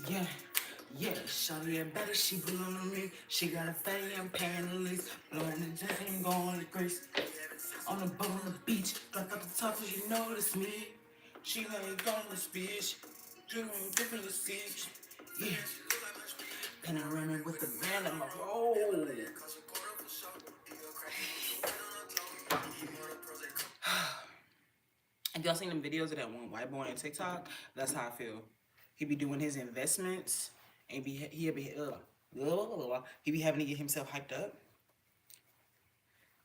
Yeah, yeah, shawty a better, she belong to me. She got a fatty and panties, blowing the jet and going to grace. On the boat on the beach, drop out the top so she notice me. She like going to speech, drinking different speech. Yeah, panoramic with the man on my roll. If y'all seen them videos of that one white boy on TikTok, that's how I feel. He be doing his investments and he be having to get himself hyped up,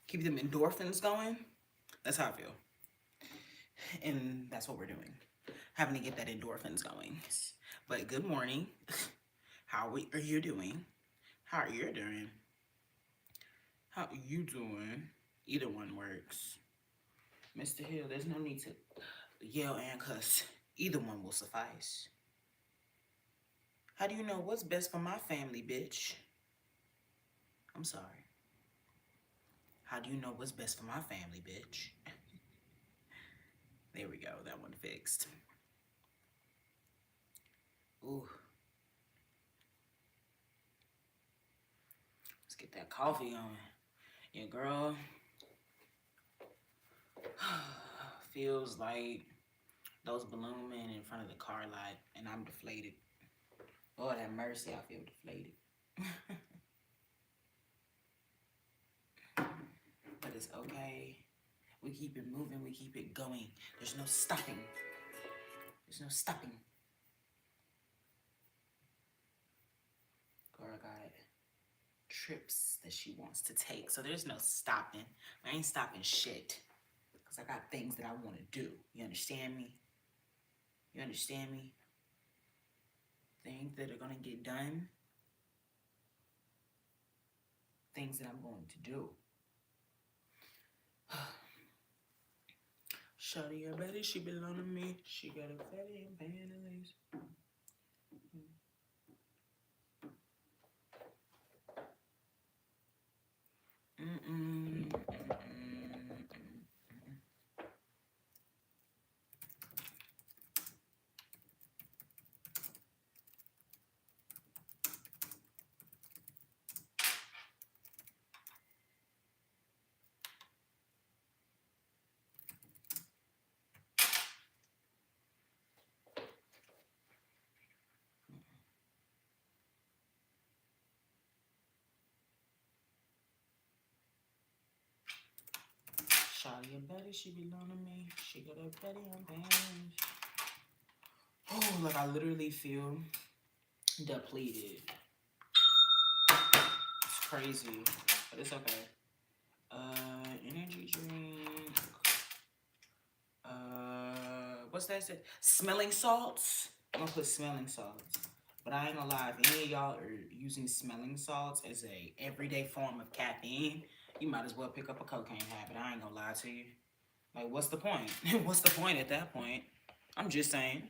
keep them endorphins going. That's how I feel, and that's what we're doing, having to get that endorphins going. But good morning. Are you doing? How are you doing? How are you doing? Either one works. Mr. Hill, there's no need to yell and cuss. Either one will suffice. How do you know what's best for my family, bitch? I'm sorry. How do you know what's best for my family, bitch? There we go. That one fixed. Ooh. Let's get that coffee on. Yeah, girl. Feels like those balloon men in front of the car lot, and I'm deflated. Lord have mercy, I feel deflated. But it's okay. We keep it moving, we keep it going. There's no stopping. There's no stopping. Girl got trips that she wants to take. So there's no stopping. I ain't stopping shit. Because I got things that I want to do. You understand me? You understand me? Things that are going to get done. Things that I'm going to do. Shawty, I bet she belong to me. She got a fatty and panties. Shawty, I bet she belong to me. She got a fatty and panties. Oh, like I literally feel depleted. It's crazy, but it's okay. Energy drink. What's that said? Smelling salts. I'm gonna put smelling salts. But I ain't gonna lie, if any of y'all are using smelling salts as a everyday form of caffeine, you might as well pick up a cocaine habit. I ain't gonna lie to you. Like, what's the point? What's the point at that point? I'm just saying.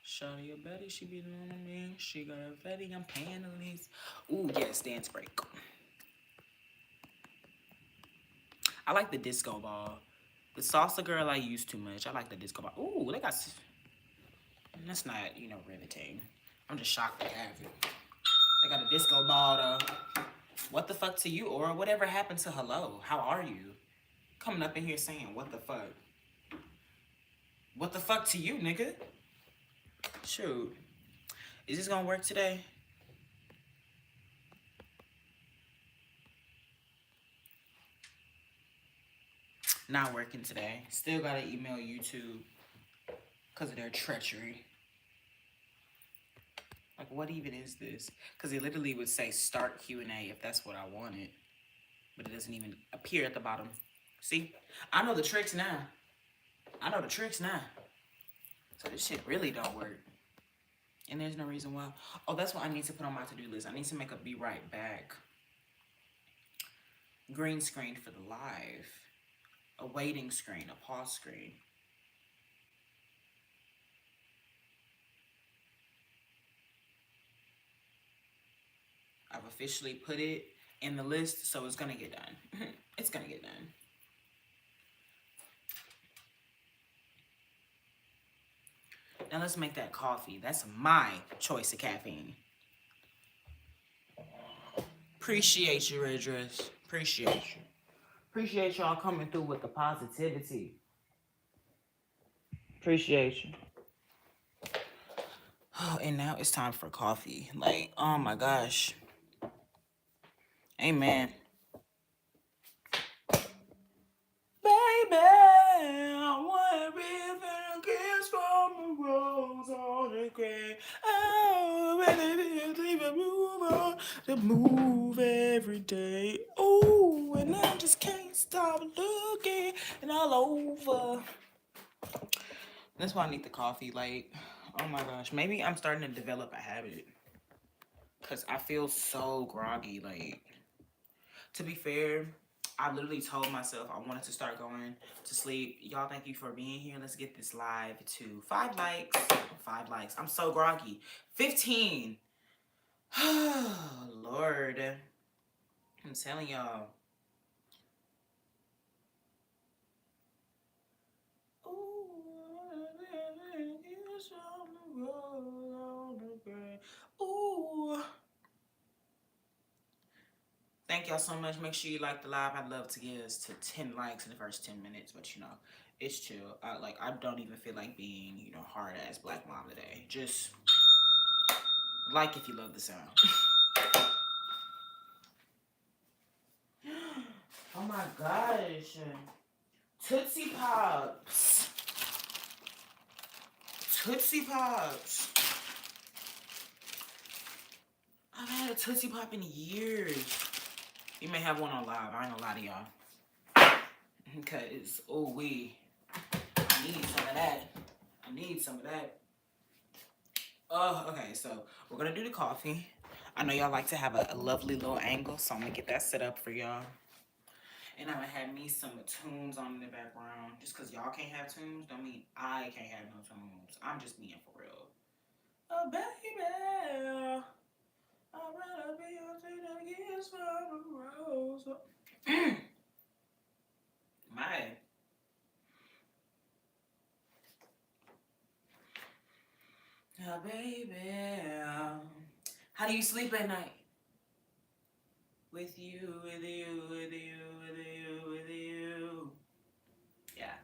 Shawty a Betty, she be on me. She got a Betty, I'm panties. Ooh, yes, dance break. I like the disco ball. The salsa girl I use too much. I like the disco ball. Ooh, they got... That's not, riveting. I'm just shocked they have it. They got a disco ball, though. What the fuck to you, or whatever happened to hello? How are you? Coming up in here saying, what the fuck? What the fuck to you, nigga? Shoot. Is this gonna work today? Not working today. Still gotta email YouTube because of their treachery. Like, what even is this? Because it literally would say start Q&A if that's what I wanted. But it doesn't even appear at the bottom. See? I know the tricks now. I know the tricks now. So this shit really don't work. And there's no reason why. Oh, that's what I need to put on my to-do list. I need to make a be right back green screen for the live. A waiting screen, a pause screen. I've officially put it in the list, so it's gonna get done. It's gonna get done. And let's make that coffee. That's my choice of caffeine. Appreciate you, Red Dress. Appreciate you. Appreciate y'all coming through with the positivity. Appreciate you. Oh, and now it's time for coffee. Like, oh my gosh. Amen. Baby, I want everything kiss from the rose on the grave. Oh, baby, leave a move on to move every day. Oh, and I just can't stop looking and all over. That's why I need the coffee. Like, oh my gosh, maybe I'm starting to develop a habit because I feel so groggy. Like, to be fair, I literally told myself I wanted to start going to sleep. Y'all, thank you for being here. Let's get this live to 5 likes. 5 likes. I'm so groggy. 15. Oh, Lord. I'm telling y'all. Ooh. Thank y'all so much. Make sure you like the live. I'd love to get us to 10 likes in the first 10 minutes, but you know, it's chill. I don't even feel like being, you know, hard ass black mom today. Just like if you love the sound. Oh my gosh. Tootsie Pops. Tootsie Pops. I haven't had a Tootsie Pop in years. You may have one on live. I ain't gonna lie to y'all. Because, oh, I need some of that. I need some of that. Oh, okay. So, we're going to do the coffee. I know y'all like to have a lovely little angle, so I'm going to get that set up for y'all. And I'm going to have me some tunes on in the background. Just because y'all can't have tunes don't mean I can't have no tunes. I'm just being for real. Oh, baby. I'd rather be on the years from the rose. My. Oh, baby. How do you sleep at night? With you, with you, with you, with you, with you. Yeah.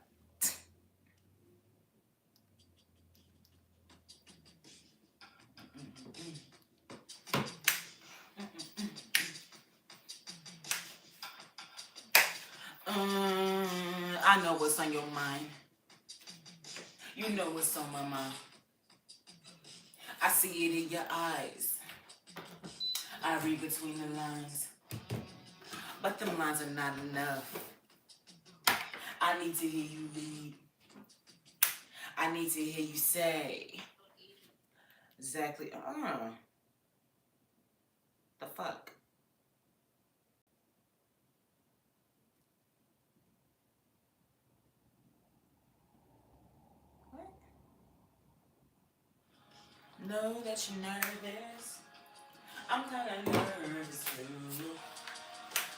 I know what's on your mind. You know what's on my mind. I see it in your eyes. I read between the lines. But them lines are not enough. I need to hear you read. I need to hear you say. Exactly. The fuck? What? Know that you're nervous. I'm kinda nervous too.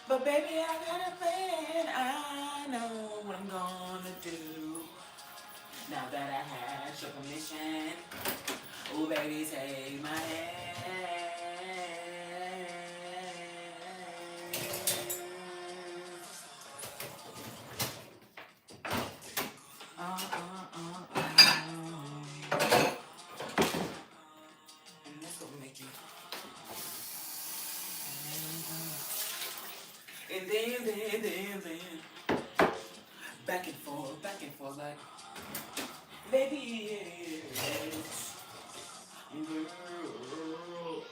But baby, I got a plan. I know what I'm gonna do. Now that I have your permission. Oh baby, take my hand. And that's what make you. And then, back and forth, like, baby, yes, girl.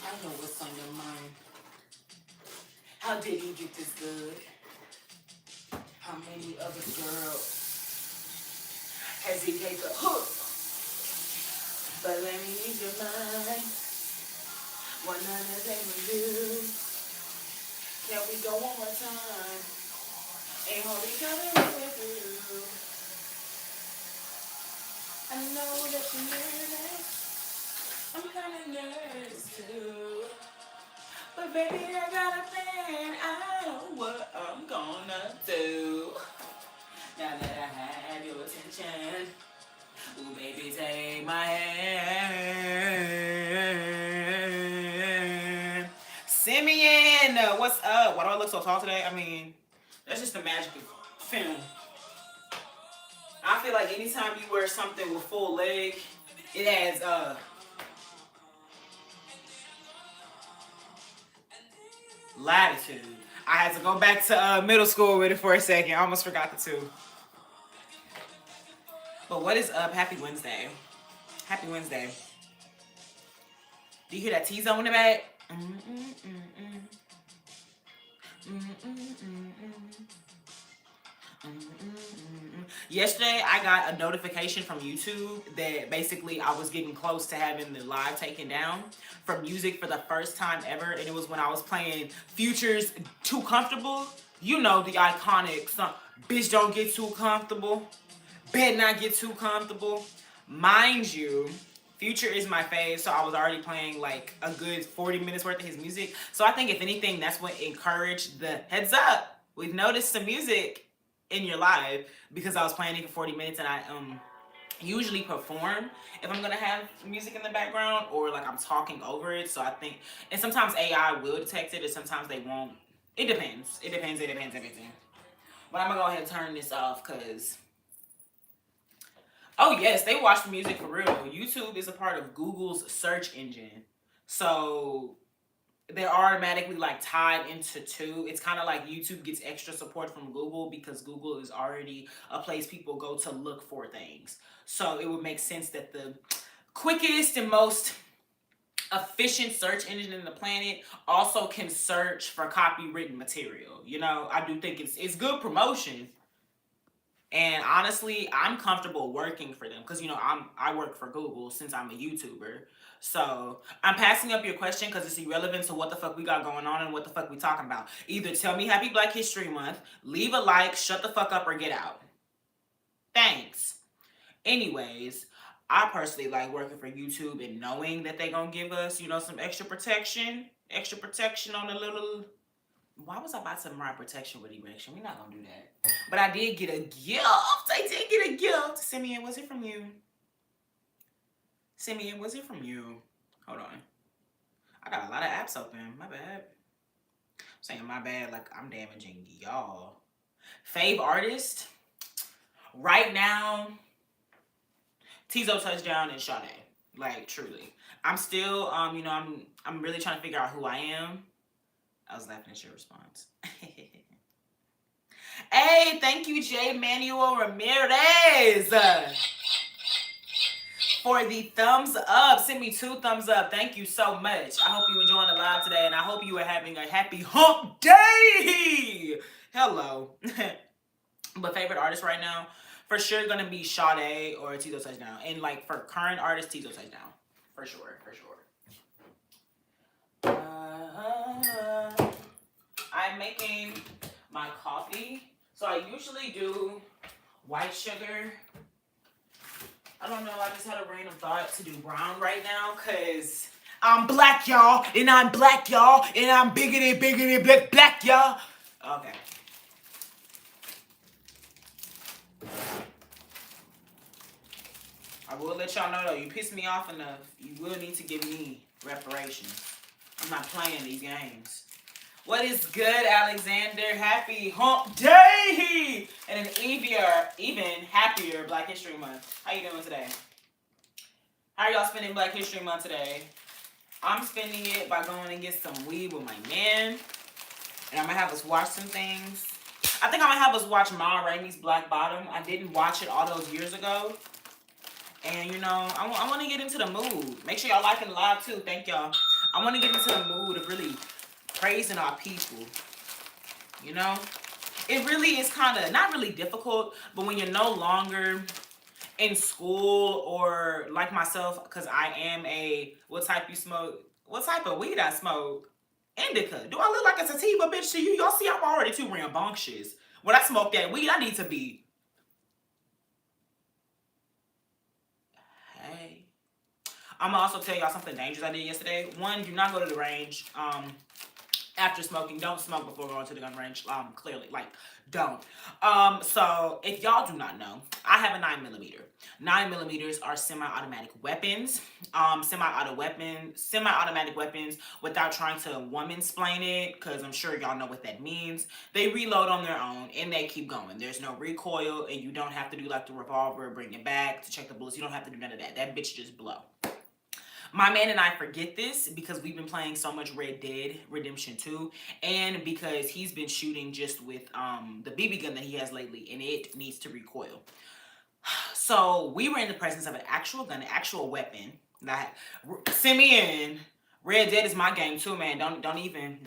I know what's on your mind. How did he get this good? How many other girls has he gave the hook? But let me ease your mind. One other day with you. Can we go one more time? Ain't holding coming with you. I know that you're nervous. I'm kinda nervous too. But baby, I got a plan. I know what I'm gonna do. Now that I have your attention. Ooh, baby, take my hand. Simeon, what's up? Why do I look so tall today? I mean, that's just the magic of film. I feel like anytime you wear something with full leg, it adds latitude. I had to go back to middle school with it for a second. I almost forgot the two. But what is up? Happy Wednesday. Happy Wednesday. Do you hear that T-zone in the back? Yesterday, I got a notification from YouTube that basically I was getting close to having the live taken down for music for the first time ever. And it was when I was playing Future's Too Comfortable. You know, the iconic song, Bitch Don't Get Too Comfortable. Bet Not Get Too Comfortable. Mind you, Future is my fave, so I was already playing like a good 40 minutes worth of his music. So I think if anything, that's what encouraged the heads up. We've noticed some music in your live because I was playing it for 40 minutes, and I usually perform if I'm gonna have music in the background or like I'm talking over it. So I think, and sometimes AI will detect it, and sometimes they won't. It depends. It depends. It depends. Everything. But I'm gonna go ahead and turn this off because. Oh yes, they watch the music for real. YouTube is a part of Google's search engine. So they're automatically like tied into two. It's kind of like YouTube gets extra support from Google because Google is already a place people go to look for things. So it would make sense that the quickest and most efficient search engine in the planet also can search for copywritten material. You know, I do think it's good promotion. And honestly, I'm comfortable working for them because, you know, I work for Google since I'm a YouTuber. So I'm passing up your question because it's irrelevant to what the fuck we got going on and what the fuck we talking about. Either tell me Happy Black History Month, leave a like, shut the fuck up, or get out. Thanks. Anyways, I personally like working for YouTube and knowing that they gonna give us, you know, some extra protection. Extra protection on the little. Why was I about to write protection with erection? We're not gonna do that. But I did get a gift. I did get a gift. Simeon, was it from you? Simeon, was it from you? Hold on. I got a lot of apps open. My bad. I'm saying my bad like I'm damaging y'all. Fave artist. Right now, Tizo Touchdown and Sade. Like, truly. I'm still, you know, I'm really trying to figure out who I am. I was laughing at your response. Hey, thank you, J. Manuel Ramirez, for the thumbs up. Send me 2 thumbs up. Thank you so much. I hope you enjoying the live today, and I hope you are having a happy hump day. Hello. But favorite artist right now, for sure, gonna be Sade or Tizo Touchdown. And like for current artist, Tizo Touchdown. For sure, for sure. I'm making my coffee. So I usually do white sugar. I don't know, I just had a random thought to do brown right now because I'm black, y'all, and I'm black, y'all, and I'm bigger than black, y'all. Okay. I will let y'all know though, you piss me off enough, you will need to give me reparations. I'm not playing these games. What is good, Alexander? Happy hump day! And an even happier Black History Month. How you doing today? How are y'all spending Black History Month today? I'm spending it by going and get some weed with my man. And I'm going to have us watch some things. I think I'm going to have us watch Ma Rainey's Black Bottom. I didn't watch it all those years ago. And, you know, I want to get into the mood. Make sure y'all liking the live, too. Thank y'all. I want to get into the mood of really praising our people. You know? It really is kind of, not really difficult, but when you're no longer in school or like myself, because I am a, what type you smoke? What type of weed I smoke? Indica. Do I look like a sativa bitch to you? Y'all see I'm already too rambunctious. When I smoke that weed, I need to be. Hey. I'm gonna also tell y'all something dangerous I did yesterday. One, do not go to the range. After smoking, don't smoke before going to the gun range. Clearly, like, don't. So if y'all do not know, I have a 9mm. 9mm are semi-automatic weapons. Semi-automatic weapons. Without trying to woman-splain it, because I'm sure y'all know what that means. They reload on their own and they keep going. There's no recoil, and you don't have to do like the revolver, bring it back to check the bullets. You don't have to do none of that. That bitch just blow. My man and I forget this because we've been playing so much Red Dead Redemption 2, and because he's been shooting just with the BB gun that he has lately, and it needs to recoil. So we were in the presence of an actual gun, an actual weapon. That send me in. Red Dead is my game too, man. Don't even.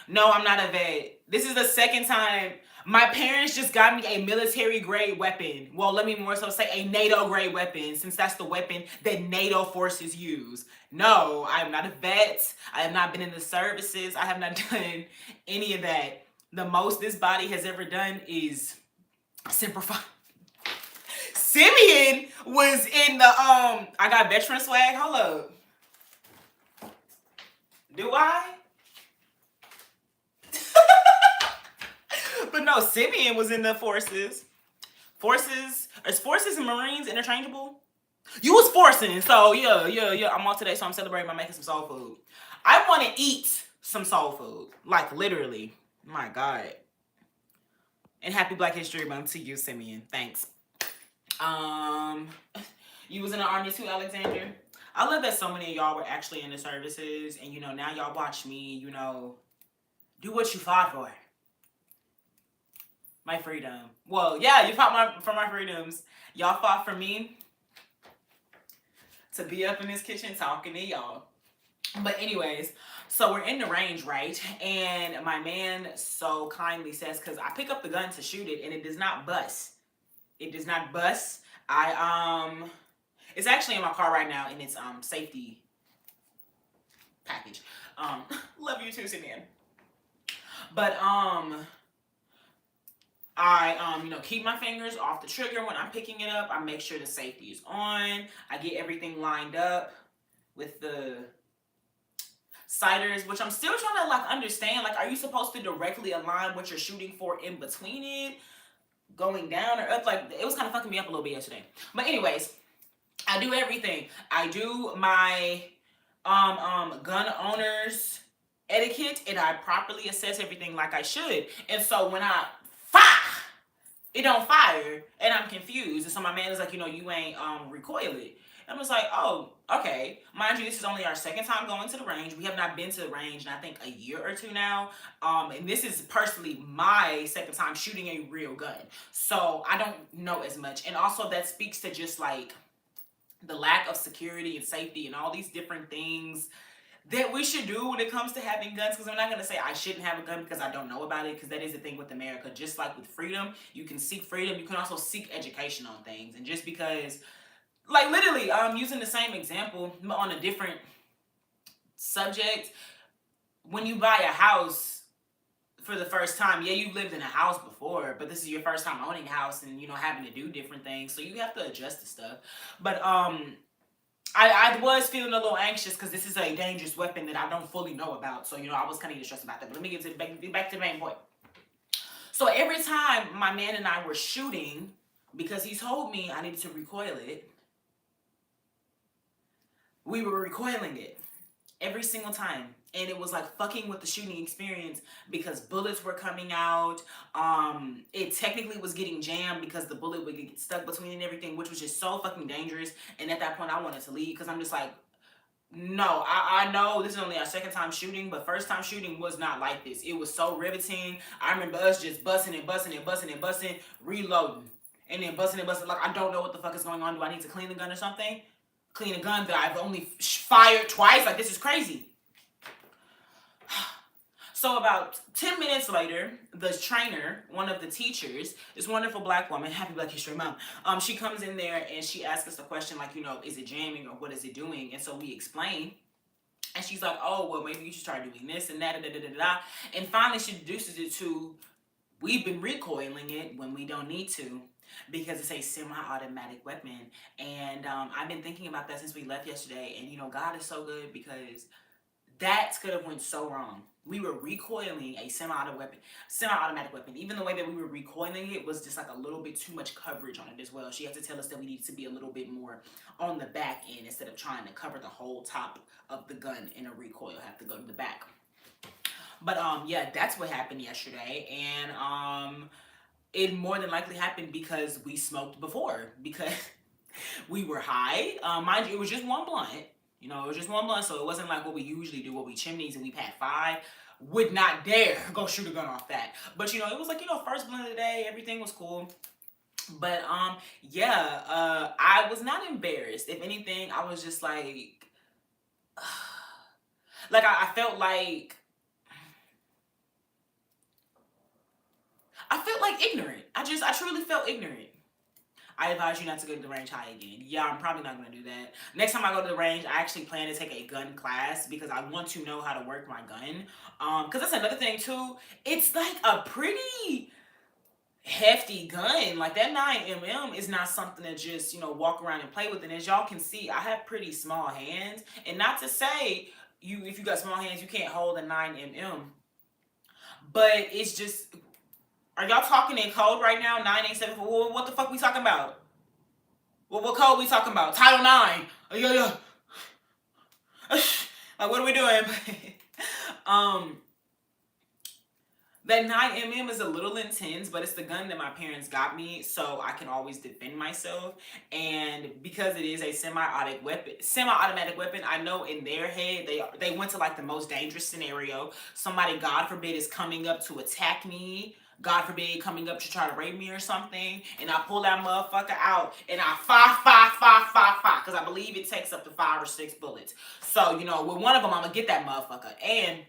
No, I'm not a vet. This is the second time. My parents just got me a military grade weapon. Well, let me more so say a NATO grade weapon, since that's the weapon that NATO forces use. No, I am not a vet. I have not been in the services. I have not done any of that. The most this body has ever done is simplify. Simeon was in the I got veteran swag. Hold up. Do I? But no, Simeon was in the forces. Is forces and Marines interchangeable? You was forcing, so yeah. I'm off today, so I'm celebrating by making some soul food. I want to eat some soul food, like literally. My God. And happy Black History Month to you, Simeon. Thanks. You was in the army too, Alexander. I love that so many of y'all were actually in the services, and now y'all watch me, do what you fought for. My freedom. Well, yeah, you fought for my freedoms. Y'all fought for me to be up in this kitchen talking to y'all. But anyways, so we're in the range, right? And my man so kindly says, because I pick up the gun to shoot it, and it does not bust. It does not bust. It's actually in my car right now in its safety package. Love you too, Simeon. But I keep my fingers off the trigger when I'm picking it up. I make sure the safety is on. I get everything lined up with the sighters, which I'm still trying to understand. Like, are you supposed to directly align what you're shooting for in between it, going down or up? Like, it was kind of fucking me up a little bit yesterday. But anyways, I do everything. I do my gun owners etiquette, and I properly assess everything like I should. And so when I fire, it don't fire, and I'm confused. And so my man is like, you ain't recoil it. I'm just like, oh, okay. Mind you, this is only our second time going to the range. We have not been to the range in, I think, a year or two now. And this is personally my second time shooting a real gun. So I don't know as much. And also that speaks to just the lack of security and safety and all these different things that we should do when it comes to having guns. Because I'm not going to say I shouldn't have a gun because I don't know about it, because that is the thing with America. Just like with freedom, you can seek freedom. You can also seek education on things. And just because, literally, I'm using the same example on a different subject. When you buy a house for the first time, yeah, you've lived in a house before, but this is your first time owning a house and, having to do different things. So you have to adjust to stuff. But I was feeling a little anxious because this is a dangerous weapon that I don't fully know about. So, I was kind of stressed about that. But let me get back to the main point. So every time my man and I were shooting, because he told me I needed to recoil it, we were recoiling it every single time. And it was fucking with the shooting experience because bullets were coming out. It technically was getting jammed because the bullet would get stuck between and everything, which was just so fucking dangerous. And at that point, I wanted to leave because I'm just like, no, I know this is only our second time shooting, but first time shooting was not like this. It was so riveting. I remember us just busting, reloading, and then busting. Like, I don't know what the fuck is going on. Do I need to clean the gun or something? Clean a gun that I've only fired twice? Like, this is crazy. So about 10 minutes later, the trainer, one of the teachers, this wonderful black woman, happy Black History Month, she comes in there and she asks us the question is it jamming or what is it doing? And so we explain. And she's like, oh, well, maybe you should start doing this and that, And finally she deduces it to, we've been recoiling it when we don't need to. because it's a semi-automatic weapon. And I've been thinking about that since we left yesterday. And God is so good because that could have went so wrong. We were recoiling a semi-automatic weapon. Even the way that we were recoiling it was just like a little bit too much coverage on it as well. She had to tell us that we needed to be a little bit more on the back end instead of trying to cover the whole top of the gun in a recoil. Have to go to the back. But yeah, that's what happened yesterday, and it more than likely happened because we smoked before because we were high. Mind you, it was just one blunt. It was just one blunt, so it wasn't like what we usually do, what we chimneys and we've had five. Would not dare go shoot a gun off that. But it was like, first blunt of the day, everything was cool. But yeah, I was not embarrassed. If anything, I was just like I felt like ignorant. I truly felt ignorant. I advise you not to go to the range high again. Yeah, I'm probably not going to do that. Next time I go to the range, I actually plan to take a gun class because I want to know how to work my gun. Because that's another thing too. It's like a pretty hefty gun. Like that 9mm is not something to just, walk around and play with. And as y'all can see, I have pretty small hands. And not to say if you got small hands, you can't hold a 9mm. But it's just, are y'all talking in code right now? 9874. What the fuck we talking about? What code we talking about? Title 9. Yeah. Like, what are we doing? That 9mm is a little intense, but it's the gun that my parents got me, so I can always defend myself. And because it is a semi-automatic weapon, I know in their head they went to like the most dangerous scenario. Somebody, God forbid, is coming up to attack me. God forbid, coming up to try to rape me or something, and I pull that motherfucker out, and I fire, because I believe it takes up to 5 or 6 bullets. So, with one of them, I'm gonna get that motherfucker. And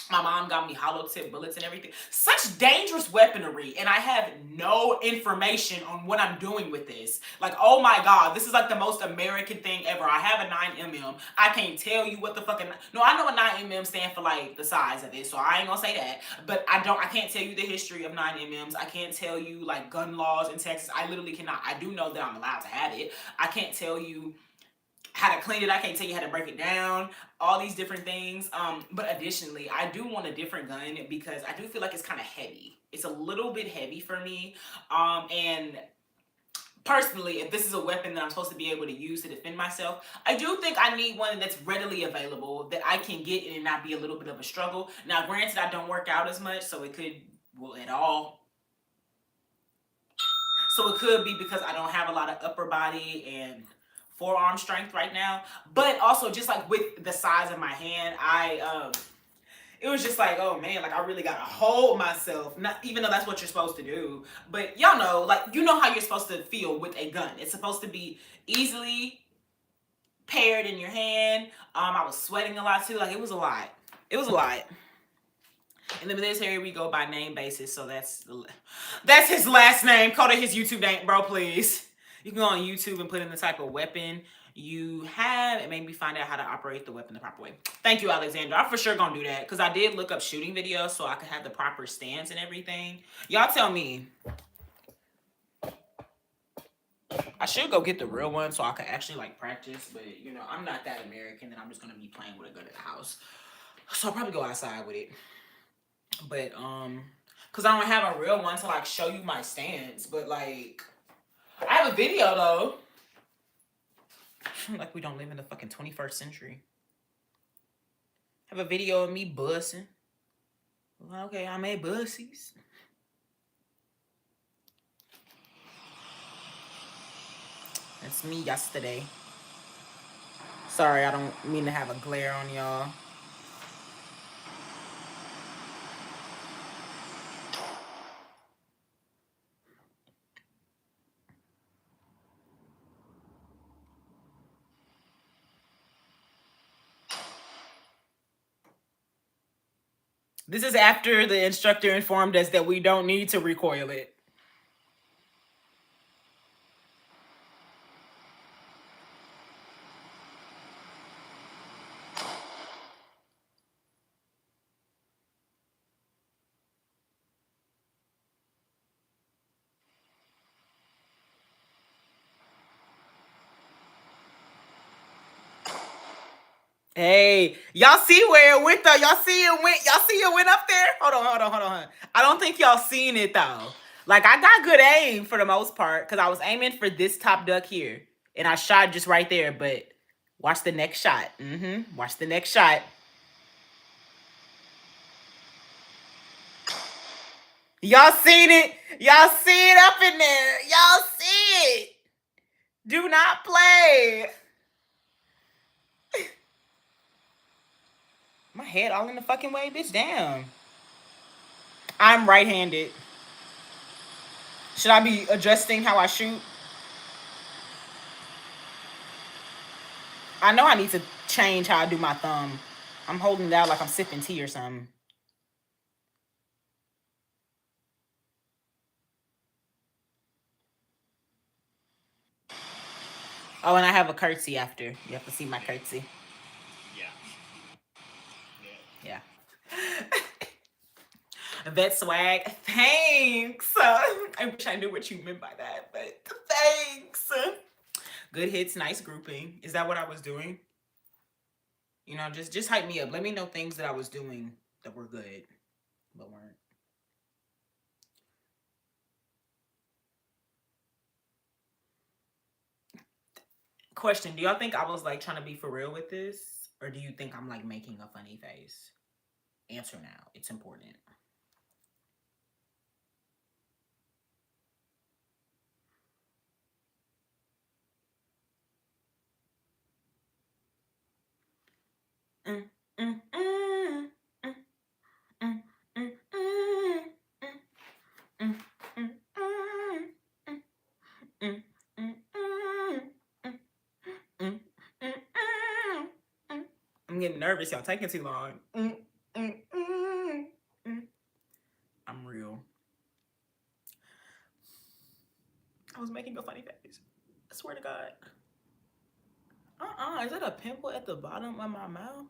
my mom got me hollow tip bullets and everything. Such dangerous weaponry, and I have no information on what I'm doing with this. Like, oh my God, this is like the most American thing ever. I have a 9mm. I can't tell you what the fucking... No, I know a 9mm stand for like the size of it, so I ain't gonna say that. But I can't tell you the history of 9mm. I can't tell you like gun laws in Texas. I literally cannot. I do know that I'm allowed to have it. I can't tell you how to clean it. I can't tell you how to break it down, all these different things. But additionally, I do want a different gun because I do feel like it's kind of heavy. It's a little bit heavy for me. And personally, if this is a weapon that I'm supposed to be able to use to defend myself, I do think I need one that's readily available, that I can get and it not be a little bit of a struggle. Now, granted, I don't work out as much, so it could, at all. So it could be because I don't have a lot of upper body and forearm strength right now, but also just like with the size of my hand, it was just like, oh man, like I really gotta hold myself, not even though that's what you're supposed to do. But y'all know, like, how you're supposed to feel with a gun. It's supposed to be easily paired in your hand. I was sweating a lot too. Like, it was a lot. In the military, we go by name basis, so that's his last name. Call it his YouTube name, bro, please. You can go on YouTube and put in the type of weapon you have and maybe find out how to operate the weapon the proper way. Thank you, Alexander. I'm for sure gonna do that because I did look up shooting videos so I could have the proper stance and everything. Y'all tell me. I should go get the real one so I could actually like practice, but I'm not that American and I'm just gonna be playing with a gun at the house. So I'll probably go outside with it. But because I don't have a real one to like show you my stance, but like I have a video though. Like we don't live in the fucking 21st century. I have a video of me bussing. Okay, I made bussies. That's me yesterday. Sorry, I don't mean to have a glare on y'all. This is after the instructor informed us that we don't need to recoil it. Hey, y'all see where it went though? Y'all see it went? Y'all see it went up there? Hold on. I don't think y'all seen it though. Like I got good aim for the most part because I was aiming for this top duck here, and I shot just right there. But watch the next shot. Watch the next shot. Y'all seen it? Y'all see it up in there? Y'all see it? Do not play. My head all in the fucking way, bitch. Damn. I'm right-handed. Should I be adjusting how I shoot? I know I need to change how I do my thumb. I'm holding it out like I'm sipping tea or something. Oh, and I have a curtsy after. You have to see my curtsy. Yeah. Vet swag. Thanks. I wish I knew what you meant by that, but thanks. Good hits, nice grouping. Is that what I was doing? You know, just hype me up. Let me know things that I was doing that were good, but weren't. Question: do y'all think I was like trying to be for real with this, or do you think I'm like making a funny face? Answer now. It's important. Mm, mm, mm, mm, mm, mm, mm, mm, mm, mm, mm, mm, mm. I'm getting nervous. Y'all taking too long. I'm real. I was making a funny face. I swear to God. Is that a pimple at the bottom of my mouth?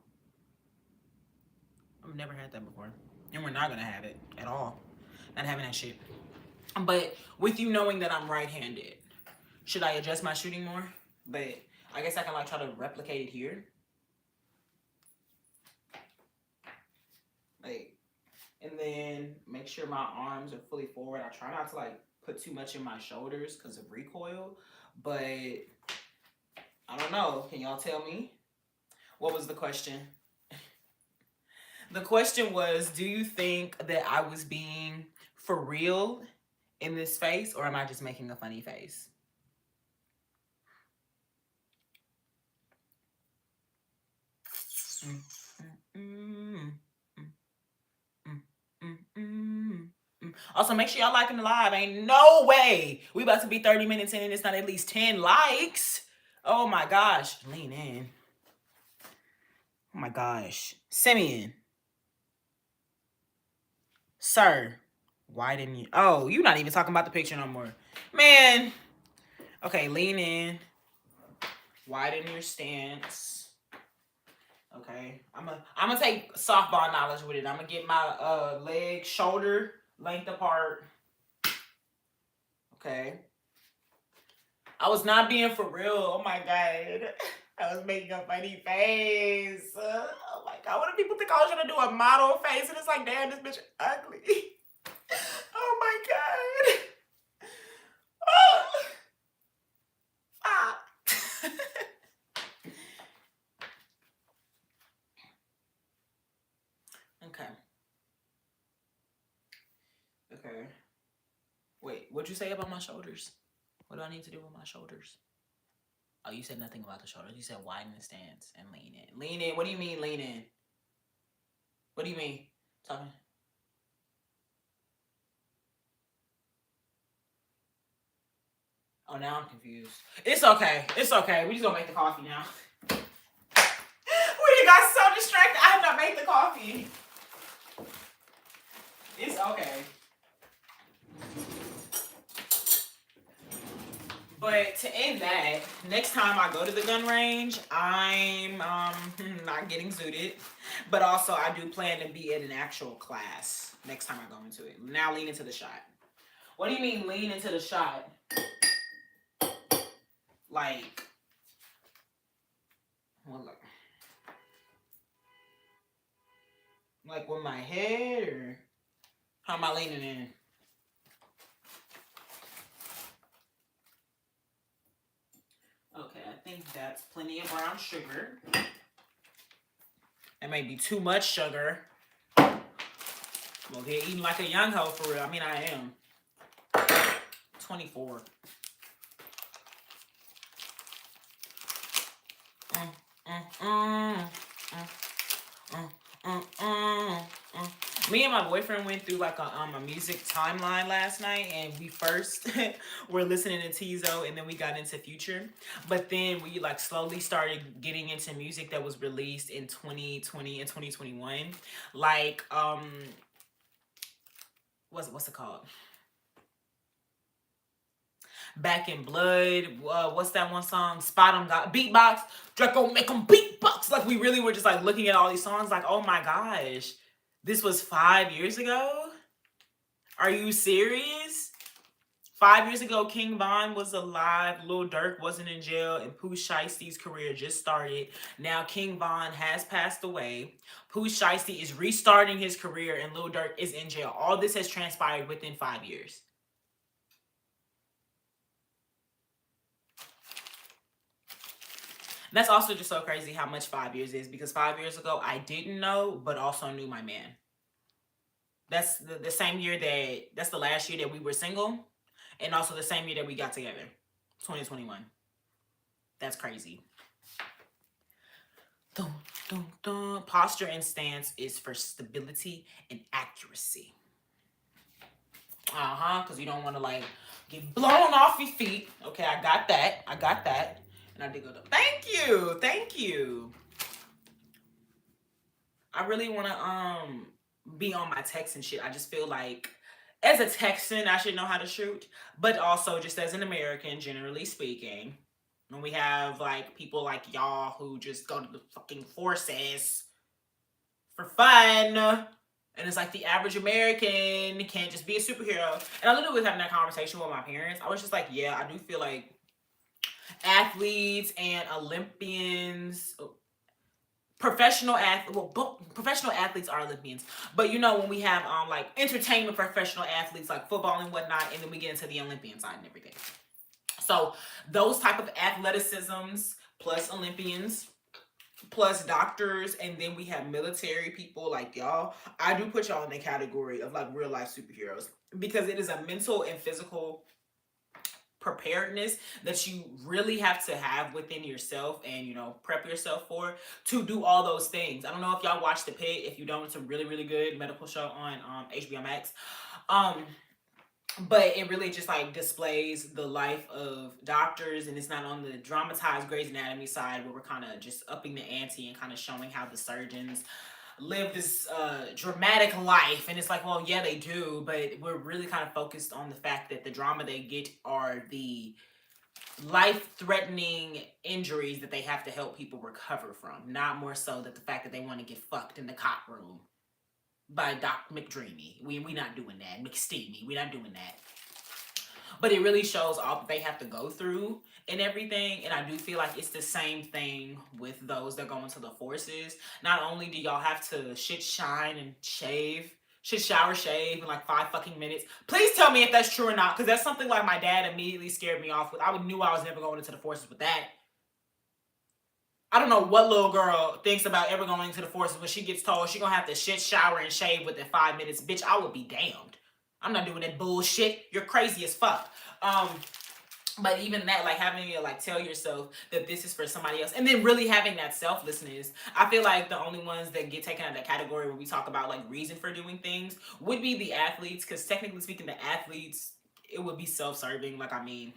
I've never had that before. And we're not gonna have it at all. Not having that shit. But with you knowing that I'm right-handed, should I adjust my shooting more? But I guess I can like try to replicate it here. Like, and then make sure my arms are fully forward. I try not to like put too much in my shoulders because of recoil. But I don't know. Can y'all tell me? What was the question? The question was, do you think that I was being for real in this face, or am I just making a funny face? Mm, mm, mm, mm, mm, mm. Also, make sure y'all liking the live. Ain't no way we about to be 30 minutes in and it's not at least 10 likes. Oh my gosh. Lean in. Oh my gosh. Simeon. Sir. Why didn't you? Oh, you're not even talking about the picture no more. Man. Okay, lean in. Widen your stance. Okay. I'm gonna take softball knowledge with it. I'm gonna get my leg, shoulder length apart. Okay. I was not being for real. Oh my God. I was making a funny face. Oh my God. What do people think I was trying to do? A model face? And it's like, damn, this bitch ugly. Oh my God. Oh. Ah. Okay. Okay. Wait, what'd you say about my shoulders? What do I need to do with my shoulders? Oh, you said nothing about the shoulders. You said widen the stance and lean in. Lean in. What do you mean lean in? What do you mean? Tell me. Oh, now I'm confused. It's okay. It's okay. We just gonna make the coffee now. We got so distracted. I have not made the coffee. It's okay. But to end that, next time I go to the gun range, I'm not getting zooted. But also, I do plan to be at an actual class next time I go into it. Now lean into the shot. What do you mean lean into the shot? Like, well, look. Like with my head, or how am I leaning in? Okay, I think that's plenty of brown sugar. That may be too much sugar. Well, they're eating like a young hoe for real. I mean, I am. 24. Mm, mm, mm, mm, mm, mm, mm, mm. Me and my boyfriend went through like a music timeline last night, and we first were listening to Tizo, and then we got into Future, but then we like slowly started getting into music that was released in 2020 and 2021, like what's it called? Back in Blood. What's that one song? Spot 'em got beatbox. Draco make 'em beatbox. Like we really were just like looking at all these songs, like, oh my gosh, this was 5 years ago. Are you serious? 5 years ago, King Von was alive, Lil Durk wasn't in jail, and Pooh Shiesty's career just started. Now King Von has passed away. Pooh Shiesty is restarting his career, and Lil Durk is in jail. All this has transpired within 5 years. That's also just so crazy how much 5 years is, because 5 years ago I didn't know, but also knew my man. That's the same year that's the last year that we were single, and also the same year that we got together, 2021. That's crazy. Dun, dun, dun. Posture and stance is for stability and accuracy. Because you don't want to like get blown off your feet. Okay, I got that. And I did go, thank you. Thank you. I really want to be on my text and shit. I just feel like as a Texan, I should know how to shoot, but also just as an American, generally speaking, when we have like people like y'all who just go to the fucking forces for fun, and it's like the average American can't just be a superhero. And I literally was having that conversation with my parents. I was just like, yeah, I do feel like athletes and Olympians, professional athletes are Olympians, but you know, when we have like entertainment professional athletes like football and whatnot, and then we get into the Olympian side and everything. So those type of athleticisms plus Olympians plus doctors, and then we have military people like y'all. I do put y'all in the category of like real life superheroes, because it is a mental and physical preparedness that you really have to have within yourself, and you know, prep yourself for, to do all those things. I don't know if y'all watch The Pit. If you don't, it's a really, really good medical show on HBO Max. But it really just like displays the life of doctors, and it's not on the dramatized Grey's Anatomy side where we're kind of just upping the ante and kind of showing how the surgeons live this dramatic life. And it's like, well, yeah, they do, but we're really kind of focused on the fact that the drama they get are the life-threatening injuries that they have to help people recover from, not more so that the fact that they want to get fucked in the cot room by Doc McDreamy. We not doing that. McSteamy. We not doing that. But it really shows all that they have to go through and everything. And I do feel like it's the same thing with those that go into the forces. Not only do y'all have to shit, shine, and shave, shit, shower, shave in like 5 fucking minutes. Please tell me if that's true or not, because that's something like my dad immediately scared me off with. I knew I was never going into the forces with that. I don't know what little girl thinks about ever going into the forces when she gets told she gonna have to shit, shower, and shave within 5 minutes. Bitch, I would be damned. I'm not doing that bullshit. You're crazy as fuck. But even that, like having to like tell yourself that this is for somebody else, and then really having that selflessness. I feel like the only ones that get taken out of that category when we talk about like reason for doing things would be the athletes, because technically speaking, the athletes, it would be self-serving. Like, I mean,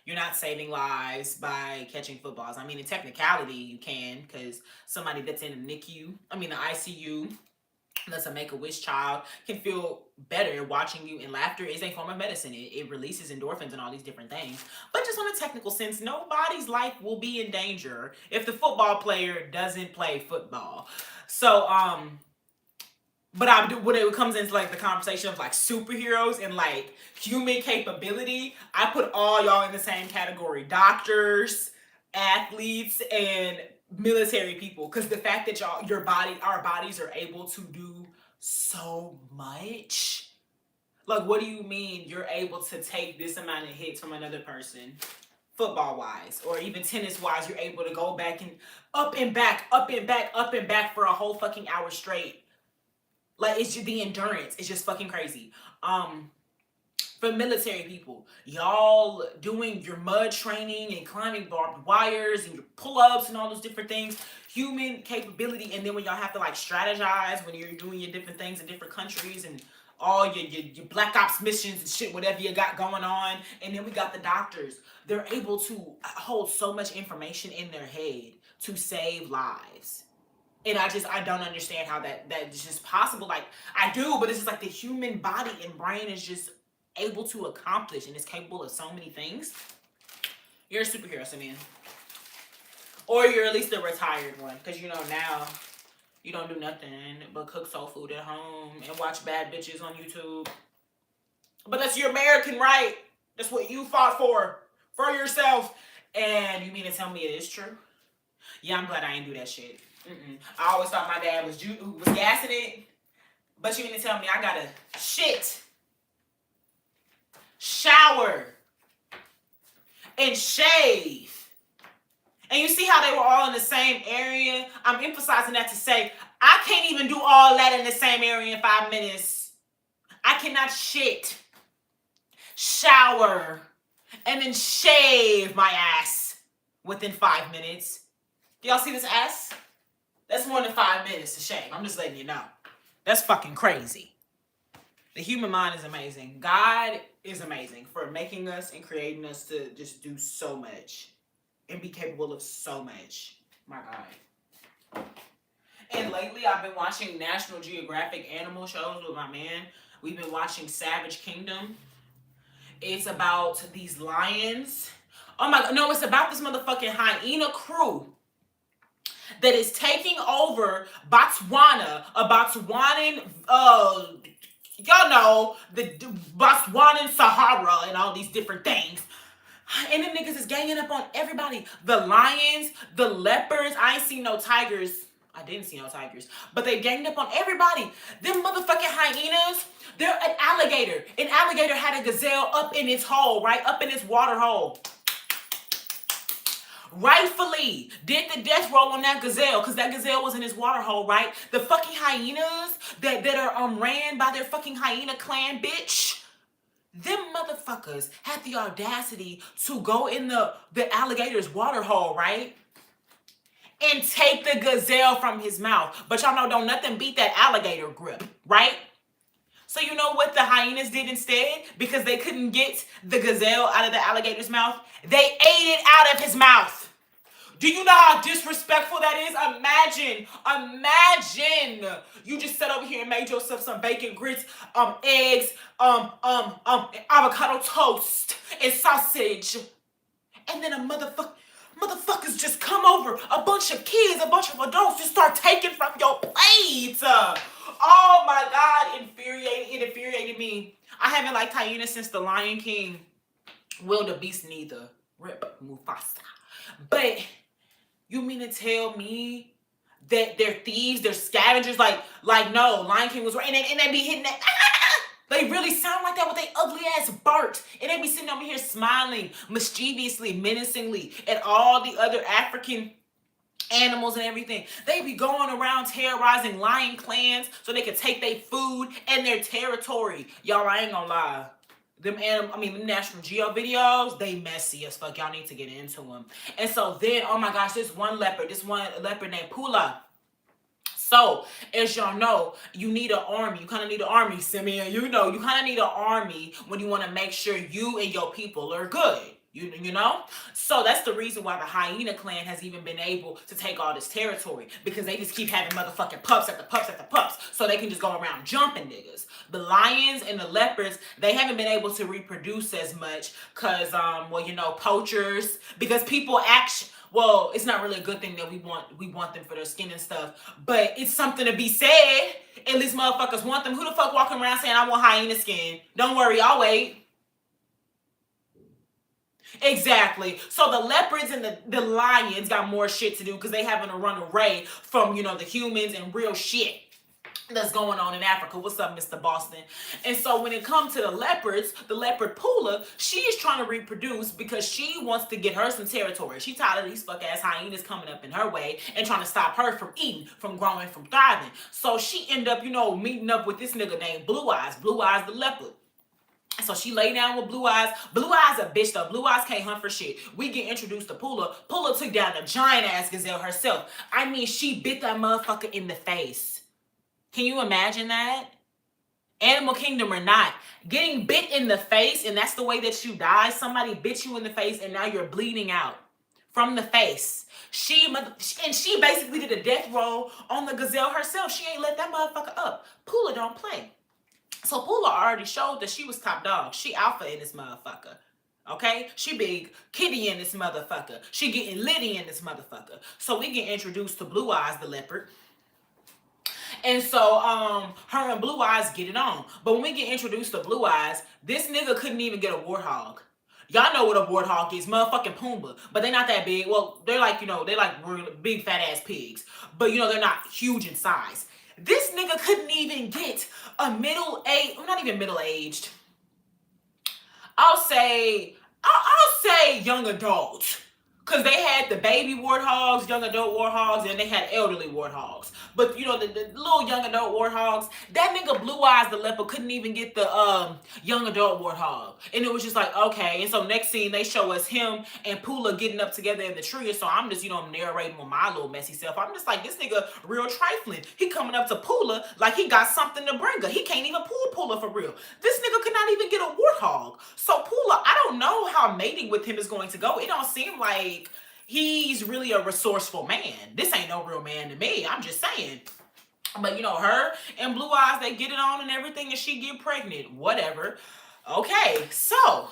you're not saving lives by catching footballs. I mean, in technicality, you can, because somebody that's in the NICU, the ICU, that's a Make-A-Wish child, can feel better watching you, and laughter is a form of medicine. It releases endorphins and all these different things. But just on a technical sense, nobody's life will be in danger if the football player doesn't play football. So, but when it comes into like the conversation of like superheroes and like human capability, I put all y'all in the same category: doctors, athletes, and military people, because the fact that our bodies are able to do so much. Like, what do you mean you're able to take this amount of hits from another person, football wise, or even tennis wise? You're able to go back and up and back, up and back, up and back for a whole fucking hour straight. Like, it's just the endurance. It's just fucking crazy. For military people, y'all doing your mud training and climbing barbed wires and your pull-ups and all those different things, human capability. And then when y'all have to like strategize when you're doing your different things in different countries and all your black ops missions and shit, whatever you got going on. And then we got the doctors. They're able to hold so much information in their head to save lives. And I don't understand how that's just possible. Like, I do, but it's just like the human body and brain is just able to accomplish and is capable of so many things. You're a superhero, Simeon. Or you're at least a retired one. Because, now you don't do nothing but cook soul food at home and watch bad bitches on YouTube. But that's your American right. That's what you fought for yourself. And you mean to tell me it is true? Yeah, I'm glad I ain't do that shit. I always thought my dad was gassing it. But you mean to tell me I gotta shit, shower, and shave. And you see how they were all in the same area? I'm emphasizing that to say, I can't even do all that in the same area in 5 minutes. I cannot shit, shower, and then shave my ass within 5 minutes. Do y'all see this ass? That's more than 5 minutes to shave. I'm just letting you know. That's fucking crazy. The human mind is amazing. God is amazing for making us and creating us to just do so much and be capable of so much. My God. And lately, I've been watching National Geographic animal shows with my man. We've been watching Savage Kingdom. It's about these lions. Oh my God. No, it's about this motherfucking hyena crew that is taking over Botswana, y'all know, the Botswanan Sahara and all these different things. And them niggas is ganging up on everybody. The lions, the leopards. I ain't seen no tigers. I didn't see no tigers. But they ganged up on everybody. Them motherfucking hyenas, they're an alligator. An alligator had a gazelle up in its hole, right? Up in its water hole. Rightfully did the death roll on that gazelle because that gazelle was in his water hole, right? The fucking hyenas that are ran by their fucking hyena clan, bitch. Them motherfuckers had the audacity to go in the alligator's water hole, right? And take the gazelle from his mouth. But y'all know don't nothing beat that alligator grip, right? So you know what the hyenas did instead? Because they couldn't get the gazelle out of the alligator's mouth, they ate it out of his mouth. Do you know how disrespectful that is? Imagine you just sat over here and made yourself some bacon grits, eggs, avocado toast, and sausage. And then motherfuckers just come over, a bunch of kids, a bunch of adults just start taking from your plate. Oh my God, it infuriated me. I haven't liked hyenas since The Lion King. Wildebeest neither. Rip Mufasa. But you mean to tell me that they're thieves, they're scavengers? Like no, Lion King was right. And they be hitting that. They really sound like that with their ugly ass bark. And they be sitting over here smiling mischievously, menacingly at all the other African animals and everything. They be going around terrorizing lion clans so they can take their food and their territory. Y'all, I ain't gonna lie. Them National Geo videos, they messy as fuck. Y'all need to get into them. And so then, oh my gosh, this one leopard named Pula. So, as y'all know, you need an army. You kind of need an army, Simeon. You kind of need an army when you want to make sure you and your people are good. You know? So that's the reason why the hyena clan has even been able to take all this territory. Because they just keep having motherfucking pups after pups after pups. So they can just go around jumping niggas. The lions and the leopards, they haven't been able to reproduce as much. Because, poachers. Because people actually... Well, it's not really a good thing that we want them for their skin and stuff. But it's something to be said. At least motherfuckers want them. Who the fuck walking around saying, I want hyena skin? Don't worry, I'll wait. Exactly. So the leopards and the lions got more shit to do because they having to run away from, the humans and real shit that's going on in Africa. What's up, Mr. Boston? And so when it comes to the leopards, the leopard Pula, she is trying to reproduce because she wants to get her some territory. She tired of these fuck ass hyenas coming up in her way and trying to stop her from eating, from growing, from thriving. So she end up, meeting up with this nigga named Blue Eyes. Blue Eyes the leopard. So she lay down with Blue Eyes. Blue Eyes a bitch though. Blue Eyes can't hunt for shit. We get introduced to Pula. Pula took down a giant ass gazelle herself. I mean, she bit that motherfucker in the face. Can you imagine that? Animal Kingdom or not, getting bit in the face, and that's the way that you die. Somebody bit you in the face, and now you're bleeding out from the face. She basically did a death roll on the gazelle herself. She ain't let that motherfucker up. Pula don't play. So Pula already showed that she was top dog. She alpha in this motherfucker. Okay? She big kitty in this motherfucker. She getting litty in this motherfucker. So we get introduced to Blue Eyes the leopard. And so her and Blue Eyes get it on. But when we get introduced to Blue Eyes, this nigga couldn't even get a warthog. Y'all know what a warthog is, motherfucking Pumbaa. But they're not that big. Well, they're like, they're like really big fat ass pigs. But they're not huge in size. This nigga couldn't even get a not even middle-aged. I'll say young adult. Because they had the baby warthogs, young adult warthogs, and they had elderly warthogs. But, the little young adult warthogs, that nigga Blue Eyes the leopard couldn't even get the young adult warthog. And it was just like, okay. And so next scene, they show us him and Pula getting up together in the tree. So I'm just, narrating with my little messy self. I'm just like, this nigga real trifling. He coming up to Pula like he got something to bring her. He can't even pull Pula for real. This nigga could not even get a warthog. So Pula, I don't know how mating with him is going to go. It don't seem like he's really a resourceful man. This ain't no real man to me. I'm just saying. But her and Blue Eyes, they get it on and everything, and she get pregnant. Whatever. Okay, so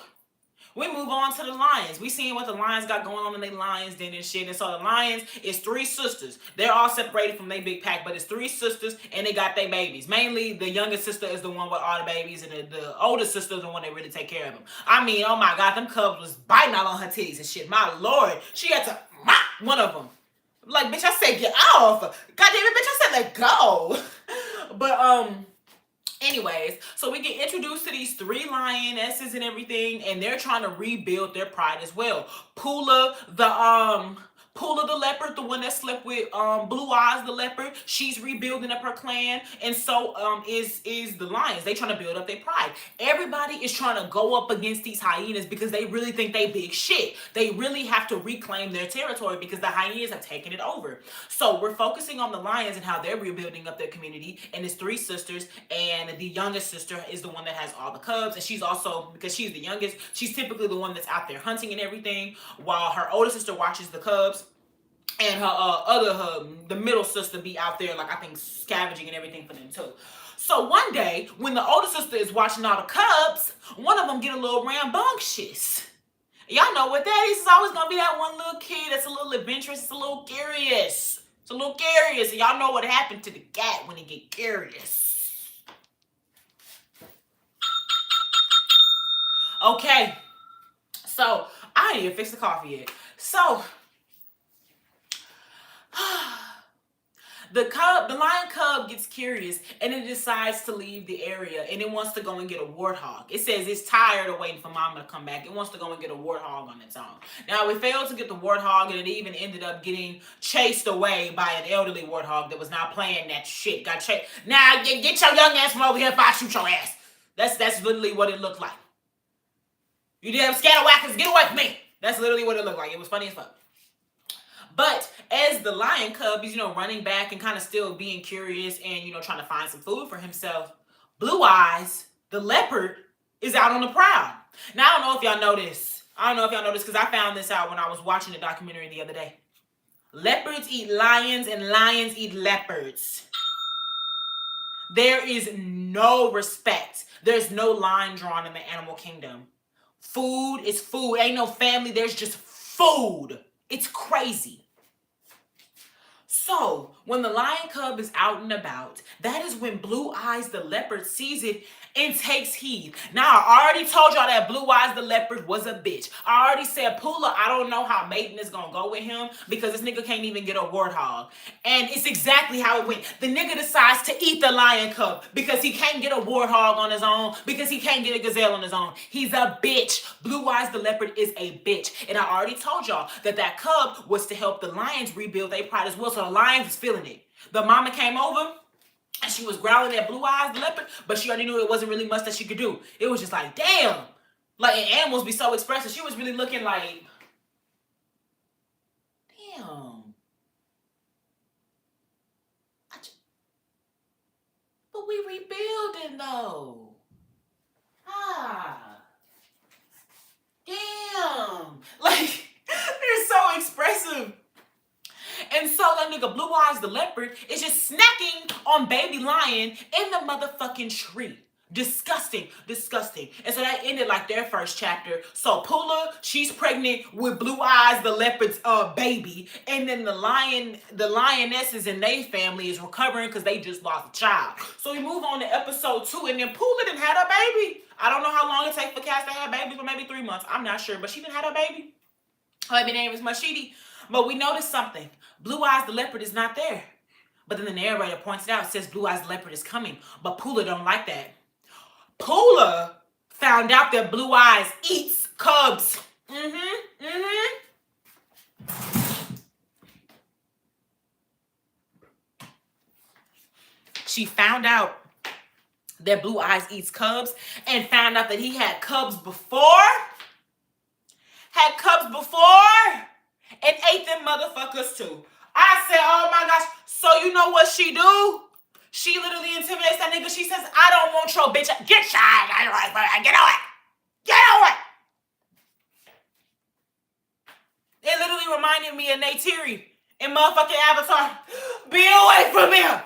we move on to the lions. We seeing what the lions got going on in their lions den and shit. And so the lions is 3 sisters. They're all separated from their big pack, but it's 3 sisters and they got their babies. Mainly the youngest sister is the one with all the babies, and the older sister is the one that really take care of them. I mean, oh my God, them cubs was biting out on her titties and shit. My Lord, she had to mop one of them. Like, bitch, I said get off. God damn it, bitch, I said let go. But anyways, so we get introduced to these 3 lionesses and everything, and they're trying to rebuild their pride as well. Pula the leopard, the one that slept with Blue Eyes the leopard, she's rebuilding up her clan, and so is the lions. They trying to build up their pride. Everybody is trying to go up against these hyenas because they really think they big shit. They really have to reclaim their territory because the hyenas have taken it over. So we're focusing on the lions and how they're rebuilding up their community, and it's 3 sisters, and the youngest sister is the one that has all the cubs, and she's also, because she's the youngest, she's typically the one that's out there hunting and everything, while her older sister watches the cubs. And her the middle sister be out there, like, I think, scavenging and everything for them too. So one day, when the older sister is watching all the cubs, one of them get a little rambunctious. Y'all know what that is. It's always going to be that one little kid that's a little adventurous. It's a little curious. It's a little curious. And y'all know what happened to the cat when he get curious. Okay. So, I ain't even fixed the coffee yet. So, the lion cub gets curious and it decides to leave the area, and it wants to go and get a warthog. It says it's tired of waiting for mama to come back. It wants to go and get a warthog on its own. Now, it failed to get the warthog, and it even ended up getting chased away by an elderly warthog that was not playing that shit. Got chased. Now, get your young ass from over here if I shoot your ass. That's literally what it looked like. You damn scatterwhackers, get away from me. That's literally what it looked like. It was funny as fuck. But as the lion cub is, running back and kind of still being curious and, trying to find some food for himself, Blue Eyes, the leopard, is out on the prowl. Now, I don't know if y'all know this. Because I found this out when I was watching the documentary the other day. Leopards eat lions and lions eat leopards. There is no respect. There's no line drawn in the animal kingdom. Food is food. Ain't no family. There's just food. It's crazy. So, when the lion cub is out and about, that is when Blue Eyes the leopard sees it and takes heed. Now, I already told y'all that Blue Eyes the leopard was a bitch. I already said, Poola, I don't know how Maiden is gonna go with him because this nigga can't even get a warthog. And it's exactly how it went. The nigga decides to eat the lion cub because he can't get a warthog on his own, because he can't get a gazelle on his own. He's a bitch. Blue Eyes the leopard is a bitch. And I already told y'all that that cub was to help the lions rebuild their pride as well. So the lions is feeling it. The mama came over and she was growling at Blue Eyes the leopard, but she already knew it wasn't really much that she could do. It was just like, damn. Like, and animals be so expressive. She was really looking like, damn. But we rebuilding though. Ah. Damn. Like, they're so expressive. And so that nigga Blue Eyes the leopard is just snacking on baby lion in the motherfucking tree. Disgusting, disgusting. And so that ended like their first chapter. So Poola, she's pregnant with Blue Eyes the leopard's baby, and then the lionesses in their family is recovering because they just lost a child. So we move on to episode 2, and then Poola done had her baby. I don't know how long it takes for cats to have babies, but maybe 3 months. I'm not sure, but she done had her baby. Her baby name is Mashidi. But we noticed something. Blue Eyes the leopard is not there. But then the narrator points it out, says Blue Eyes the leopard is coming. But Poola don't like that. Poola found out that Blue Eyes eats cubs. She found out that Blue Eyes eats cubs and found out that he had cubs before. And ate them motherfuckers too. I said, oh my gosh. So you know what she do? She literally intimidates that nigga. She says, I don't want your bitch. Get shy. Get on it. Get on it. It literally reminded me of Neytiri in motherfucking Avatar. Be away from here.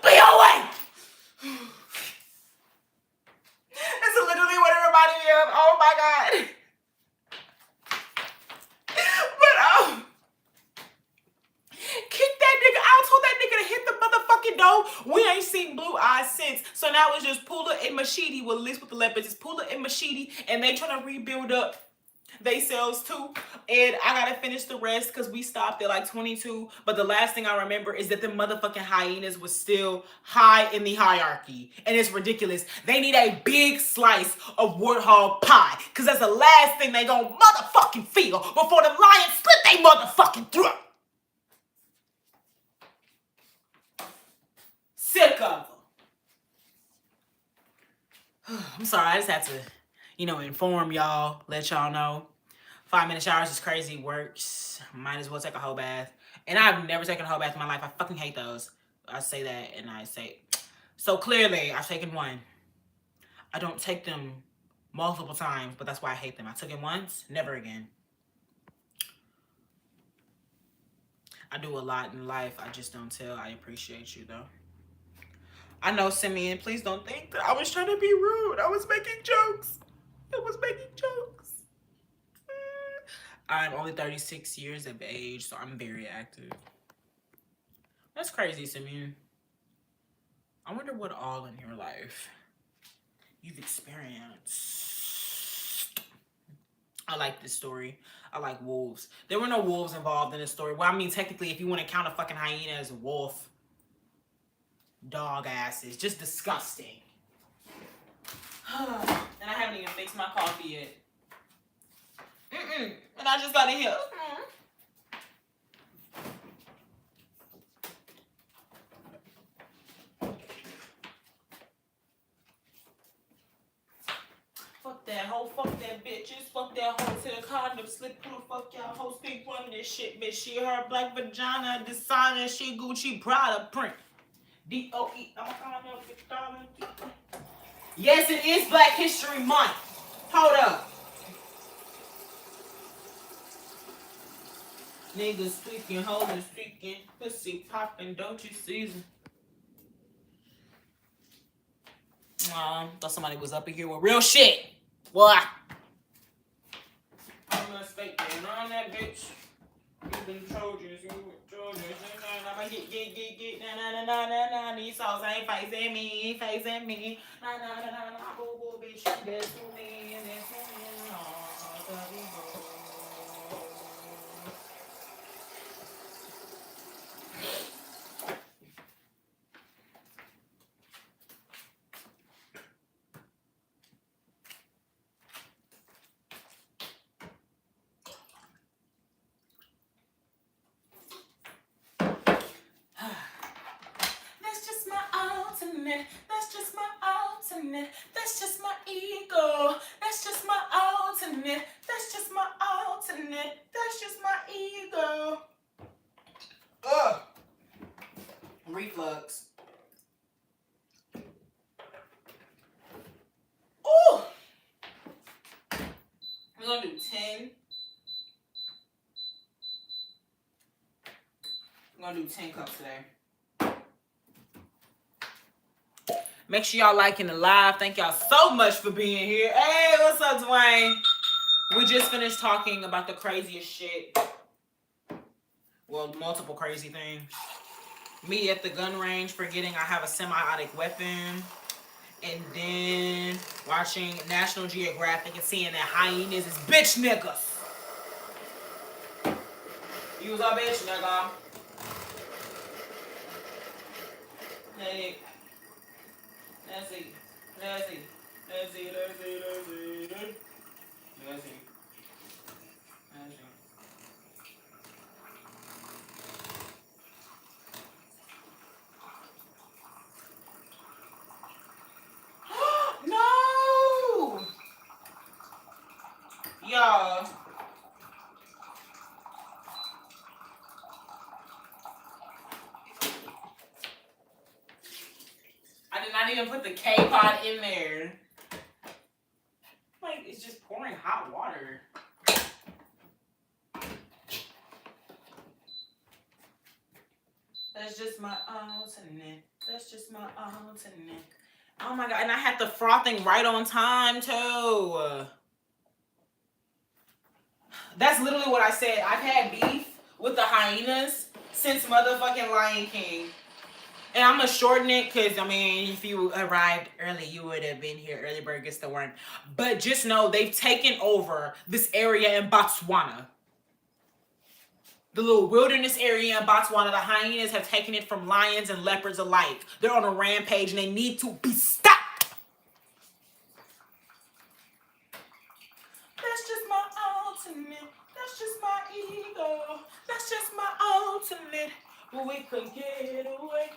Be away. That's literally what it reminded me of. Oh my God. Kick that nigga out. Told that nigga to hit the motherfucking door. We ain't seen Blue Eyes since. So now it's just Poola and Mashidi with Liz with the leopards. It's Poola and Mashidi, and they trying to rebuild up they selves too. And I gotta finish the rest because we stopped at like 22. But the last thing I remember is that the motherfucking hyenas was still high in the hierarchy. And it's ridiculous. They need a big slice of warthog pie. Because that's the last thing they gonna motherfucking feel before the lions slit they motherfucking throat. Sick of them. I'm sorry, I just had to, inform y'all, let y'all know. 5-minute showers is crazy, works. Might as well take a whole bath. And I've never taken a whole bath in my life. I fucking hate those. I say that and I say, so clearly I've taken one. I don't take them multiple times, but that's why I hate them. I took it once, never again. I do a lot in life. I just don't tell. I appreciate you though. I know, Simeon, please don't think that I was trying to be rude. I was making jokes. I'm only 36 years of age, so I'm very active. That's crazy, Simeon. I wonder what all in your life you've experienced. I like this story. I like wolves. There were no wolves involved in this story. Well, I mean, technically, if you want to count a fucking hyena as a wolf, dog asses. Just disgusting. And I haven't even fixed my coffee yet. And I just got in here. Fuck that hoe, fuck that bitches, fuck that hoe to the condom, slip through the fuck y'all hoe, speak one this shit, bitch. She her black vagina, designer, she Gucci, Prada print. D-O-E, yes, it is Black History Month. Hold up. Niggas speaking, holding, speaking, pussy popping, don't you season? Thought somebody was up in here with real shit. Boy. I'm gonna speak on that bitch. Na. These songs ain't facing me, facing me. Na, boo boo, bitch, you best to me, and it's me, That's just my ultimate. That's just my ultimate. That's just my ego. That's just my ultimate. That's just my ultimate. That's just my ego. Ugh. Reflux. Ooh. We're gonna do 10. We're gonna do 10 cups today. Make sure y'all liking the live. Thank y'all so much for being here. Hey, what's up, Dwayne? We just finished talking about the craziest shit. Well, multiple crazy things. Me at the gun range forgetting I have a semi-automatic weapon. And then watching National Geographic and seeing that hyenas is bitch niggas. Use a bitch nigga. Hey. Let's see. Let's see. Let's see. Let's see. Let's see. Let's see. Let's see. No! Y'all. I did not even put the K-pot in there. Like, it's just pouring hot water. That's just my ultimate. That's just my ultimate. Oh my God. And I had the frothing right on time, too. That's literally what I said. I've had beef with the hyenas since motherfucking Lion King. And I'm going to shorten it because, I mean, if you arrived early, you would have been here. Early bird gets the worm. But just know they've taken over this area in Botswana. The little wilderness area in Botswana, the hyenas have taken it from lions and leopards alike. They're on a rampage and they need to be stopped. That's just my ultimate. That's just my ego. That's just my ultimate. We could get away.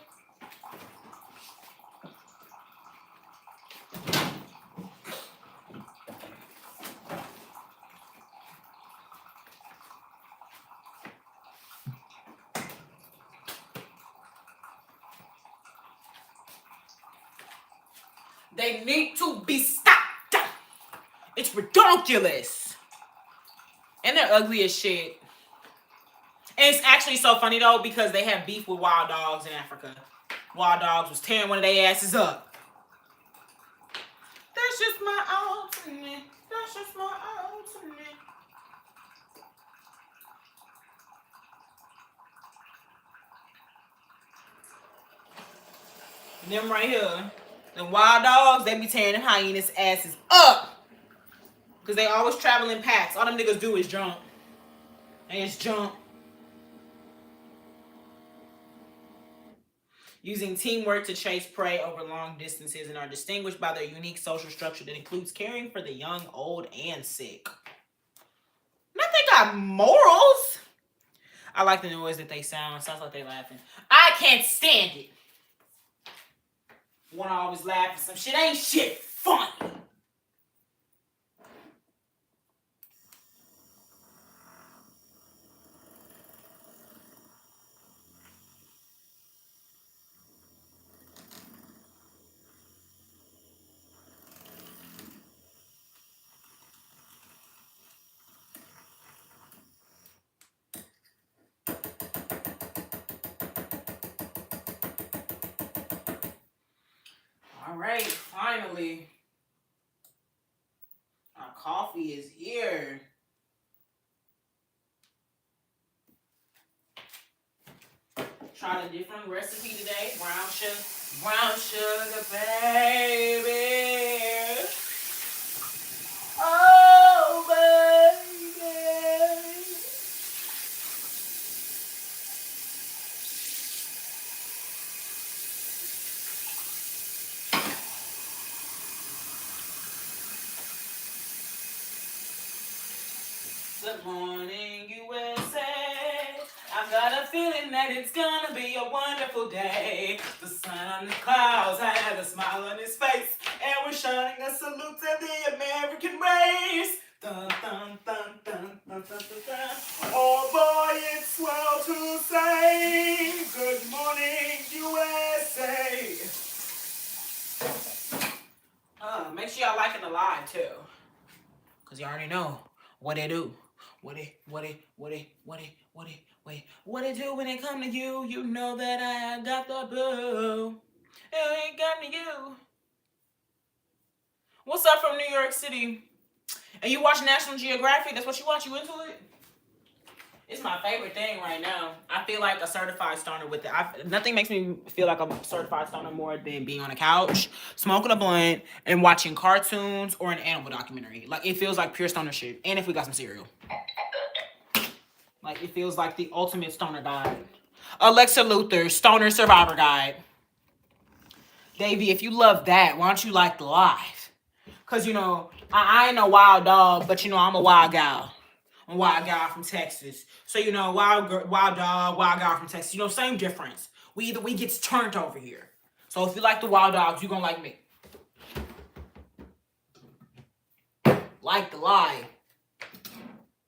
They need to be stopped. It's ridiculous. And they're ugly as shit. And it's actually so funny though because they have beef with wild dogs in Africa. Wild dogs was tearing one of their asses up. That's just my ultimate. That's just my ultimate. Them right here. The wild dogs, they be tearing them hyenas' asses up. Because they always travel in packs. All them niggas do is jump. They just jump. Using teamwork to chase prey over long distances and are distinguished by their unique social structure that includes caring for the young, old, and sick. Not they got morals. I like the noise that they sound. Sounds like they laughing. I can't stand it. Wanna always laugh at some shit. Ain't shit funny. All right, finally. Our coffee is here. Try a different recipe today. Brown sugar, baby. Oh, baby. Good morning, USA. I've got a feeling that it's gonna be a wonderful day. The sun on the clouds has a smile on his face, and we're shining a salute to the American race. Dun, dun, dun, dun, dun, dun, dun, dun. Oh boy, it's swell to say, good morning, USA. Make sure y'all liking the live too, cause you already know what they do. What it do when it come to you? You know that I got the boo. It ain't got to you. What's up from New York City? And you watch National Geographic? That's what you watch? You into it? It's my favorite thing right now. I feel like a certified stoner with it. Nothing makes me feel like a certified stoner more than being on a couch, smoking a blunt, and watching cartoons or an animal documentary. Like, it feels like pure stoner shit. And if we got some cereal. Like, it feels like the ultimate stoner guide. Alexa Luthor, Stoner Survivor Guide. Davey, if you love that, why don't you like the live? Because, you know, I ain't no wild dog, but, you know, I'm a wild gal. I'm a wild gal from Texas. So, you know, wild dog, wild gal from Texas. You know, same difference. We get turned over here. So if you like the wild dogs, you're going to like me. Like the live.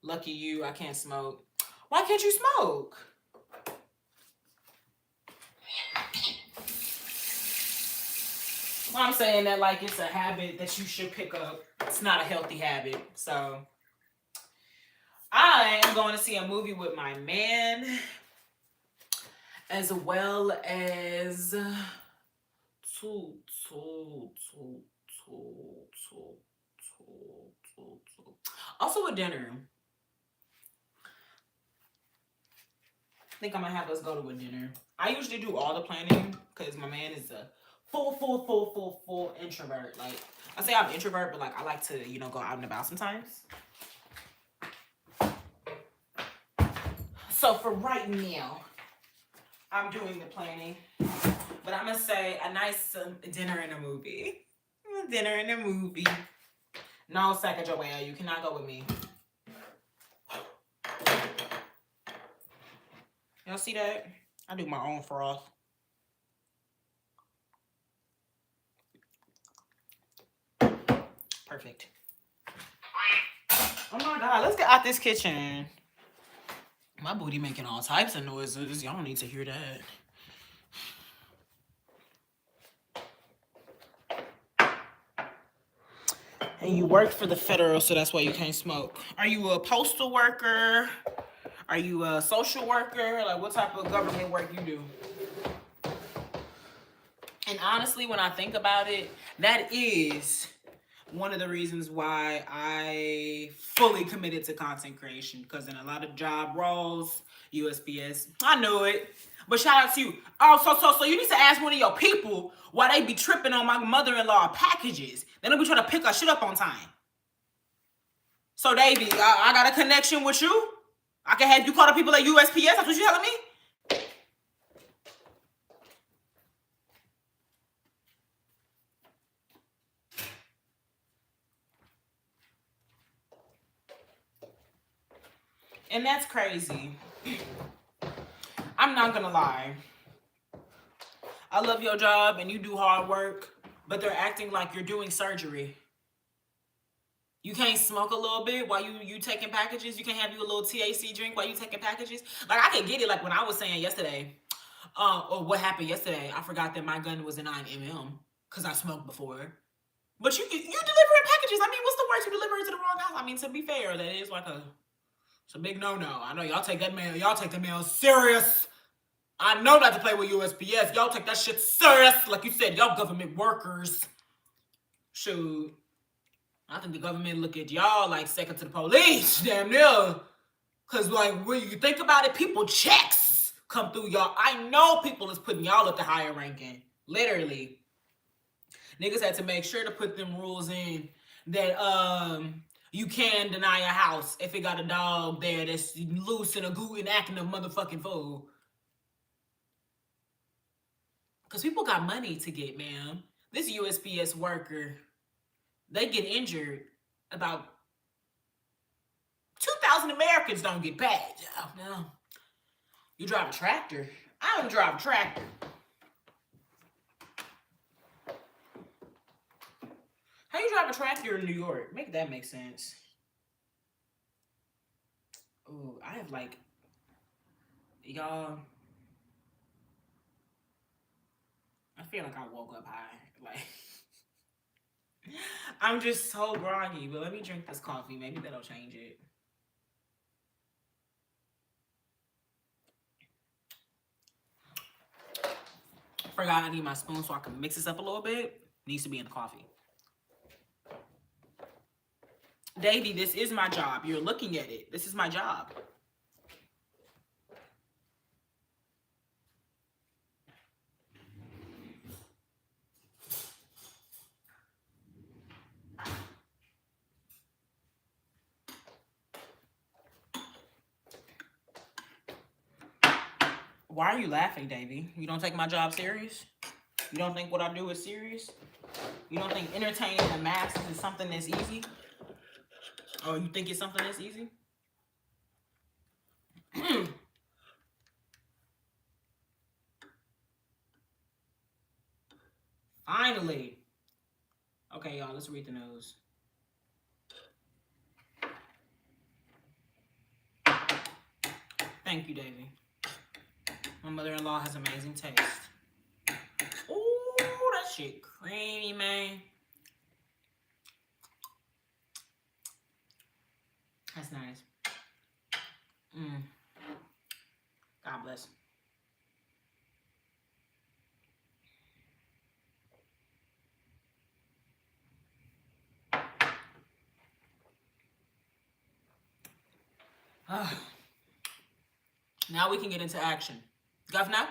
Lucky you, I can't smoke. Why can't you smoke? Well, I'm saying that like it's a habit that you should pick up. It's not a healthy habit. So I am going to see a movie with my man, as well as also a dinner. I think I'm gonna have us go to a dinner. I usually do all the planning because my man is a full introvert. Like, I say I'm an introvert, but like I like to, you know, go out and about sometimes. So for right now, I'm doing the planning, but I'm gonna say a nice dinner and a movie. Dinner and a movie. No, Sacagawea, you cannot go with me. Y'all see that? I do my own froth. Perfect. Oh my God, let's get out this kitchen. My booty making all types of noises. Y'all need to hear that. And you work for the federal, so that's why you can't smoke. Are you a postal worker? Are you a social worker? Like, what type of government work you do? And honestly, when I think about it, that is one of the reasons why I fully committed to content creation. Because in a lot of job roles, USPS, I knew it. But shout out to you. Oh, so you need to ask one of your people why they be tripping on my mother-in-law packages. They don't be trying to pick our shit up on time. So, Davey, I got a connection with you. I can have you call the people at USPS. That's what you telling me? And that's crazy. I'm not gonna lie. I love your job and you do hard work, but they're acting like you're doing surgery. You can't smoke a little bit while you taking packages. You can't have you a little THC drink while you taking packages. Like, I can get it. Like when I was saying yesterday, or what happened yesterday, I forgot that my gun was a 9mm because I smoked before. But you delivering packages. I mean, what's the worst? You deliver it to the wrong house. I mean, to be fair, that is like it's a big no-no. I know y'all take that mail. Y'all take the mail serious. I know not to play with USPS. Y'all take that shit serious. Like you said, y'all government workers. Shoot. I think the government look at y'all like second to the police. Damn near. Because, like, when you think about it, people checks. come through y'all. I know people is putting y'all up to higher ranking. Literally. Niggas had to make sure to put them rules in that you can deny a house if it got a dog there that's loose and a goot and acting a motherfucking fool. Because people got money to get, man. This USPS worker, they get injured. About 2,000 Americans don't get paid. Oh, no. You drive a tractor? I don't drive a tractor. How you drive a tractor in New York? Make that make sense. Oh, I have like, y'all, I feel like I woke up high. Like, I'm just so groggy, but let me drink this coffee. Maybe that'll change it. Forgot I need my spoon so I can mix this up a little bit. Needs to be in the coffee. Davey, this is my job. You're looking at it. This is my job. Why are you laughing, Davey? You don't take my job serious? You don't think what I do is serious? You don't think entertaining the masses is something that's easy? Or you think it's something that's easy? Finally. Okay, y'all, let's read the news. Thank you, Davey. My mother-in-law has amazing taste. Ooh, that shit creamy, man. That's nice. God bless. Now we can get into action. Governor,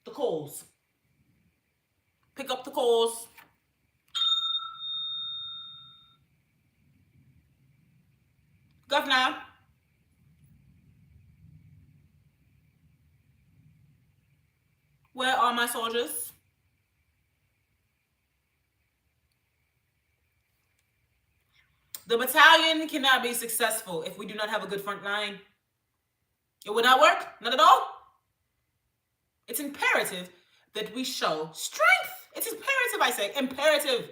the calls. Pick up the calls. Governor. Where are my soldiers? The battalion cannot be successful if we do not have a good front line. It would not work, not at all. It's imperative that we show strength. It's imperative, I say, imperative.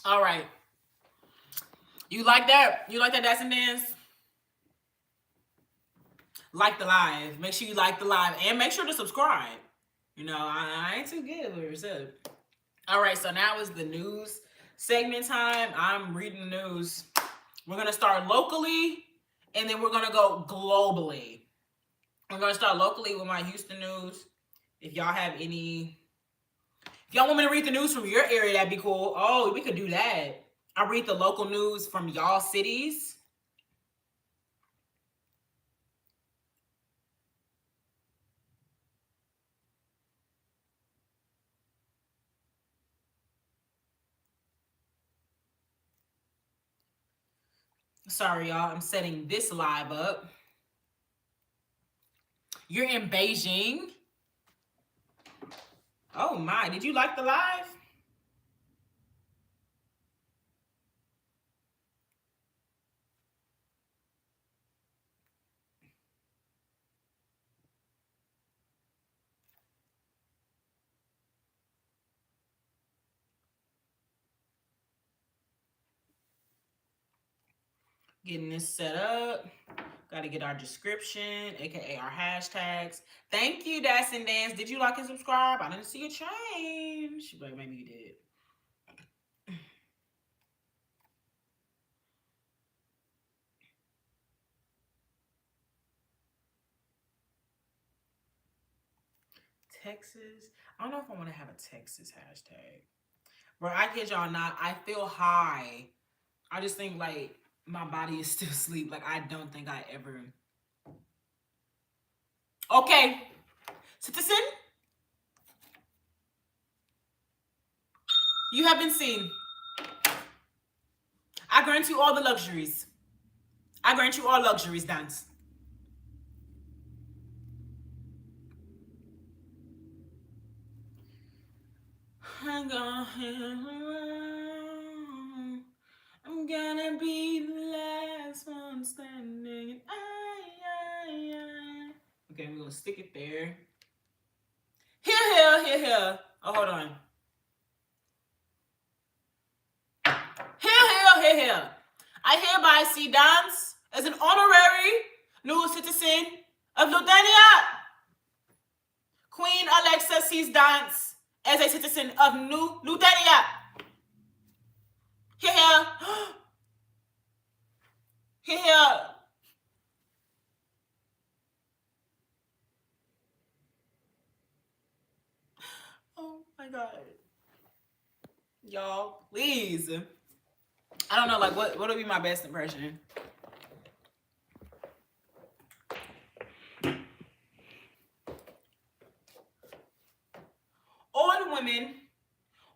All right. You like that? You like that dance and dance? Like the live. Make sure you like the live and make sure to subscribe. You know, I ain't too good with yourself. All right, so now is the news segment time. I'm reading the news. We're going to start locally, and then we're going to go globally. We're going to start locally with my Houston news. If y'all have any... If y'all want me to read the news from your area, that'd be cool. Oh, we could do that. I read the local news from y'all cities. Sorry, y'all. I'm setting this live up. You're in Beijing? Oh, my. Did you like the live? Getting this set up. Got to get our description, aka our hashtags. Thank you, Das and Dance. Did you like and subscribe? I didn't see a change, but maybe you did. Texas. I don't know if I want to have a Texas hashtag. Bro, I kid y'all not. I feel high. I just think like my body is still asleep. Like I don't think I ever. Okay, citizen, you have been seen. I grant you all the luxuries. I grant you all luxuries, dance. I'm gonna be the last one standing. Okay, we're gonna stick it there. Here. Oh, hold on. Here. I hereby see Dance as an honorary new citizen of Ludania. Queen Alexa sees Dance as a citizen of New Ludania. Here. Here. Oh my God. Y'all, please. I don't know, like, what would be my best impression? All women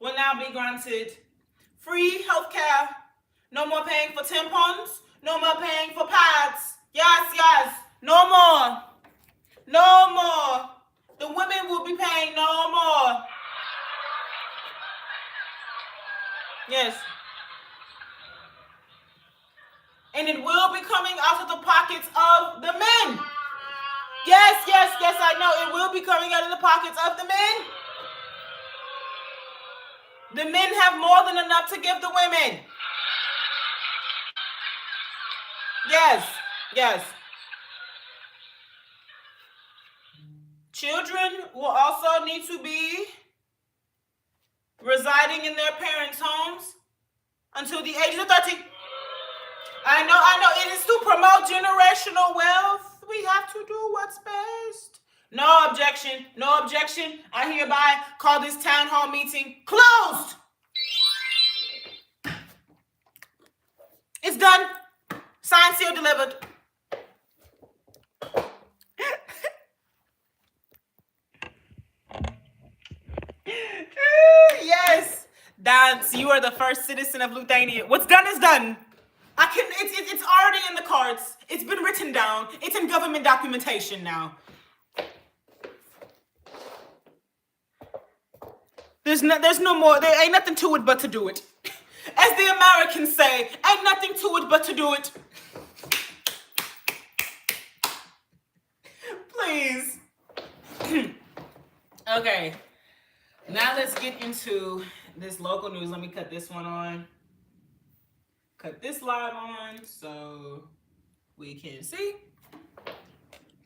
will now be granted free healthcare. No more paying for tampons. No more paying for pads. Yes. No more. The women will be paying no more. Yes. And it will be coming out of the pockets of the men. Yes, I know. It will be coming out of the pockets of the men. The men have more than enough to give the women. Yes. Children will also need to be residing in their parents' homes until the age of 30. I know. It is to promote generational wealth. We have to do what's best. No objection. I hereby call this town hall meeting closed. It's done. Signed, sealed, delivered. Yes. Dance, you are the first citizen of Luthania. What's done is done. It's already in the cards. It's been written down. It's in government documentation now. There's no more. There ain't nothing to it but to do it. As the Americans say, ain't nothing to it but to do it. Please. Okay. Now let's get into this local news. Let me cut this one on. Cut this live on so we can see.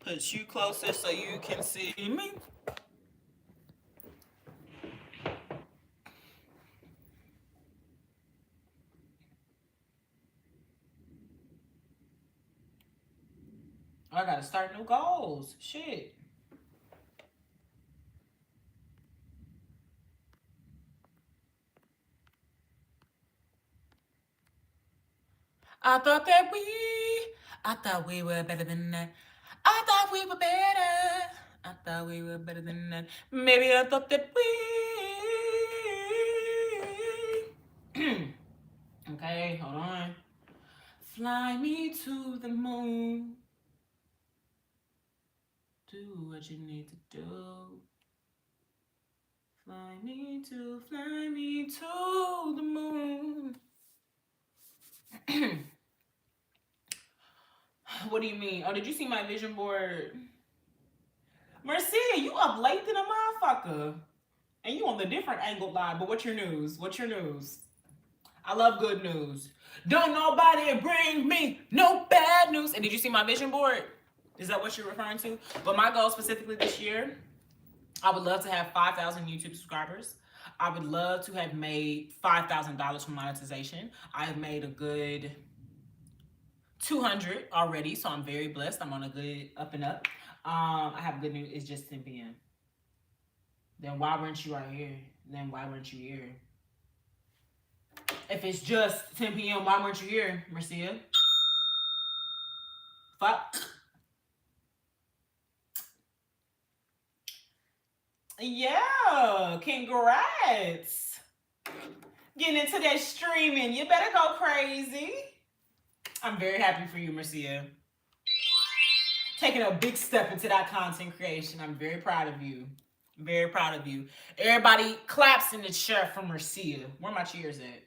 Put you closer so you can see me. I gotta start new goals. Shit. I thought we were better than that. I thought we were better than that. Maybe I thought that we. Okay, hold on. Fly me to the moon. Do what you need to do. Fly me to the moon. What do you mean? Oh, did you see my vision board? Marcia, you up late than a motherfucker. And you on the different angle line, but what's your news? I love good news. Don't nobody bring me no bad news. And did you see my vision board? Is that what you're referring to? But my goal specifically this year, I would love to have 5,000 YouTube subscribers. I would love to have made $5,000 from monetization. I have made a good 200 already, so I'm very blessed. I'm on a good up and up. I have good news. It's just 10 p.m. Then why weren't you right here? Then why weren't you here? If it's just 10 p.m., why weren't you here, Marcia? Fuck. Yeah, congrats. Getting into that streaming. You better go crazy. I'm very happy for you, Marcia. Taking a big step into that content creation. I'm very proud of you. Very proud of you. Everybody claps in the chair for Marcia. Where my cheers at?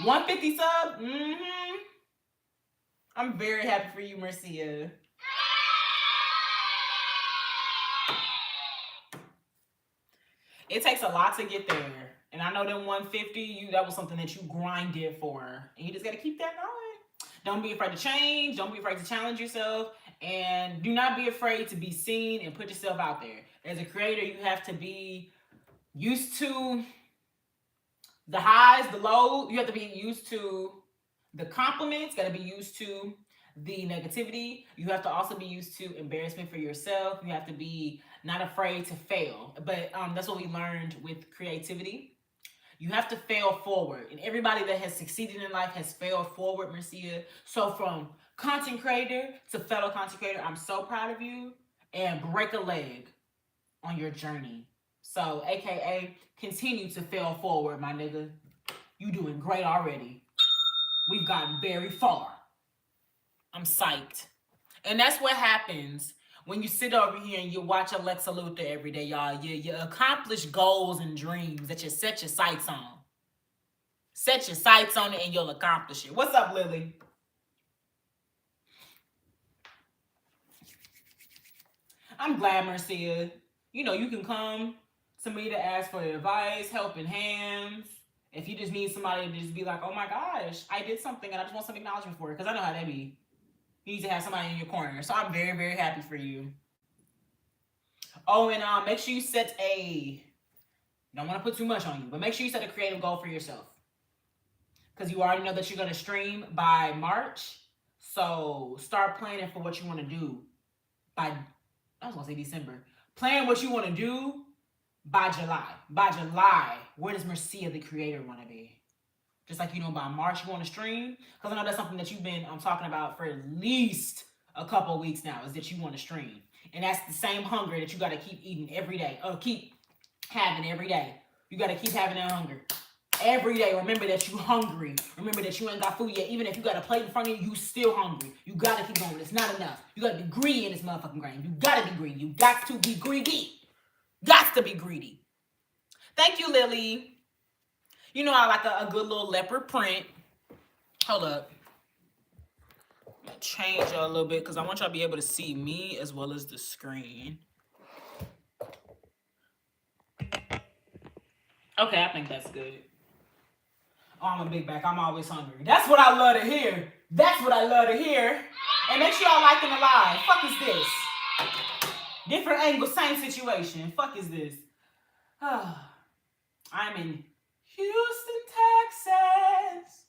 150 sub? Mm-hmm. I'm very happy for you, Marcia. It takes a lot to get there. And I know that 150, that was something that you grinded for. And you just got to keep that going. Don't be afraid to change. Don't be afraid to challenge yourself. And do not be afraid to be seen and put yourself out there. As a creator, you have to be used to the highs, the lows. You have to be used to the compliments. Got to be used to the negativity. You have to also be used to embarrassment for yourself. You have to be not afraid to fail. But that's what we learned with creativity. You have to fail forward. And everybody that has succeeded in life has failed forward, Marcia. So from content creator to fellow content creator, I'm so proud of you. And break a leg on your journey. So, AKA, continue to fail forward, my nigga. You doing great already. We've gotten very far. I'm psyched. And that's what happens when you sit over here and you watch Alexa Luthor every day, y'all. You accomplish goals and dreams that you set your sights on. Set your sights on it and you'll accomplish it. What's up, Lily? I'm glad, Marcia. You know, you can come to me to ask for advice, helping hands. If you just need somebody to just be like, oh my gosh, I did something and I just want some acknowledgement for it. Because I know how that be. You need to have somebody in your corner. So I'm very, very happy for you. Oh, and make sure you set don't want to put too much on you, but make sure you set a creative goal for yourself. Because you already know that you're going to stream by March. So start planning for what you want to do by, I was going to say December. Plan what you want to do by July. By July, where does Marcia the creator want to be? Just like, you know, by March you want to stream. Because I know that's something that you've been talking about for at least a couple of weeks now, is that you want to stream. And that's the same hunger that you got to keep eating every day. Or keep having every day. You got to keep having that hunger. Every day, remember that you hungry. Remember that you ain't got food yet. Even if you got a plate in front of you, you still hungry. You got to keep going. It's not enough. You got to be greedy in this motherfucking grind. You got to be greedy. You got to be greedy. Got to be greedy. Thank you, Lily. You know I like a good little leopard print. Hold up. I'm going to change y'all a little bit because I want y'all to be able to see me as well as the screen. Okay, I think that's good. Oh, I'm a big back. I'm always hungry. That's what I love to hear. That's what I love to hear. And make sure y'all like them alive. Fuck is this? Different angle, same situation. Fuck is this? I'm in Houston, Texas.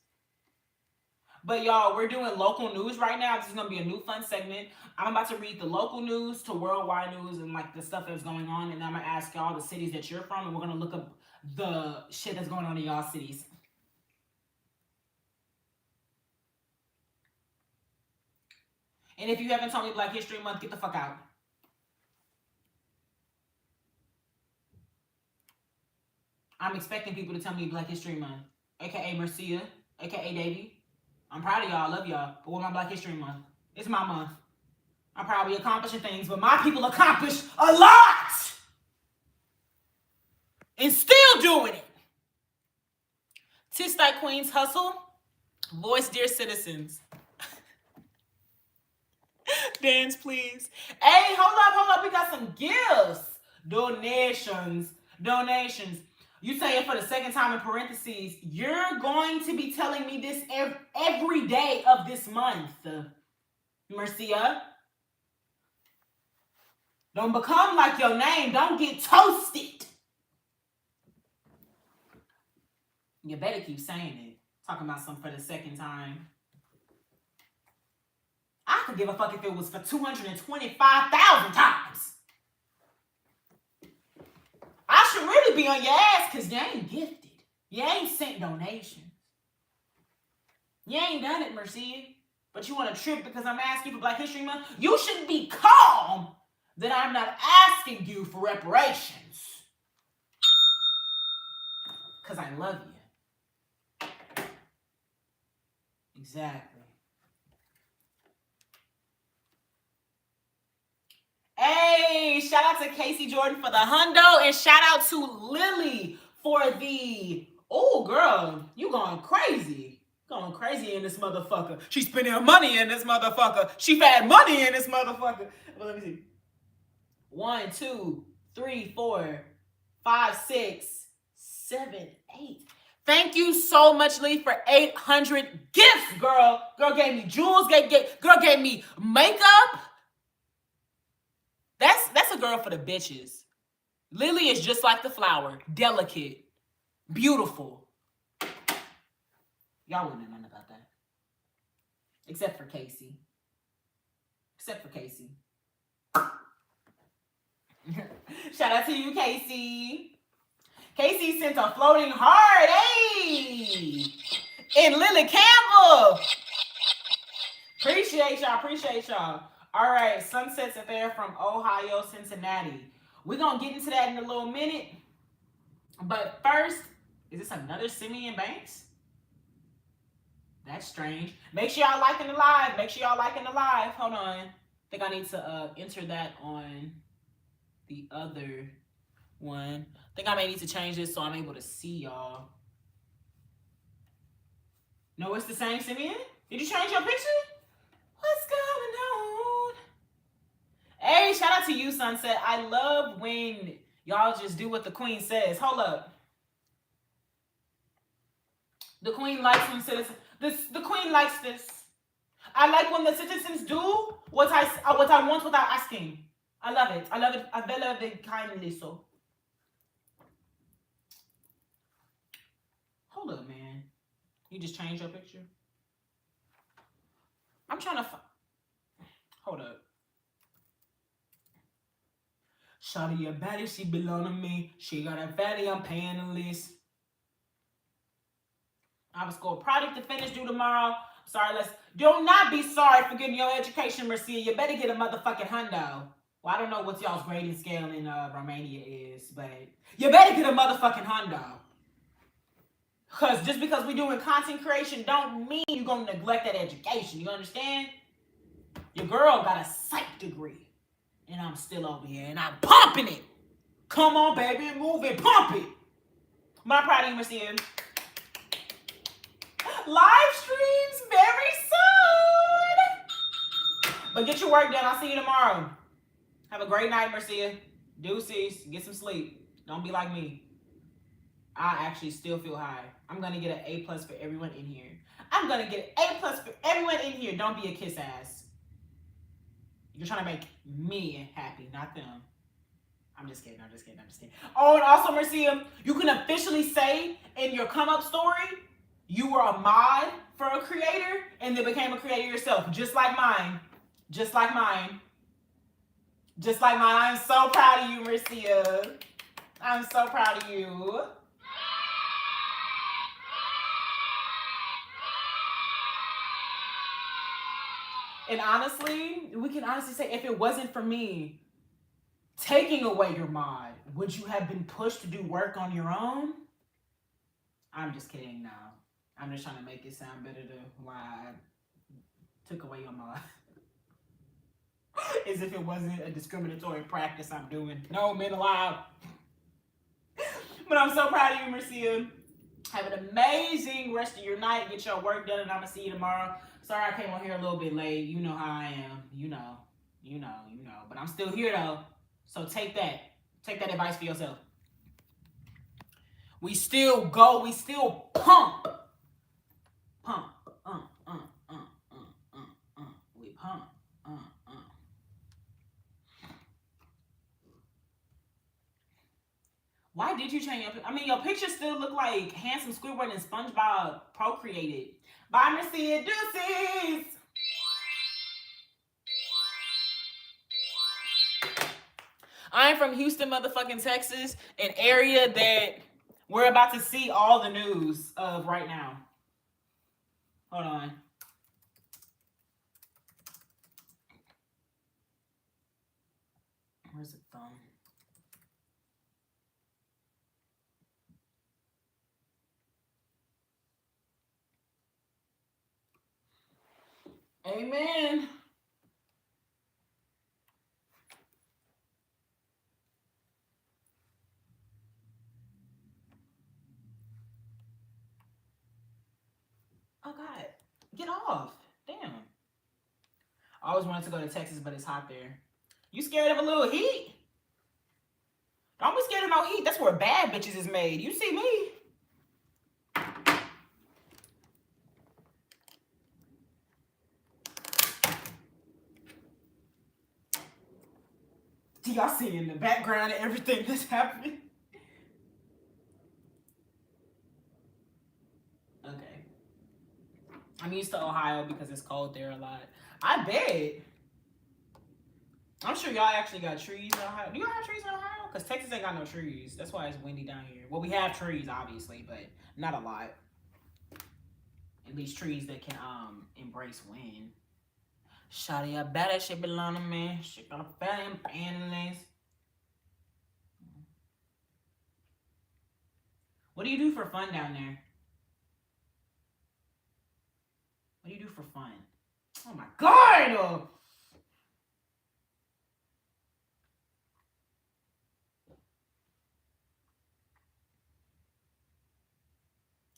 But y'all, we're doing local news right now. This is going to be a new fun segment. I'm about to read the local news to worldwide news and like the stuff that's going on. And I'm going to ask y'all the cities that you're from. And we're going to look up the shit that's going on in y'all cities. And if you haven't told me Black History Month, get the fuck out. I'm expecting people to tell me Black History Month. AKA Marcia. AKA Davey. I'm proud of y'all. I love y'all. But what my Black History Month? It's my month. I'm probably accomplishing things, but my people accomplish a lot! And still doing it. Tis thy queen's hustle. Voice, dear citizens. Dance, please. Hey, hold up. We got some gifts. Donations. You say it for the second time in parentheses. You're going to be telling me this every day of this month. Marcia. Don't become like your name. Don't get toasted. You better keep saying it. Talking about something for the second time. I could give a fuck if it was for 225,000 times. I should really be on your ass because you ain't gifted. You ain't sent donations. You ain't done it, Mercia. But you want to trip because I'm asking for Black History Month? You should be calm that I'm not asking you for reparations. Because I love you. Exactly. Hey, shout out to Casey Jordan for the hundo, and shout out to Lily for the... Oh, girl, you going crazy. Going crazy in this motherfucker. She's spending her money in this motherfucker. She had money in this motherfucker. Well, let me see. 1, 2, 3, 4, 5, 6, 7, 8. Thank you so much, Lee, for 800 gifts, girl. Girl gave me jewels. Girl gave me makeup. That's a girl for the bitches. Lily is just like the flower. Delicate. Beautiful. Y'all wouldn't know nothing about that. Except for Casey. Shout out to you, Casey. Casey sent a floating heart. Hey! And Lily Campbell. Appreciate y'all. All right, Sunsets Affair from Ohio, Cincinnati. We're going to get into that in a little minute. But first, is this another Simeon Banks? That's strange. Make sure y'all liking the live. Hold on. I think I need to enter that on the other one. I think I may need to change this so I'm able to see y'all. No, it's the same Simeon? Did you change your picture? What's going on? Hey, shout out to you, Sunset. I love when y'all just do what the queen says. Hold up. The queen likes when citizens... The queen likes this. I like when the citizens do what I want without asking. I love it. I love it kindly so. Hold up, man. You just changed your picture? I'm trying to hold up. Shawty, your baddie, she belong to me. She got a fatty, I'm paying the least. I have a school project to finish due tomorrow. Sorry, do not be sorry for getting your education, Mercia. You better get a motherfucking hundo. Well, I don't know what y'all's grading scale in Romania is, but you better get a motherfucking hundo. Because just because we're doing content creation don't mean you're going to neglect that education. You understand? Your girl got a psych degree. And I'm still over here and I'm pumping it. Come on, baby, move it, pump it. I'm proud of you, Mercia. Live streams very soon. But get your work done. I'll see you tomorrow. Have a great night, Mercia. Deuces. Get some sleep. Don't be like me. I actually still feel high. I'm going to get an A+ for everyone in here. Don't be a kiss ass. You're trying to make me happy, not them. I'm just kidding. Oh, and also, Mercia, you can officially say in your come up story, you were a mod for a creator and then became a creator yourself. Just like mine. I'm so proud of you, Mercia. I'm so proud of you. And honestly, we can honestly say if it wasn't for me taking away your mod, would you have been pushed to do work on your own? I'm just kidding now. I'm just trying to make it sound better to why I took away your mod. As if it wasn't a discriminatory practice I'm doing. No, men allowed. But I'm so proud of you, Mercia. Have an amazing rest of your night. Get your work done, and I'm going to see you tomorrow. Sorry I came on here a little bit late. You know how I am. You know. But I'm still here, though. So take that. Take that advice for yourself. We still go. We still pump. We pump. Why did you change your picture? I mean, your pictures still look like handsome Squidward and SpongeBob procreated. Bye, Mercia. Deuces. I'm from Houston, motherfucking Texas, an area that we're about to see all the news of right now. Hold on. Where's it from? Amen. Oh God, get off! Damn. I always wanted to go to Texas, but it's hot there. You scared of a little heat? Don't be scared of no heat. That's where bad bitches is made. You see me? Do y'all see in the background everything that's happening? Okay. I'm used to Ohio because it's cold there a lot. I bet. I'm sure y'all actually got trees in Ohio. Do y'all have trees in Ohio? Because Texas ain't got no trees. That's why it's windy down here. Well, we have trees, obviously, but not a lot. At least trees that can embrace wind. Shawty, I bet that shit belong to me. She got a belly and panties. What do you do for fun down there? What do you do for fun? Oh my God!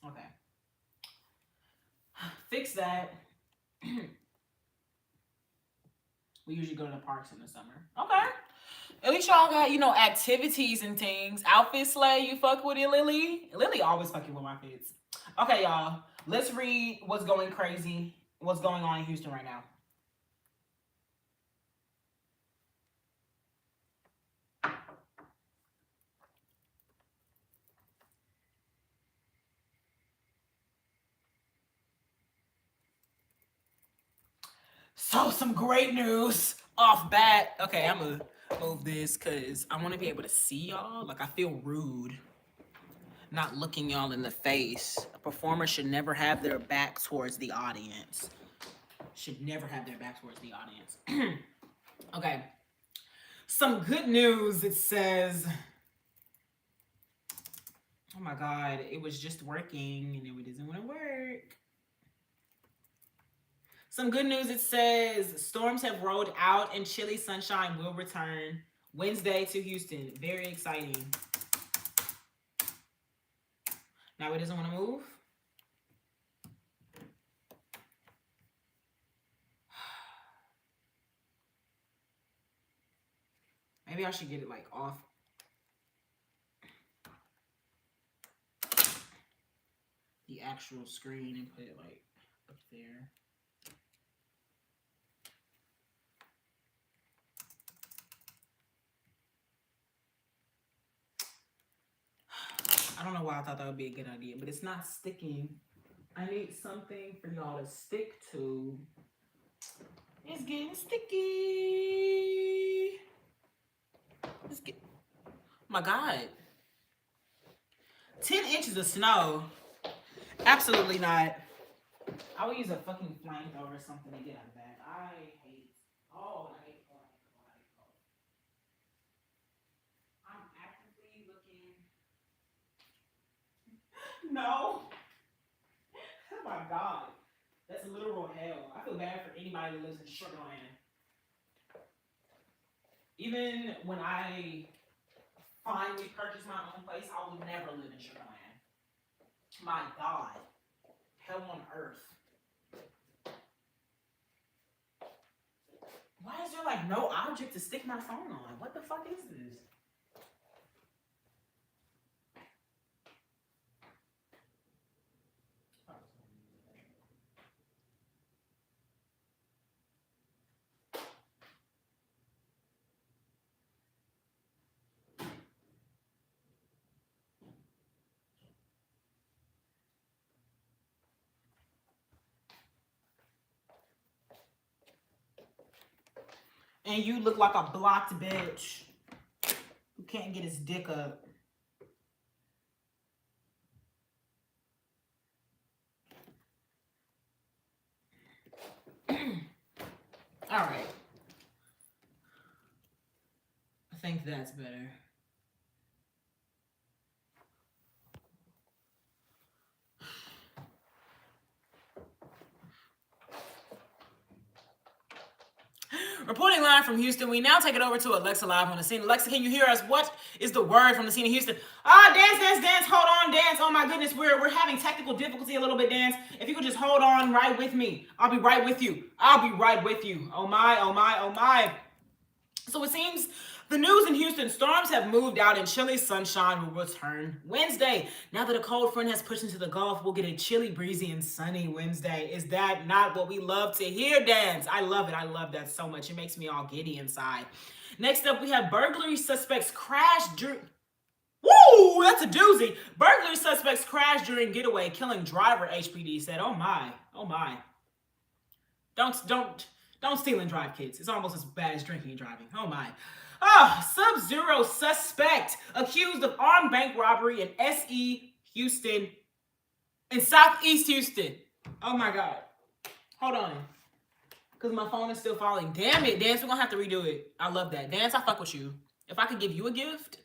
Okay. Fix that. We usually go to the parks in the summer. Okay. At least y'all got, activities and things. Outfit slay, you fuck with it, Lily? Lily always fucking with my fits. Okay, y'all. Let's read what's going crazy. What's going on in Houston right now. So, some great news off bat. Okay, I'm going to move this because I want to be able to see y'all. Like, I feel rude not looking y'all in the face. A performer should never have their back towards the audience. Should never have their back towards the audience. Okay. Some good news. It says, oh my God, it was just working and it doesn't want to work. Some good news. It says storms have rolled out and chilly sunshine will return Wednesday to Houston. Very exciting. Now it doesn't want to move. Maybe I should get it like off the actual screen and put it like up there. I don't know why I thought that would be a good idea, but it's not sticking. I need something for y'all to stick to. It's getting sticky. Let's get. Oh my God. 10 inches of snow. Absolutely not. I would use a fucking flamethrower or something to get out of that. I hate. Oh, I hate cold. I'm actively looking. No. Oh my God. That's literal hell. I feel bad for anybody that lives in Sugarland. Even when I finally purchase my own place, I will never live in Sugarland. My God. Hell on earth. Why is there like no object to stick my phone on? What the fuck is this? And you look like a blocked bitch. can't get his dick up. All right. I think that's better. Reporting live from Houston, we now take it over to Alexa live on the scene. Alexa, can you hear us? What is the word from the scene in Houston? Dance. Hold on, dance. Oh my goodness, we're having technical difficulty a little bit, dance. If you could just hold on right with me. I'll be right with you. Oh my. So it seems the news in Houston, storms have moved out and chilly sunshine will return Wednesday. Now that a cold front has pushed into the Gulf, we'll get a chilly, breezy, and sunny Wednesday. Is that not what we love to hear, dance? I love it. I love that so much. It makes me all giddy inside. Next up, we have burglary suspects crash during... Woo! That's a doozy. Burglary suspects crash during getaway, killing driver, HPD said. Oh my. Don't steal and drive, kids. It's almost as bad as drinking and driving. Oh my. Sub-Zero suspect accused of armed bank robbery in SE Houston, in Southeast Houston. Oh my God. Hold on. Because my phone is still falling. Damn it, Dance. We're going to have to redo it. I love that. Dance, I fuck with you. If I could give you a gift.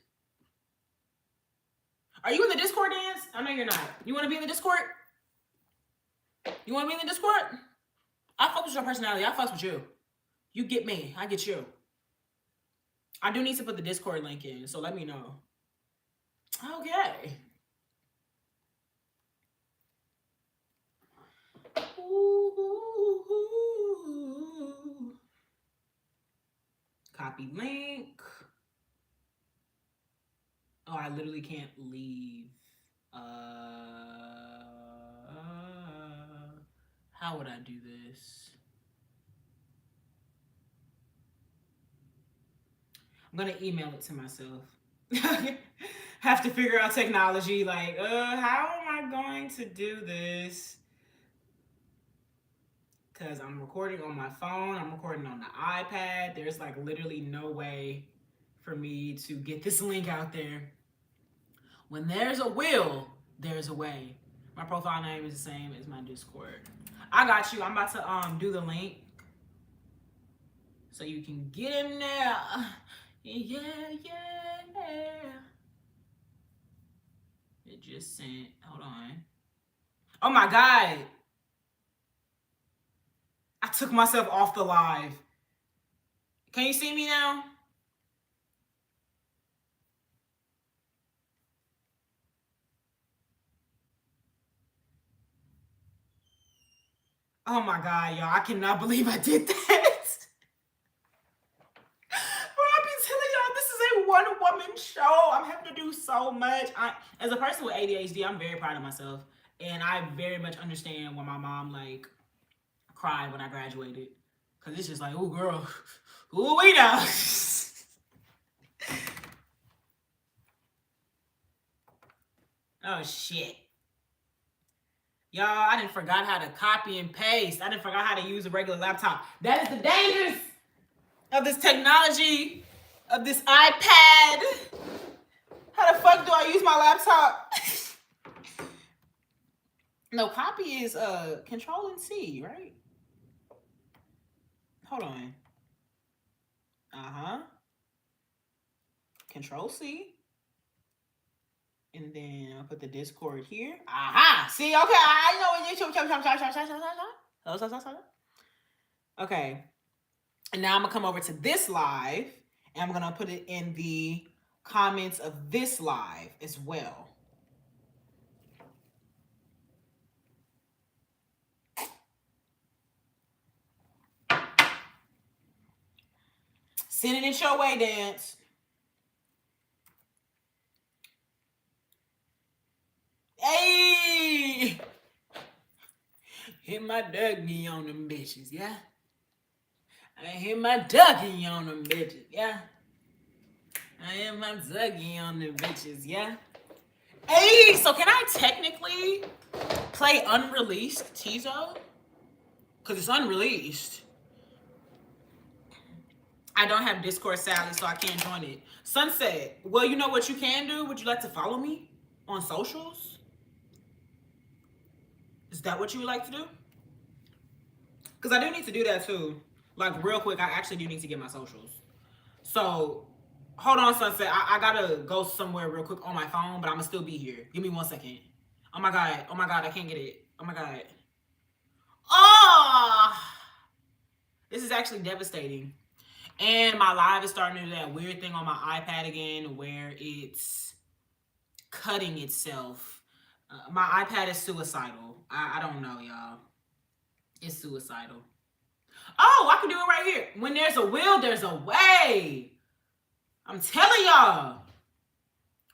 Are you in the Discord, Dance? I know you're not. You want to be in the Discord? I fuck with your personality. I fuck with you. You get me. I get you. I do need to put the Discord link in, so let me know. Okay. Ooh. Copy link. Oh, I literally can't leave. How would I do this? I'm gonna email it to myself. Have to figure out technology, like, how am I going to do this? Because I'm recording on my phone, I'm recording on the iPad. There's like literally no way for me to get this link out there. When there's a will, there's a way. My profile name is the same as my Discord. I got you. I'm about to do the link so you can get in there. Yeah. It just sent. Hold on. Oh my God. I took myself off the live. Can you see me now? Oh my God, y'all. I cannot believe I did that. I've been telling y'all, this is a one-woman show. I'm having to do so much. As a person with ADHD, I'm very proud of myself. And I very much understand why my mom, like, cried when I graduated. Because it's just like, ooh, girl. Ooh, we know. Oh, shit. Y'all, I done forgot how to copy and paste. I done forgot how to use a regular laptop. That is the dangers of this technology, of this iPad. How the fuck do I use my laptop? No, copy is Control and C, right? Hold on. Control C. And then I'll put the Discord here. Aha! See, okay, I know what you. Okay. And now I'm gonna come over to this live, and I'm gonna put it in the comments of this live as well. Send it your way, Dance. Hey! Hit my Dougie on them bitches, yeah? I hit my Dougie on them bitches, yeah? I hit my Dougie on them bitches, yeah? Hey, so can I technically play unreleased Tizo? Because it's unreleased. I don't have Discord, Sally, so I can't join it. Sunset, well, you know what you can do? Would you like to follow me on socials? Is that what you would like to do? Because I do need to do that too. Like, real quick, I actually do need to get my socials. So, hold on, Sunset. I gotta go somewhere real quick on my phone, but I'm gonna still be here. Give me 1 second. Oh my god. Oh my god, I can't get it. Oh my god. Oh! This is actually devastating. And my live is starting to do that weird thing on my iPad again where it's cutting itself. My iPad is suicidal. I don't know, y'all. It's suicidal. Oh, I can do it right here. When there's a will, there's a way. I'm telling y'all.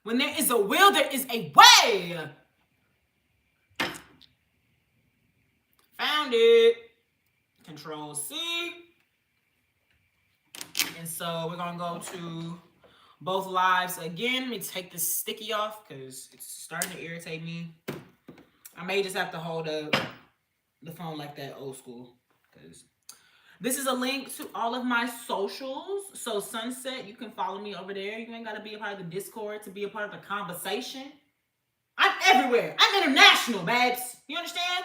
When there is a will, there is a way. Found it. Control C. And so we're going to go to both lives again. Let me take this sticky off because it's starting to irritate me. I may just have to hold up the phone like that old school because this is a link to all of my socials. So Sunset, you can follow me over there. You ain't got to be a part of the Discord to be a part of the conversation. I'm everywhere. I'm international, babes. You understand?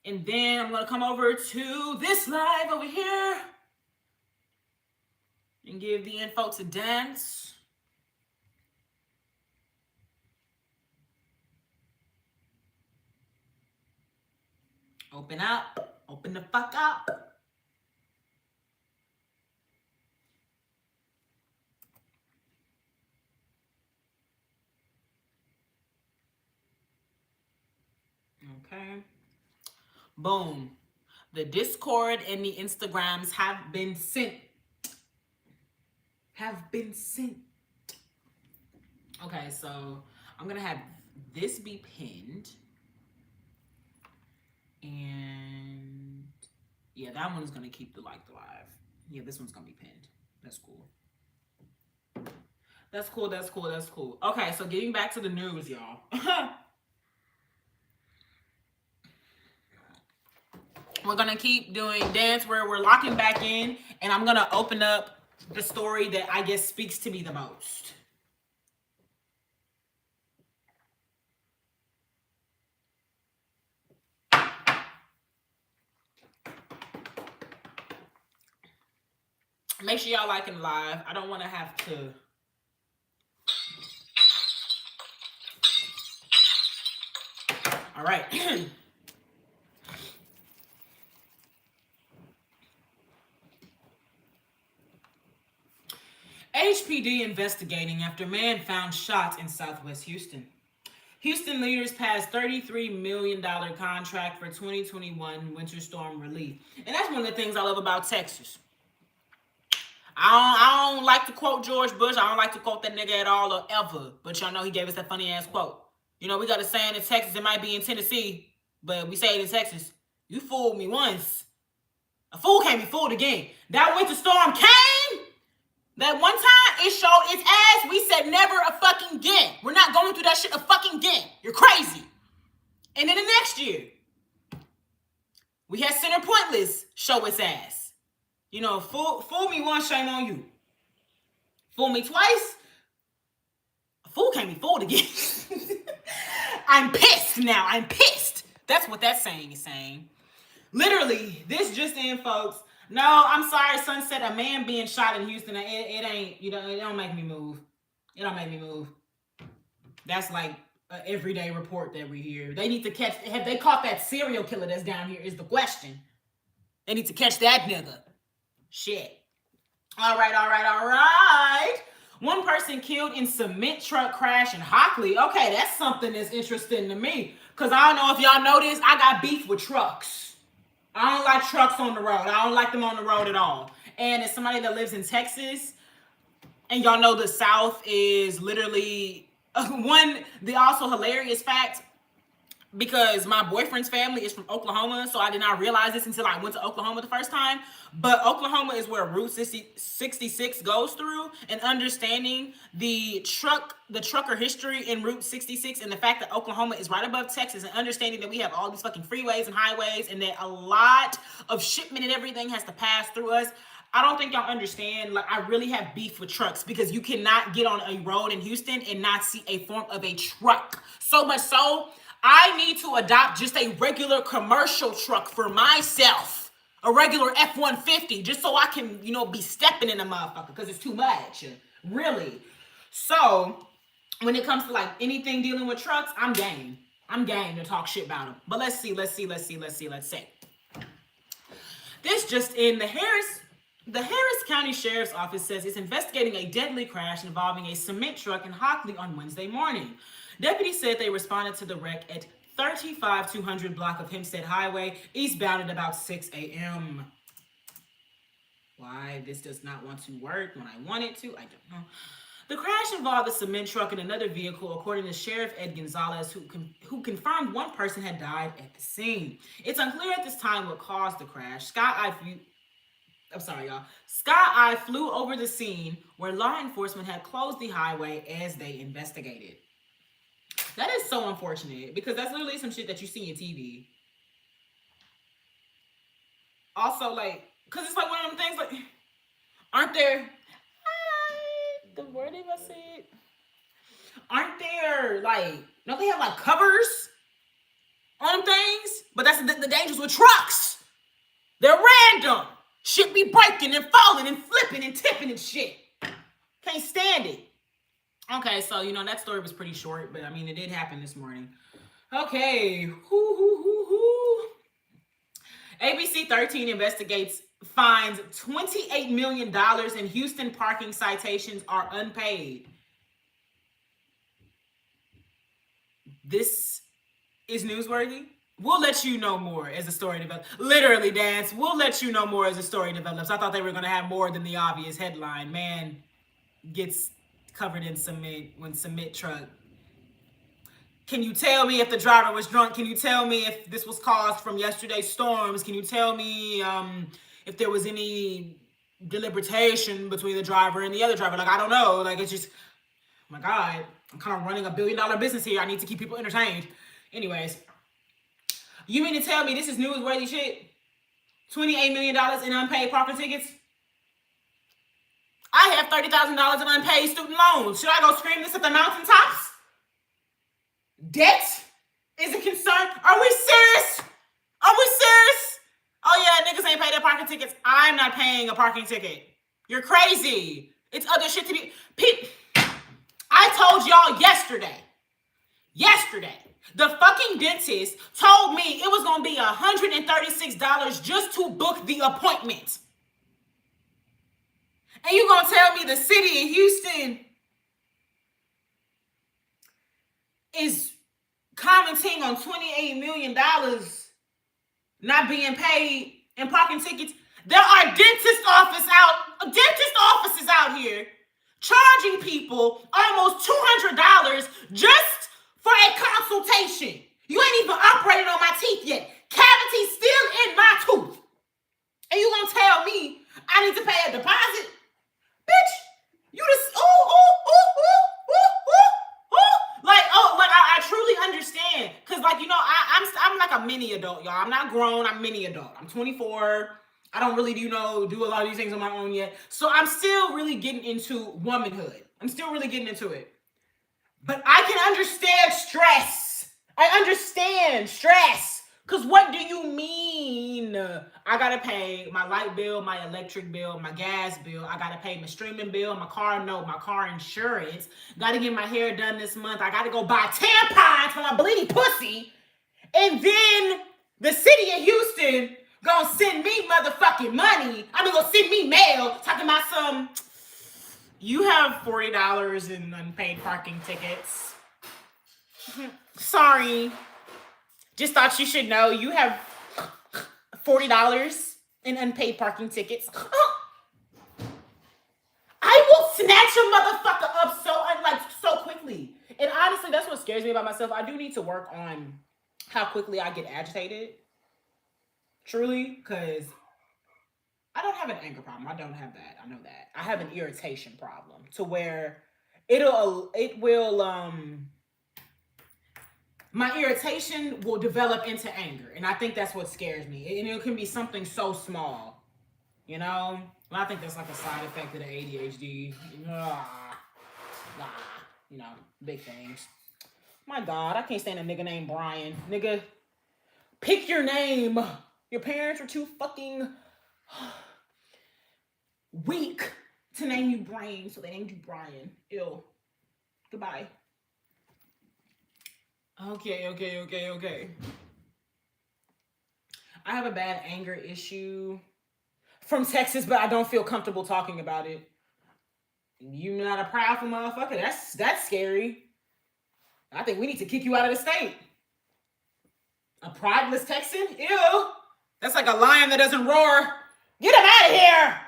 And then I'm going to come over to this live over here and give the info to Dance. Open up. Open the fuck up. Okay. Boom. The Discord and the Instagrams have been sent. Okay, so I'm going to have this be pinned. And yeah, that one's going to keep the live. Yeah, this one's going to be pinned. That's cool. That's cool. Okay, so getting back to the news, y'all. We're going to keep doing Dance where we're locking back in. And I'm going to open up the story that I guess speaks to me the most. Make sure y'all liking live. I don't want to have to. All right. HPD investigating after man found shot in Southwest Houston. Houston leaders passed $33 million contract for 2021 winter storm relief. And that's one of the things I love about Texas. I don't like to quote George Bush. I don't like to quote that nigga at all or ever. But y'all know he gave us that funny ass quote. You know, we got a saying in Texas, it might be in Tennessee, but we say it in Texas. You fooled me once. A fool can't be fooled again. That winter storm came. That one time it showed its ass. We said never a fucking again. We're not going through that shit a fucking again. You're crazy. And then the next year, we had Center Pointless show its ass. You know, fool me once, shame on you. Fool me twice, a fool can't be fooled again. I'm pissed now. I'm pissed. That's what that saying is saying. Literally, this just in, folks. No, I'm sorry, Sunset. A man being shot in Houston, it ain't, you know, it don't make me move. It don't make me move. That's like an everyday report that we hear. They need to catch, have they caught that serial killer that's down here is the question. They need to catch that nigga. Shit. All right. One person killed in cement truck crash in Hockley. Okay, that's something that's interesting to me. Because I don't know if y'all know this, I got beef with trucks. I don't like trucks on the road. I don't like them on the road at all. And as somebody that lives in Texas, and y'all know the South is literally the also hilarious fact, because my boyfriend's family is from Oklahoma, so I did not realize this until I went to Oklahoma the first time. But Oklahoma is where Route 66 goes through, and understanding the trucker history in Route 66 and the fact that Oklahoma is right above Texas, and understanding that we have all these fucking freeways and highways and that a lot of shipment and everything has to pass through us. I don't think y'all understand. Like, I really have beef with trucks because you cannot get on a road in Houston and not see a form of a truck. So much so, I need to adopt just a regular commercial truck for myself. A regular F-150, just so I can, be stepping in a motherfucker because it's too much. Really. So, when it comes to like anything dealing with trucks, I'm game. I'm game to talk shit about them. But let's see. This just in, the Harris County Sheriff's Office says it's investigating a deadly crash involving a cement truck in Hockley on Wednesday morning. Deputies said they responded to the wreck at 35200 block of Hempstead Highway, eastbound at about 6 a.m. Why this does not want to work when I want it to, I don't know. The crash involved a cement truck and another vehicle, according to Sheriff Ed Gonzalez, who confirmed one person had died at the scene. It's unclear at this time what caused the crash. Sky Eye flew over the scene where law enforcement had closed the highway as they investigated. That is so unfortunate because that's literally some shit that you see on TV. Also, like, because it's like one of them things, like, aren't there... the word if I say it. Aren't there, like, don't they have like covers on them things? But that's the dangers with trucks. They're random. Shit be breaking and falling and flipping and tipping and shit. Can't stand it. Okay, so that story was pretty short, but I mean it did happen this morning. Okay. ABC 13 investigates finds $28 million in Houston parking citations are unpaid. This is newsworthy. We'll let you know more as the story develops. Literally, Dance. We'll let you know more as the story develops. I thought they were going to have more than the obvious headline. Man gets covered in cement when cement truck. Can you tell me if the driver was drunk? Can you tell me if this was caused from yesterday's storms? Can you tell me if there was any deliberation between the driver and the other driver? Like, I don't know. Like, it's just, oh my God, I'm kind of running $1 billion business here. I need to keep people entertained. Anyways, you mean to tell me this is newsworthy shit? $28 million in unpaid parking tickets? I have $30,000 in unpaid student loans. Should I go scream this at the mountaintops? Debt is a concern. Are we serious? Are we serious? Oh yeah, niggas ain't paid their parking tickets. I'm not paying a parking ticket. You're crazy. It's other shit to be. I told y'all yesterday, the fucking dentist told me it was gonna be $136 just to book the appointment. And you gonna tell me the city of Houston is commenting on $28 million not being paid in parking tickets? There are dentist offices out here charging people almost $200 just for a consultation. You ain't even operated on my teeth yet. Cavity's still in my tooth. And you gonna tell me I need to pay a deposit? Bitch, you just, I truly understand. Because, I'm like a mini adult, y'all. I'm not grown. I'm mini adult. I'm 24. I don't really, do a lot of these things on my own yet. So I'm still really getting into womanhood. I'm still really getting into it. But I can understand stress. I understand stress. Because what do you mean? I got to pay my light bill, my electric bill, my gas bill. I got to pay my streaming bill, my car note, my car insurance. Got to get my hair done this month. I got to go buy tampons for my bleeding pussy. And then the city of Houston gonna send me motherfucking money. Gonna send me mail talking about you have $40 in unpaid parking tickets. Sorry. Just thought you should know you have $40 in unpaid parking tickets. I will snatch a motherfucker up so quickly. And honestly, that's what scares me about myself. I do need to work on how quickly I get agitated. Truly, because I don't have an anger problem. I don't have that. I know that. I have an irritation problem to where my irritation will develop into anger. And I think that's what scares me. And it can be something so small, Well, I think that's like a side effect of the ADHD. You know, big things. My God, I can't stand a nigga named Brian. Nigga, pick your name. Your parents are too fucking weak to name you Brian, so they named you Brian. Ew. Goodbye. Okay. I have a bad anger issue from Texas, but I don't feel comfortable talking about it. You not a proudful motherfucker. That's scary. I think we need to kick you out of the state. A prideless Texan? Ew. That's like a lion that doesn't roar. Get him out of here.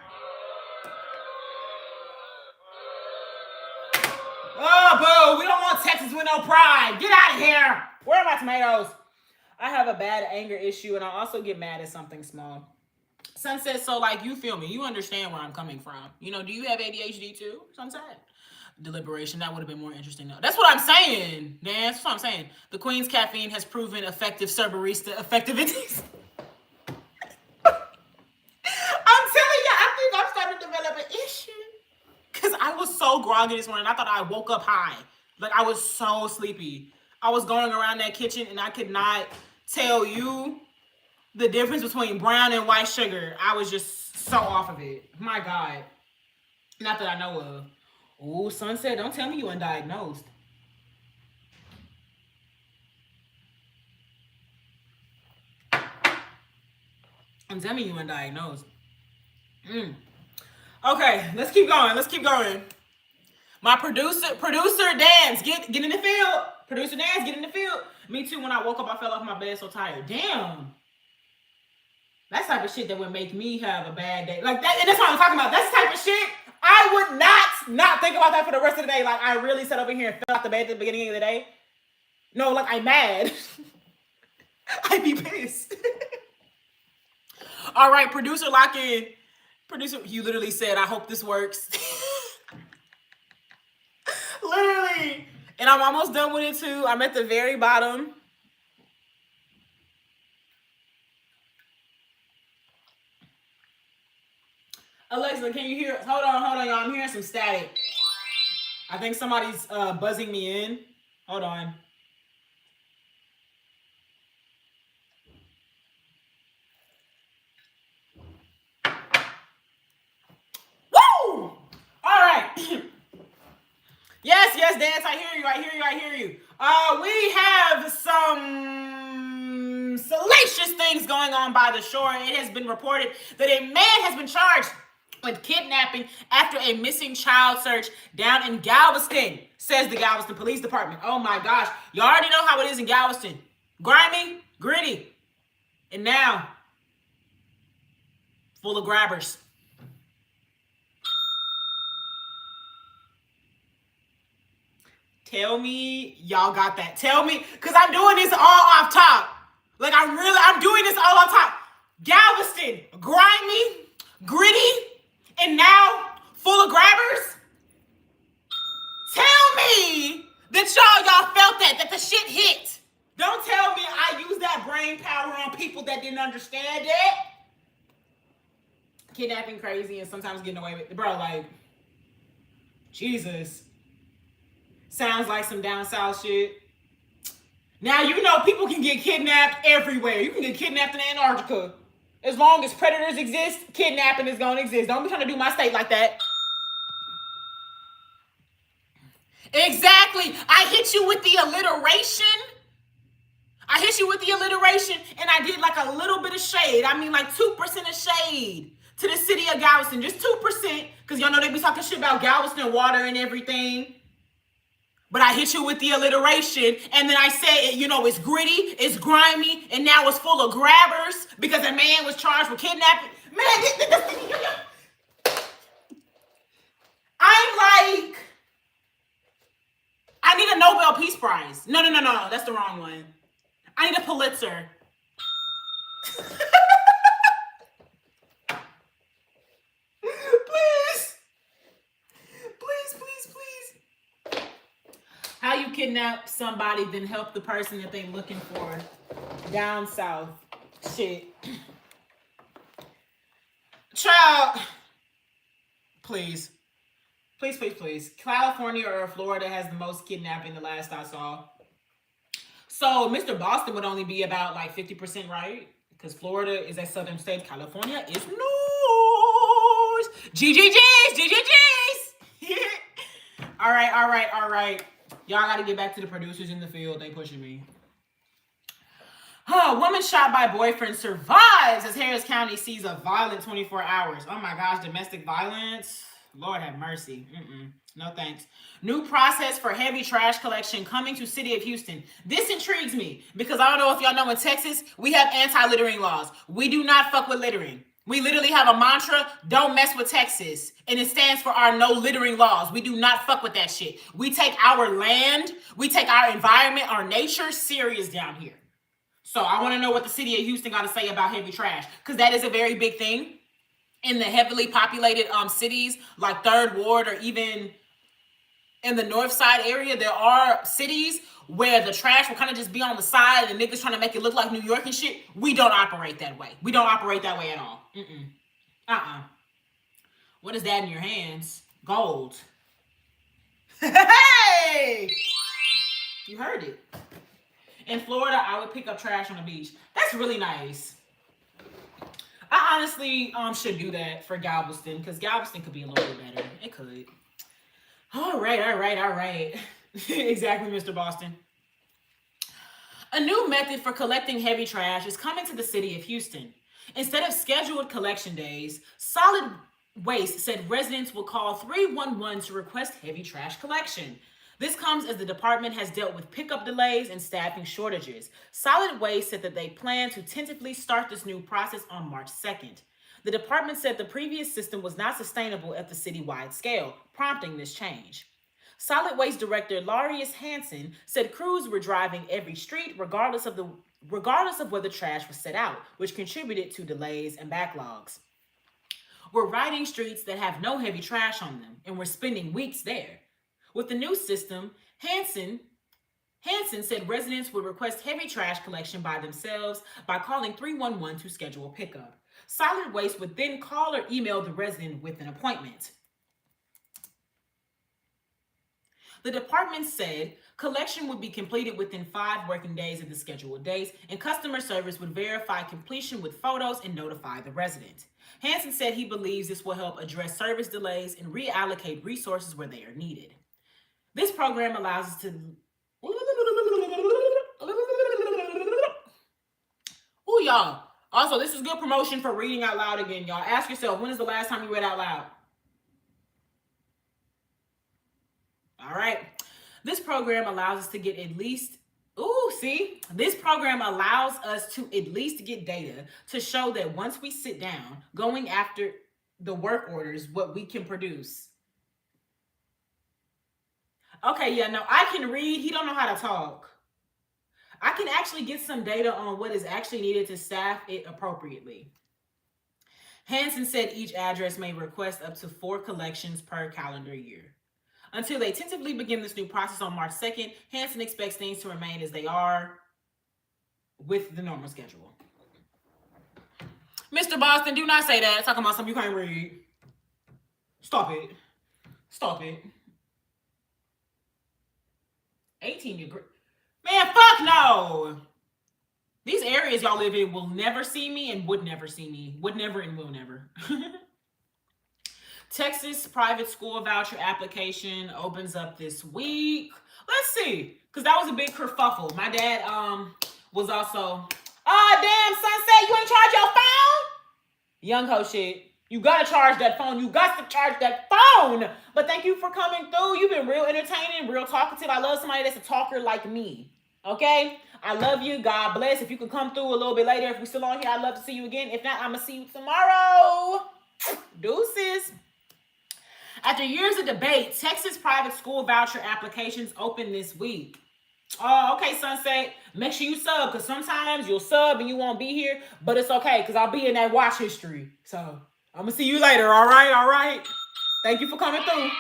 Oh, boo. We don't want Texas with no pride. Get out of here. Where are my tomatoes? I have a bad anger issue, and I also get mad at something small. Sunset, so like, you feel me. You understand where I'm coming from. You know, do you have ADHD too, Sunset? Deliberation, that would have been more interesting though. That's what I'm saying, Dan. That's what I'm saying. The Queen's caffeine has proven effective Cerberista effectivities. I'm telling you, I think I'm starting to develop an issue. Because I was so groggy this morning. I thought I woke up high. Like, I was so sleepy. I was going around that kitchen and I could not tell you the difference between brown and white sugar. I was just so off of it. My God. Not that I know of. Ooh, Sunset, don't tell me you undiagnosed. I'm telling you undiagnosed. Okay, let's keep going. My producer Dance, get in the field. Producer Dance, get in the field. Me too, when I woke up, I fell off my bed so tired. Damn. That's the type of shit that would make me have a bad day. Like that, and that's what I'm talking about. That's the type of shit I would not think about that for the rest of the day. Like, I really sat over here and fell off the bed at the beginning of the day. No, like, I'm mad. I'd be pissed. All right, producer, lock in. Producer, you literally said, I hope this works. Literally. And I'm almost done with it too. I'm at the very bottom. Alexa, can you hear? Hold on, y'all. I'm hearing some static. I think somebody's buzzing me in. Hold on. Woo! All right. Yes, Dance. I hear you. We have some salacious things going on by the shore. It has been reported that a man has been charged with kidnapping after a missing child search down in Galveston, says the Galveston Police Department. Oh my gosh. You already know how it is in Galveston. Grimy, gritty, and now full of grabbers. Tell me y'all got that. Tell me, because I'm doing this all off top. Like, I'm doing this all off top. Galveston, grimy, gritty, and now full of grabbers? Tell me that y'all felt that the shit hit. Don't tell me I used that brain power on people that didn't understand it. Kidnapping crazy and sometimes getting away with it. Bro, like, Jesus. Sounds like some down south shit. Now, you know people can get kidnapped everywhere. You can get kidnapped in Antarctica. As long as predators exist, kidnapping is going to exist. Don't be trying to do my state like that. Exactly. I hit you with the alliteration. And I did like a little bit of shade. I mean, like 2% of shade to the city of Galveston. Just 2%. Because y'all know they be talking shit about Galveston water and everything. But I hit you with the alliteration, and then I said, you know, it's gritty, it's grimy, and now it's full of grabbers because a man was charged with kidnapping. Man, I'm like, I need a Nobel Peace Prize. No, that's the wrong one. I need a Pulitzer. Please. How you kidnap somebody, then help the person that they looking for down south. Shit. Child, Please. Please, please, please. California or Florida has the most kidnapping the last I saw. So Mr. Boston would only be about like 50% right. Because Florida is a southern state. California is north. GGGs, GGGs. All right, all right, all right. Y'all got to get back to the producers in the field. They pushing me. Woman shot by boyfriend survives as Harris County sees a violent 24 hours. Oh my gosh, domestic violence. Lord have mercy. No thanks. New process for heavy trash collection coming to City of Houston. This intrigues me because I don't know if y'all know in Texas, we have anti-littering laws. We do not fuck with littering. We literally have a mantra, don't mess with Texas. And it stands for our no littering laws. We do not fuck with that shit. We take our land, we take our environment, our nature serious down here. So I want to know what the City of Houston got to say about heavy trash, because that is a very big thing in the heavily populated cities like Third Ward, or even in the North Side area. There are cities where the trash will kind of just be on the side and niggas trying to make it look like New York and shit. We don't operate that way. We don't operate that way at all. What is that in your hands? Gold. Hey! You heard it. In Florida, I would pick up trash on the beach. That's really nice. I honestly should do that for Galveston, because Galveston could be a little bit better. It could. All right. Exactly, Mr. Boston. A new method for collecting heavy trash is coming to the City of Houston. Instead of scheduled collection days, Solid Waste said residents will call 311 to request heavy trash collection. This comes as the department has dealt with pickup delays and staffing shortages. Solid Waste said that they plan to tentatively start this new process on March 2nd. The department said the previous system was not sustainable at the citywide scale, prompting this change. Solid Waste Director Larius Hansen said crews were driving every street regardless of where the trash was set out, which contributed to delays and backlogs. We're riding streets that have no heavy trash on them, and we're spending weeks there. With the new system, Hansen said residents would request heavy trash collection by themselves by calling 311 to schedule a pickup. Solid Waste would then call or email the resident with an appointment. The department said collection would be completed within 5 working days of the scheduled dates, and customer service would verify completion with photos and notify the resident. Hansen said he believes this will help address service delays and reallocate resources where they are needed. This program allows us to... Ooh, y'all. Also, this is good promotion for reading out loud again, y'all. Ask yourself, when is the last time you read out loud? All right. This program allows us to get at least... This program allows us to at least get data to show that once we sit down, going after the work orders, what we can produce. Okay, yeah, no, I can read. He don't know how to talk. I can actually get some data on what is actually needed to staff it appropriately. Hansen said each address may request up to 4 collections per calendar year. Until they tentatively begin this new process on March 2nd, Hansen expects things to remain as they are with the normal schedule. Mr. Boston, do not say that. Talking about something you can't read. Stop it. 18 degrees. Man, fuck no. These areas y'all live in will never see me and would never see me. Would never and will never. Texas private school voucher application opens up this week. Let's see. Because that was a big kerfuffle. My dad was also... damn, Sunset, you ain't charge your phone? Young ho shit. You gotta charge that phone. You got to charge that phone. But thank you for coming through. You've been real entertaining, real talkative. I love somebody that's a talker like me. Okay? I love you. God bless. If you can come through a little bit later, if we're still on here, I'd love to see you again. If not, I'm gonna see you tomorrow. Deuces. After years of debate, Texas private school voucher applications open this week. Oh, okay, Sunset. Make sure you sub, because sometimes you'll sub and you won't be here, but it's okay, because I'll be in that watch history. So, I'm going to see you later, all right? Thank you for coming through.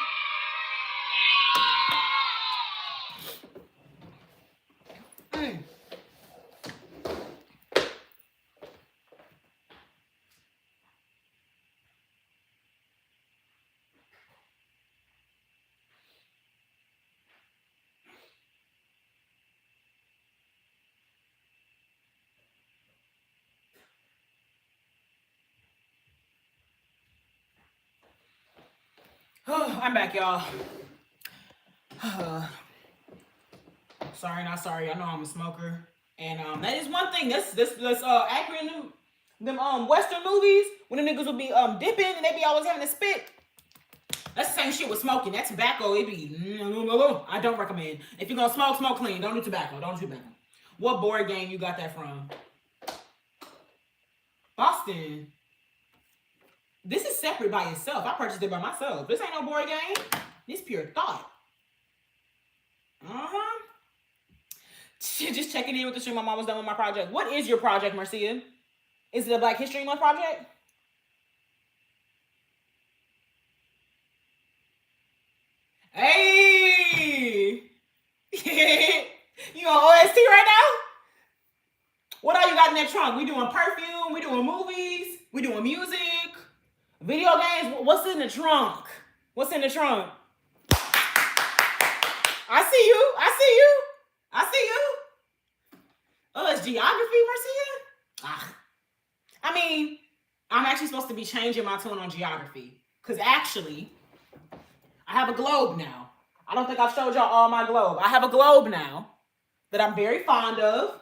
I'm back, y'all. Sorry, not sorry. I know I'm a smoker, and that is one thing that's accurate in them Western movies when the niggas will be dipping and they be always having to spit. That's the same shit with smoking. That tobacco, it be. I don't recommend. If you're gonna smoke, smoke clean. Don't do tobacco. Don't do tobacco. What board game you got that from? Boston. This is separate by itself. I purchased it by myself. This ain't no board game. This pure thought. Just checking in with the stream. My mom was done with my project. What is your project, Marcia? Is it a Black History Month project? Hey! You on OST right now? What all you got in that trunk? We doing perfume, we doing movies, we doing music, video games. What's in the trunk? What's in the trunk? I see you. I see you. I see you. Oh, it's geography, Marcia? I mean, I'm actually supposed to be changing my tune on geography. Because actually, I have a globe now. I don't think I've showed y'all all my globe. I have a globe now that I'm very fond of.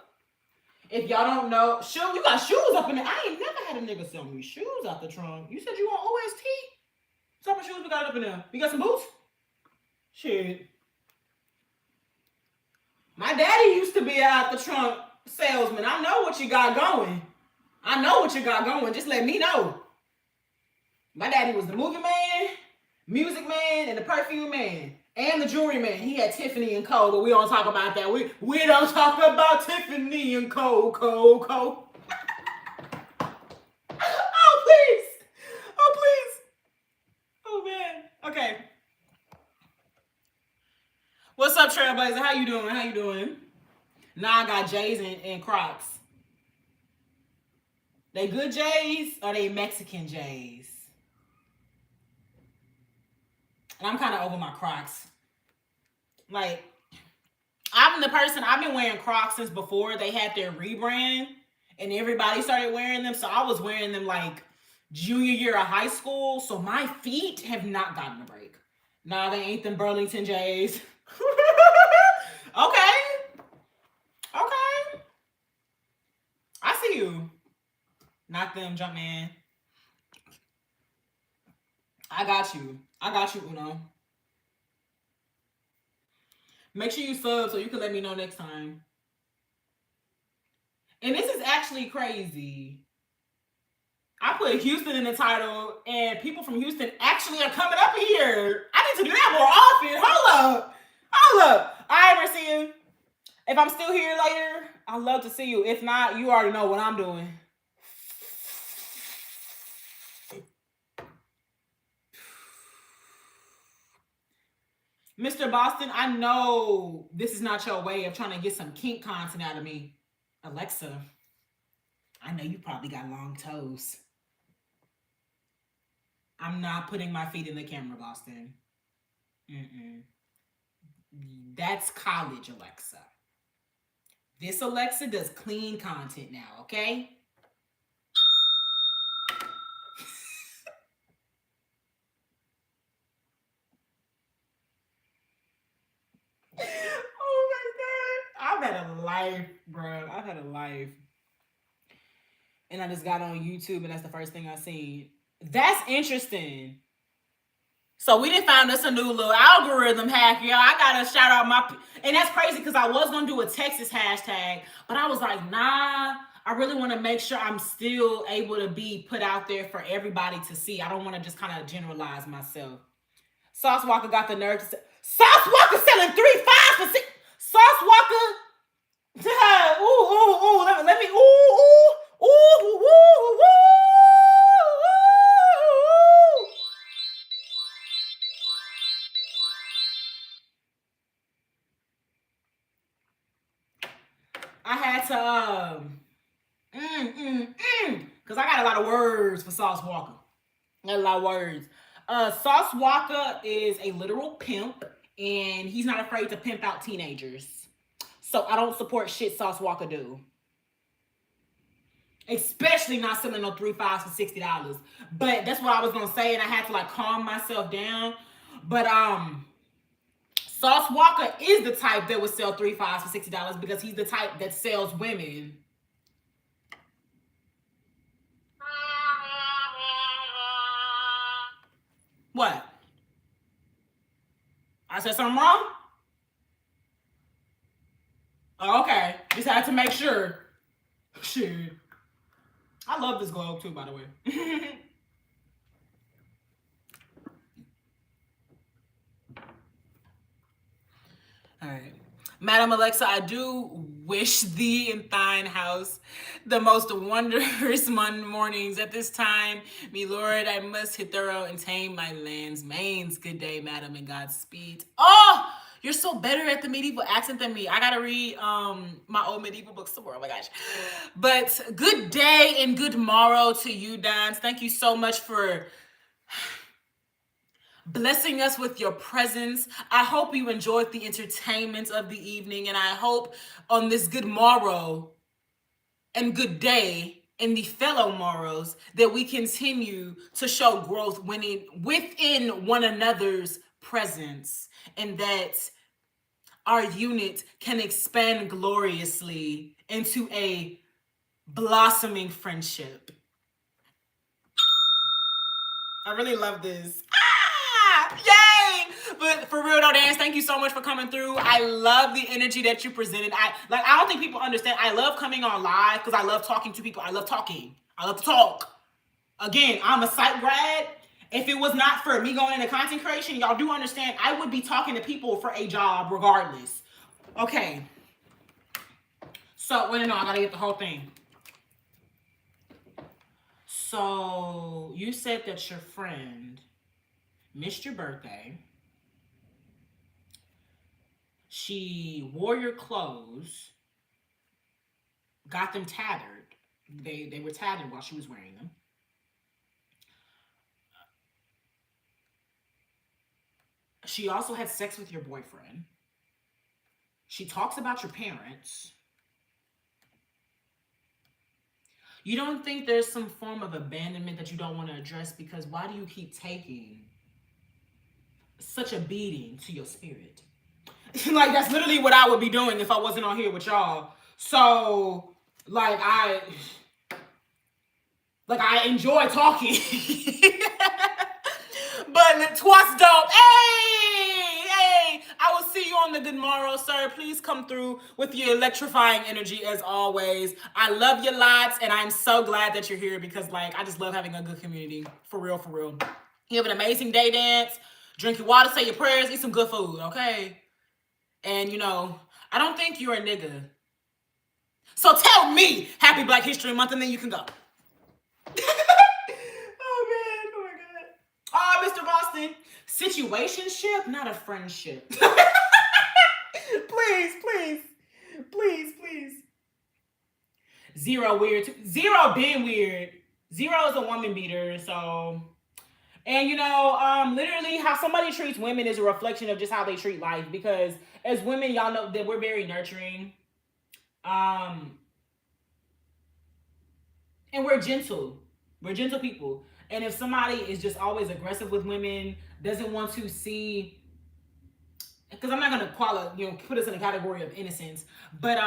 If y'all don't know, you got shoes up in there. I ain't never had a nigga sell me shoes out the trunk. You said you want OST? What type of shoes we got up in there? You got some boots? Shit. My daddy used to be out the trunk salesman. I know what you got going. I know what you got going. Just let me know. My daddy was the movie man, music man, and the perfume man. And the jewelry man. He had Tiffany and Co, but we don't talk about that. We don't talk about Tiffany and Co. Oh, please. Oh, please. Oh, man. Okay. What's up, Trailblazer? How you doing? How you doing? Now I got J's and Crocs. They good J's or they Mexican J's? And I'm kind of over my Crocs. Like, I'm the person, I've been wearing Crocs since before they had their rebrand and everybody started wearing them. So I was wearing them like junior year of high school. So my feet have not gotten a break. Nah, they ain't them Burlington J's. Okay. I see you. Not them, Jumpman. I got you, Uno. Make sure you sub so you can let me know next time. And this is actually crazy. I put Houston in the title, and people from Houston actually are coming up here. I need to do that more often. Hold up. All right, Marcia. If I'm still here later, I'd love to see you. If not, you already know what I'm doing. Mr. Boston, I know this is not your way of trying to get some kink content out of me. Alexa, I know you probably got long toes. I'm not putting my feet in the camera, Boston. That's college, Alexa. This Alexa does clean content now, okay? Oh my God. I've had a life, bro. I've had a life. And I just got on YouTube and that's the first thing I seen. That's interesting. So we done found us a new little algorithm hack, y'all. I gotta shout out my... And that's crazy because I was gonna do a Texas hashtag, but I was like, nah, I really want to make sure I'm still able to be put out there for everybody to see. I don't want to just kind of generalize myself. Sauce Walker got the nerve to say... Sauce Walker selling 3 5 for 6... Sauce Walker... ooh, let me... Ooh. I had to because I got a lot of words for Sauce Walker. I got a lot of words. Sauce Walker is a literal pimp, and he's not afraid to pimp out teenagers. So I don't support shit Sauce Walker do. Especially not selling no 3 5s for $60. But that's what I was gonna say, and I had to like calm myself down But Sauce Walker is the type that would sell 3 5s for $60 because he's the type that sells women. What? I said something wrong? Oh, okay. Just had to make sure. Shit. I love this globe too, by the way. All right. Madam Alexa, I do wish thee in thine house the most wondrous mornings. At this time, me Lord, I must hit thorough and tame my land's mains. Good day, madam, and Godspeed. Oh, you're so better at the medieval accent than me. I gotta read my old medieval books some more. Oh my gosh. But good day and good morrow to you, Dons. Thank you so much for blessing us with your presence. I hope you enjoyed the entertainment of the evening, and I hope on this good morrow and good day and the fellow morrows that we continue to show growth within one another's presence, and that our unit can expand gloriously into a blossoming friendship. I really love this. Yay! But for real though, Dance, thank you so much for coming through. I love the energy that you presented. I don't think people understand. I love coming on live because I love talking to people. I love talking. I love to talk. Again, I'm a psych grad. If it was not for me going into content creation, y'all do understand I would be talking to people for a job regardless. Okay. So, wait, no, I gotta get the whole thing. So, you said that your friend missed your birthday. She wore your clothes, got them tattered. They were tattered while she was wearing them. She also had sex with your boyfriend. She talks about your parents. You don't think there's some form of abandonment that you don't want to address because why do you keep taking such a beating to your spirit? Like, that's literally what I would be doing if I wasn't on here with y'all. So, I enjoy talking. But twas dope. Hey! I will see you on the good morrow, sir. Please come through with your electrifying energy as always. I love you lots, and I'm so glad that you're here because, I just love having a good community. For real, for real. You have an amazing day, Dance. Drink your water, say your prayers, eat some good food, okay? And, I don't think you're a nigga. So tell me Happy Black History Month, and then you can go. Oh my God. Oh, Mr. Boston. Situationship, not a friendship. Please. Zero weird. Zero been weird. Zero is a woman beater, so... And, literally how somebody treats women is a reflection of just how they treat life. Because as women, y'all know that we're very nurturing. And we're gentle. We're gentle people. And if somebody is just always aggressive with women, doesn't want to see... Because I'm not going to put us in a category of innocence. But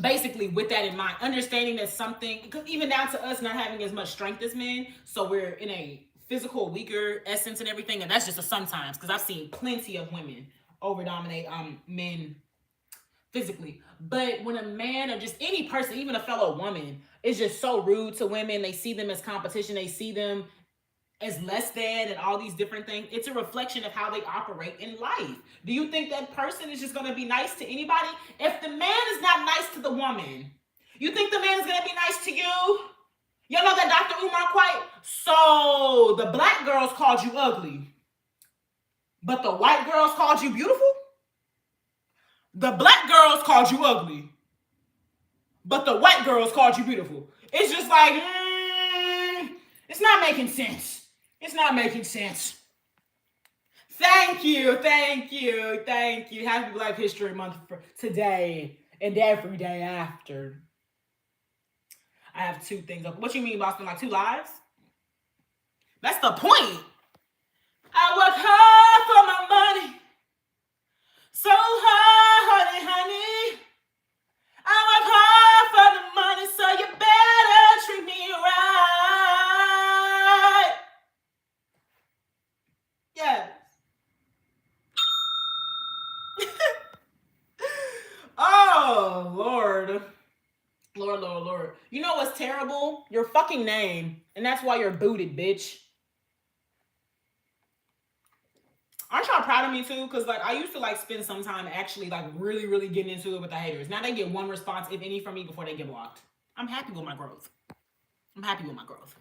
basically, with that in mind, understanding that something... Because even down to us not having as much strength as men, so we're in a physical, weaker essence and everything, and that's just a sometimes, because I've seen plenty of women over-dominate men physically. But when a man or just any person, even a fellow woman, is just so rude to women, they see them as competition, they see them as less than and all these different things, it's a reflection of how they operate in life. Do you think that person is just going to be nice to anybody? If the man is not nice to the woman, you think the man is going to be nice to you? Y'all know that Dr. Umar quote? So the black girls called you ugly, but the white girls called you beautiful? The black girls called you ugly, but the white girls called you beautiful. It's just it's not making sense. It's not making sense. Thank you. Happy Black History Month for today and every day after. I have 2 things up. What you mean, Boston? Like 2 lives? That's the point. I work hard for my money. So hard, honey, honey. I work hard for the money, so you better treat me right. Yes. Oh, Lord. Lord, Lord, Lord. You know what's terrible? Your fucking name. And that's why you're booted, bitch. Aren't y'all proud of me too? Because like I used to like spend some time actually like really, really getting into it with the haters. Now they get one response, if any, from me before they get blocked. I'm happy with my growth. I'm happy with my growth.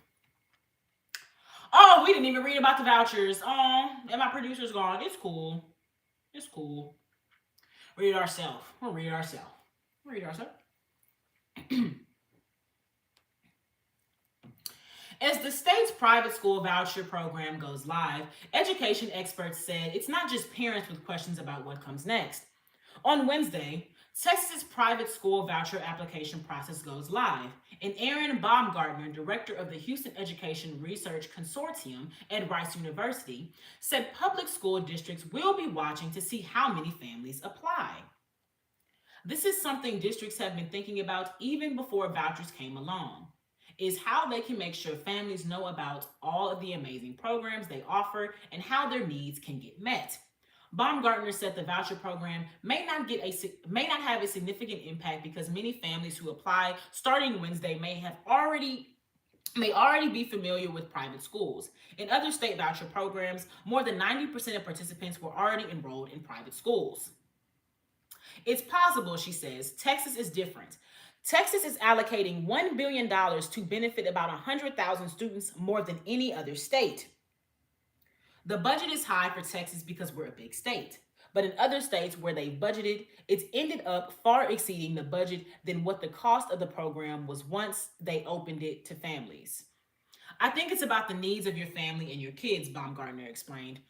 Oh, we didn't even read about the vouchers. Oh, and my producer's gone. It's cool. It's cool. Read it ourselves. We'll read it ourselves. Read it ourselves. As the state's private school voucher program goes live, education experts said it's not just parents with questions about what comes next. On Wednesday, Texas's private school voucher application process goes live, and Aaron Baumgartner, director of the Houston Education Research Consortium at Rice University, said public school districts will be watching to see how many families apply. This is something districts have been thinking about even before vouchers came along, is how they can make sure families know about all of the amazing programs they offer and how their needs can get met. Baumgartner said the voucher program may not have a significant impact because many families who apply starting Wednesday may already be familiar with private schools. In other state voucher programs, more than 90% of participants were already enrolled in private schools. It's possible, she says. Texas is different. Texas is allocating $1 billion to benefit about 100,000 students, more than any other state. The budget is high for Texas because we're a big state. But in other states where they've budgeted, it's ended up far exceeding the budget than what the cost of the program was once they opened it to families. I think it's about the needs of your family and your kids, Baumgartner explained.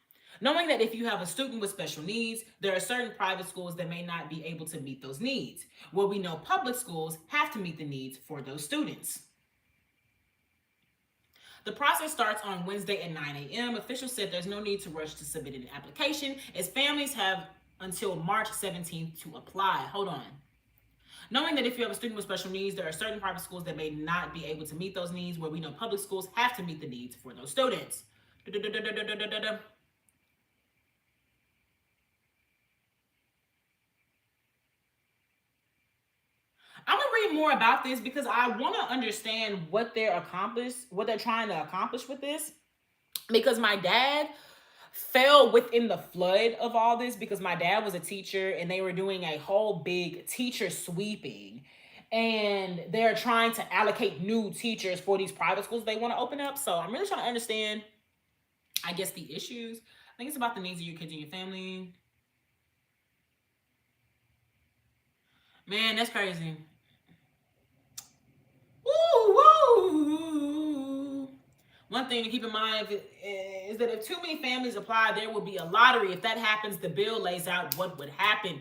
Knowing that if you have a student with special needs, there are certain private schools that may not be able to meet those needs. Well, we know public schools have to meet the needs for those students. The process starts on Wednesday at 9 a.m. Officials said there's no need to rush to submit an application, as families have until March 17th to apply. Hold on. Knowing that if you have a student with special needs, there are certain private schools that may not be able to meet those needs, where we know public schools have to meet the needs for those students. I'm gonna read more about this because I want to understand what they're trying to accomplish with this. Because my dad fell within the flood of all this because my dad was a teacher and they were doing a whole big teacher sweeping. And they're trying to allocate new teachers for these private schools they want to open up. So I'm really trying to understand, I guess, the issues. I think it's about the needs of your kids and your family. Man, that's crazy. Woo, woo. One thing to keep in mind is that if too many families apply, there will be a lottery. If that happens, the bill lays out what would happen.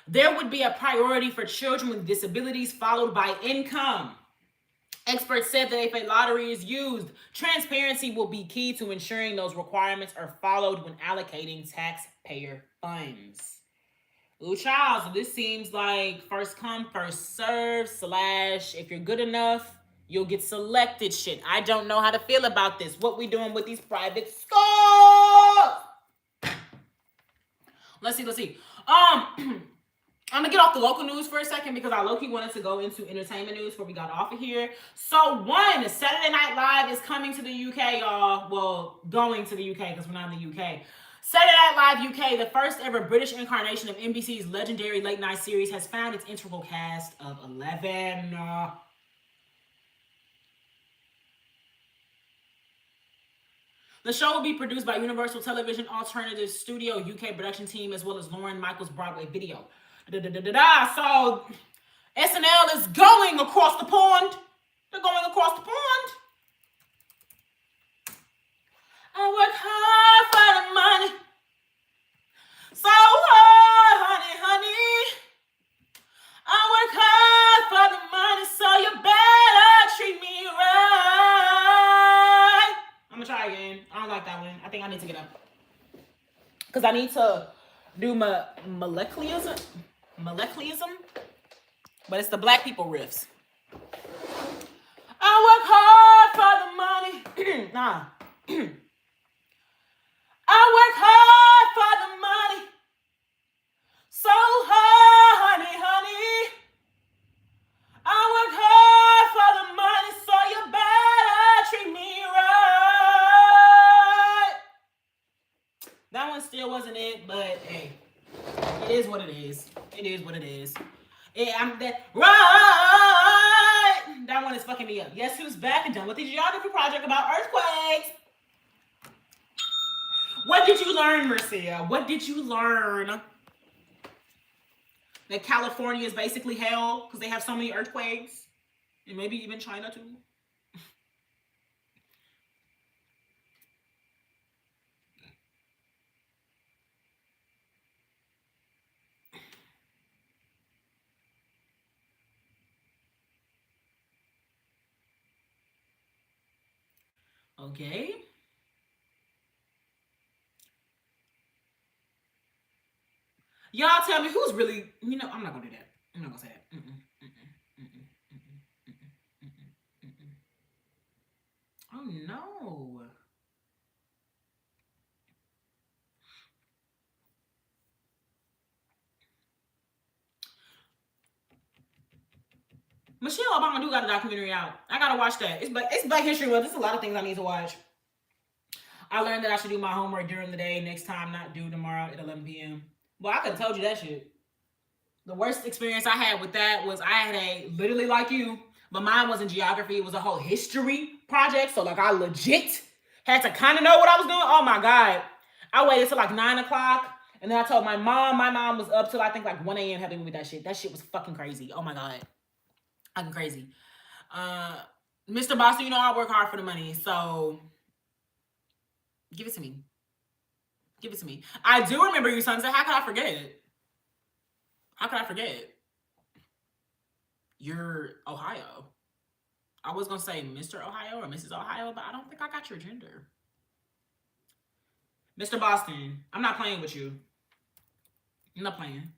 There would be a priority for children with disabilities, followed by income. Experts said that if a lottery is used, transparency will be key to ensuring those requirements are followed when allocating taxpayer funds. Ooh, child, so this seems like first come, first serve, / if you're good enough, you'll get selected shit. I don't know how to feel about this. What we doing with these private schools? Let's see. I'm gonna get off the local news for a second because I low-key wanted to go into entertainment news before we got off of here. So Saturday Night Live is coming to the UK, y'all. Well, going to the UK because we're not in the UK. Saturday Night Live UK, the first ever British incarnation of NBC's legendary late night series, has found its integral cast of 11. The show will be produced by Universal Television Alternative Studio UK production team, as well as Lauren Michaels' Broadway video. So SNL is going across the pond. They're going across the pond. I work hard for the money. So hard, honey, honey. I work hard for the money, so you better treat me right. I'm gonna try again. I don't like that one. I think I need to get up. I need to do moleculism, but it's the black people riffs. I work hard for the money. Nah. I work hard for the money. So hard, honey. I work hard for the money, so you better treat me right. That one still wasn't it, but hey, it is what it is. It is what it is. I'm that right. That one is fucking me up. Guess who's back and done with the geography project about earthquakes? What did you learn, Marcia? What did you learn? That California is basically hell because they have so many earthquakes, and maybe even China too. Okay. Y'all tell me who's really, I'm not gonna do that. I'm not gonna say that. Oh no. Michelle Obama do got a documentary out. I gotta watch that. It's Black History Month. There's a lot of things I need to watch. I learned that I should do my homework during the day next time, not do tomorrow at 11 p.m. Well, I could have told you that shit. The worst experience I had with that was I had literally like you, but mine wasn't geography. It was a whole history project. So like I legit had to kind of know what I was doing. Oh my God. I waited till like 9 o'clock. And then I told my mom. My mom was up till I think like 1 a.m. helping me with that shit. That shit was fucking crazy. Oh my God. I'm crazy. Mr. Boston, I work hard for the money. So give it to me. Give it to me. I do remember you, son. How could I forget? How could I forget? You're Ohio. I was going to say Mr. Ohio or Mrs. Ohio, but I don't think I got your gender. Mr. Boston, I'm not playing with you. I'm not playing.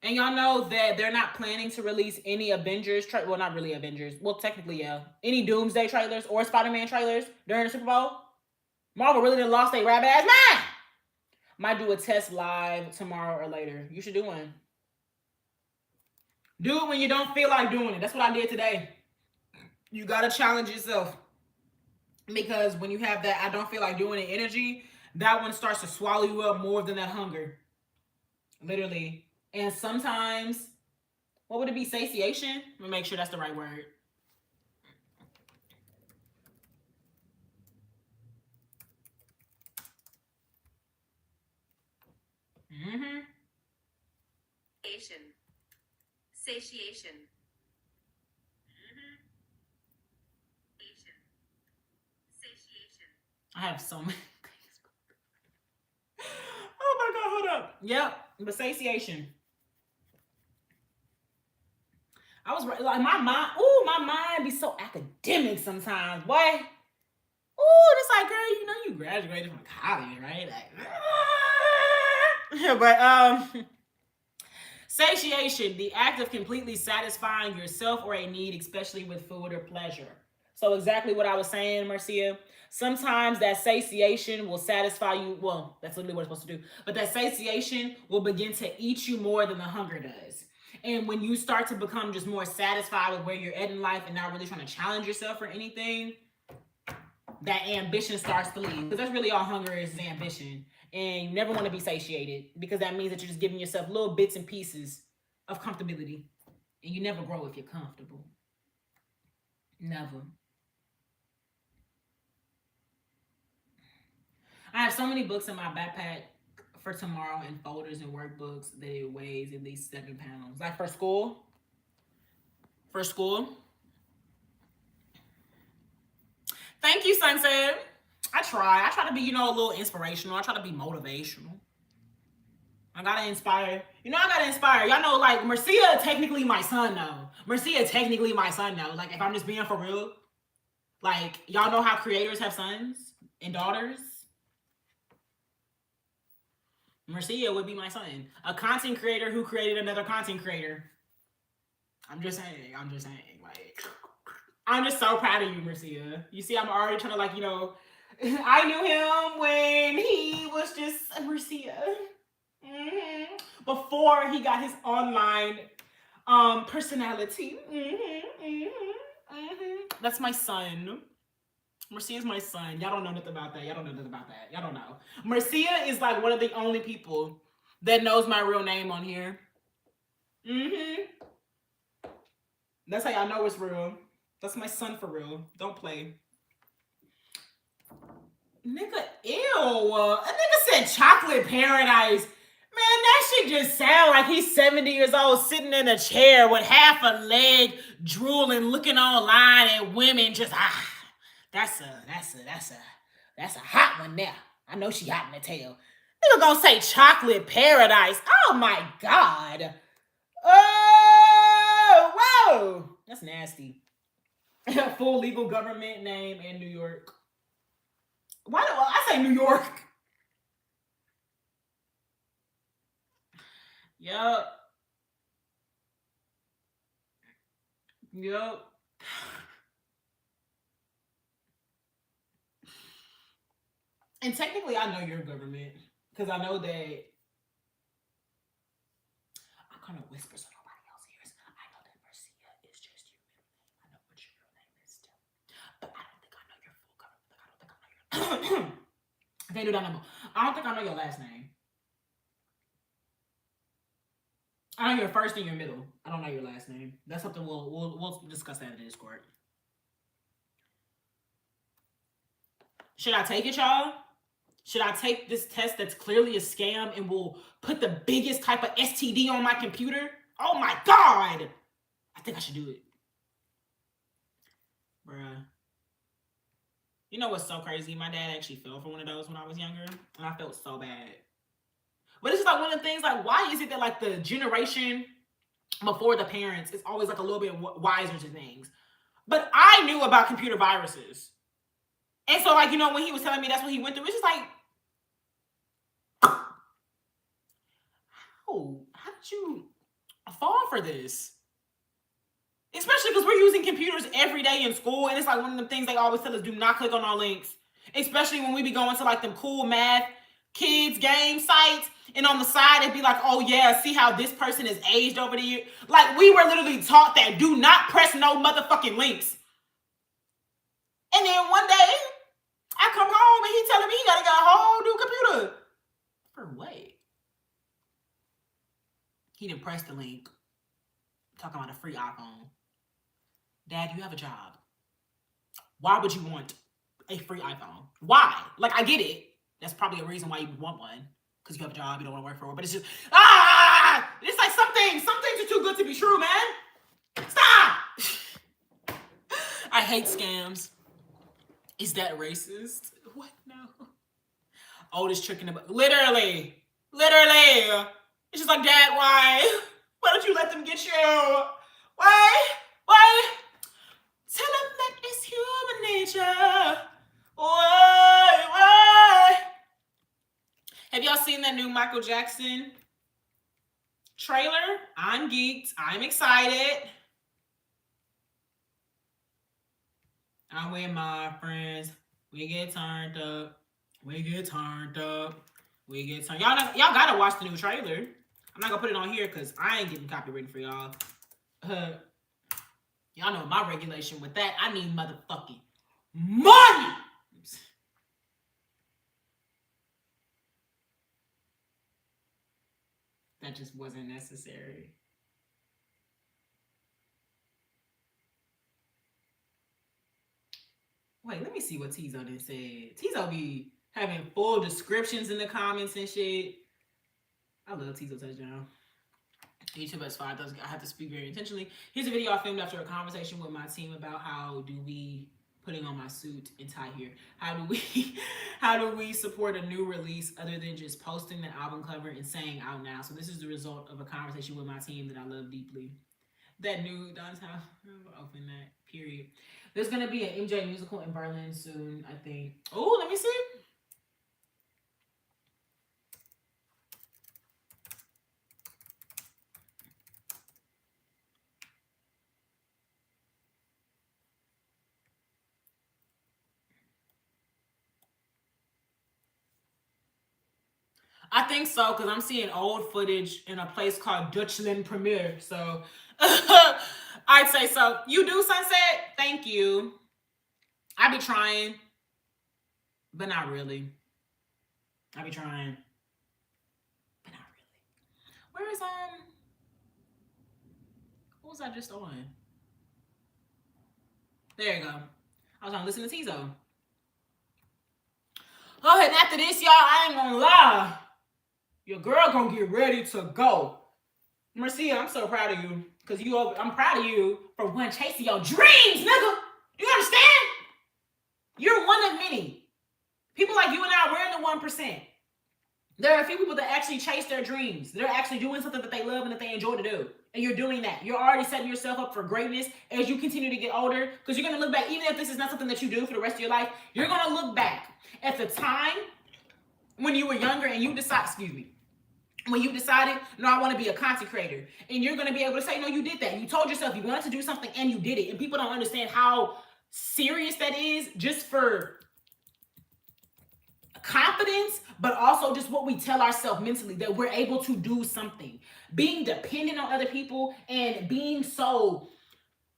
And y'all know that they're not planning to release any Avengers, well, not really Avengers. Well, technically, yeah. Any Doomsday trailers or Spider-Man trailers during the Super Bowl. Marvel really done lost their rabbit ass mind. Might do a test live tomorrow or later. You should do one. Do it when you don't feel like doing it. That's what I did today. You got to challenge yourself. Because when you have that I don't feel like doing it energy, that one starts to swallow you up more than that hunger. Literally. And sometimes, what would it be? Satiation? Let me make sure that's the right word. Satiation. I have so many things. Oh my God, hold up. Yep, but satiation. I was like my mind be so academic sometimes, boy. Ooh, it's like, girl, you graduated from college, right? Like, but satiation, the act of completely satisfying yourself or a need, especially with food or pleasure. So exactly what I was saying, Marcia. Sometimes that satiation will satisfy you. Well, that's literally what it's supposed to do. But that satiation will begin to eat you more than the hunger does. And when you start to become just more satisfied with where you're at in life and not really trying to challenge yourself or anything, that ambition starts to leave. Because that's really all hunger is ambition. And you never want to be satiated because that means that you're just giving yourself little bits and pieces of comfortability. And you never grow if you're comfortable. Never. I have so many books in my backpack for tomorrow and folders and workbooks that it weighs at least 7 pounds. Like for school. Thank you, Sunset. I try to be, a little inspirational. I try to be motivational. I gotta inspire. I gotta inspire. Y'all know, like, Marcia technically my son, though. Like, if I'm just being for real. Like, y'all know how creators have sons and daughters? Marcia would be my son. A content creator who created another content creator. I'm just saying. Like, I'm just so proud of you, Marcia. You see, I'm already trying to, like, I knew him when he was just a Marcia. Before he got his online personality. That's my son. Marcia is my son. Y'all don't know nothing about that. Y'all don't know. Marcia is like one of the only people that knows my real name on here. That's how y'all know it's real. That's my son for real. Don't play. Nigga, ew. A nigga said chocolate paradise. Man, that shit just sound like he's 70 years old sitting in a chair with half a leg drooling, looking online at women just that's a hot one there. I know she hot in the tail. Nigga gonna say chocolate paradise. Oh my God. Oh, whoa. That's nasty. Full legal government name in New York. Why do I say New York? Yup. And technically, I know your government because I know that. I kind of whisper so nobody else hears. I know that Marcia is just your middle name. I know what your real name is too, but I don't think I know your full government. I don't think I know your. I can't do that no more. I don't think I know your last name. I know your first and your middle. I don't know your last name. That's something we'll discuss that in the Discord. Should I take it, y'all? Should I take this test that's clearly a scam and will put the biggest type of STD on my computer? Oh my God! I think I should do it. Bruh. You know what's so crazy? My dad actually fell for one of those when I was younger, and I felt so bad. But it's just like one of the things, like, why is it that, like, the generation before the parents is always, like, a little bit wiser to things? But I knew about computer viruses. And so, like, when he was telling me that's what he went through, it's just like, how did you fall for this? Especially because we're using computers every day in school, and it's like one of the things they always tell us, do not click on our links. Especially when we be going to, like, them cool math kids game sites, and on the side it'd be like, oh yeah, see how this person is aged over the year. Like, we were literally taught that, do not press no motherfucking links. And then one day I come home and he telling me he gotta get a whole new computer. For what? He didn't press the link. Talking about a free iPhone. Dad, you have a job. Why would you want a free iPhone? Why? Like, I get it. That's probably a reason why you want one. Because you have a job, you don't want to work for it. But it's just, it's like some things are too good to be true, man. Stop! I hate scams. Is that racist? What? No. Oldest trick in the book. Literally. It's just like, Dad, why? Why don't you let them get you? Why? Tell them that it's human nature. Why? Have y'all seen that new Michael Jackson trailer? I'm geeked. I'm excited. I'm with my friends. We get turned up. Y'all gotta watch the new trailer. I'm not gonna put it on here because I ain't getting copywritten for y'all. Y'all know my regulation with that. I need motherfucking money. That just wasn't necessary. Wait, let me see what Tizo done said. Tizo be having full descriptions in the comments and shit. I love Tizo Touchdown. YouTube has 5,000. I have to speak very intentionally. Here's a video I filmed after a conversation with my team about how do we, putting on my suit and tie here, how do we support a new release other than just posting the album cover and saying out now. So this is the result of a conversation with my team that I love deeply. That new Don's house, open that, period. There's gonna be an MJ musical in Berlin soon, I think. Oh, let me see. think so, because I'm seeing old footage in a place called Dutchland Premiere. So I'd say so. You do, Sunset? Thank you. I be trying, but not really. I be trying, but not really. Where is what was I just on? There you go. I was on listen to Tizo. Oh, and after this, y'all, I ain't gonna lie. Your girl gonna get ready to go. Marcia, I'm so proud of you. Cause I'm proud of you for one chasing your dreams, nigga. You understand? You're one of many. People like you and I, we're in the 1%. There are a few people that actually chase their dreams. They're actually doing something that they love and that they enjoy to do. And you're doing that. You're already setting yourself up for greatness as you continue to get older. Because you're going to look back, even if this is not something that you do for the rest of your life, you're going to look back at the time when you were younger and you when you decided, no, I want to be a content creator. And you're going to be able to say, no, you did that. You told yourself you wanted to do something and you did it. And people don't understand how serious that is just for confidence, but also just what we tell ourselves mentally, that we're able to do something. Being dependent on other people and being so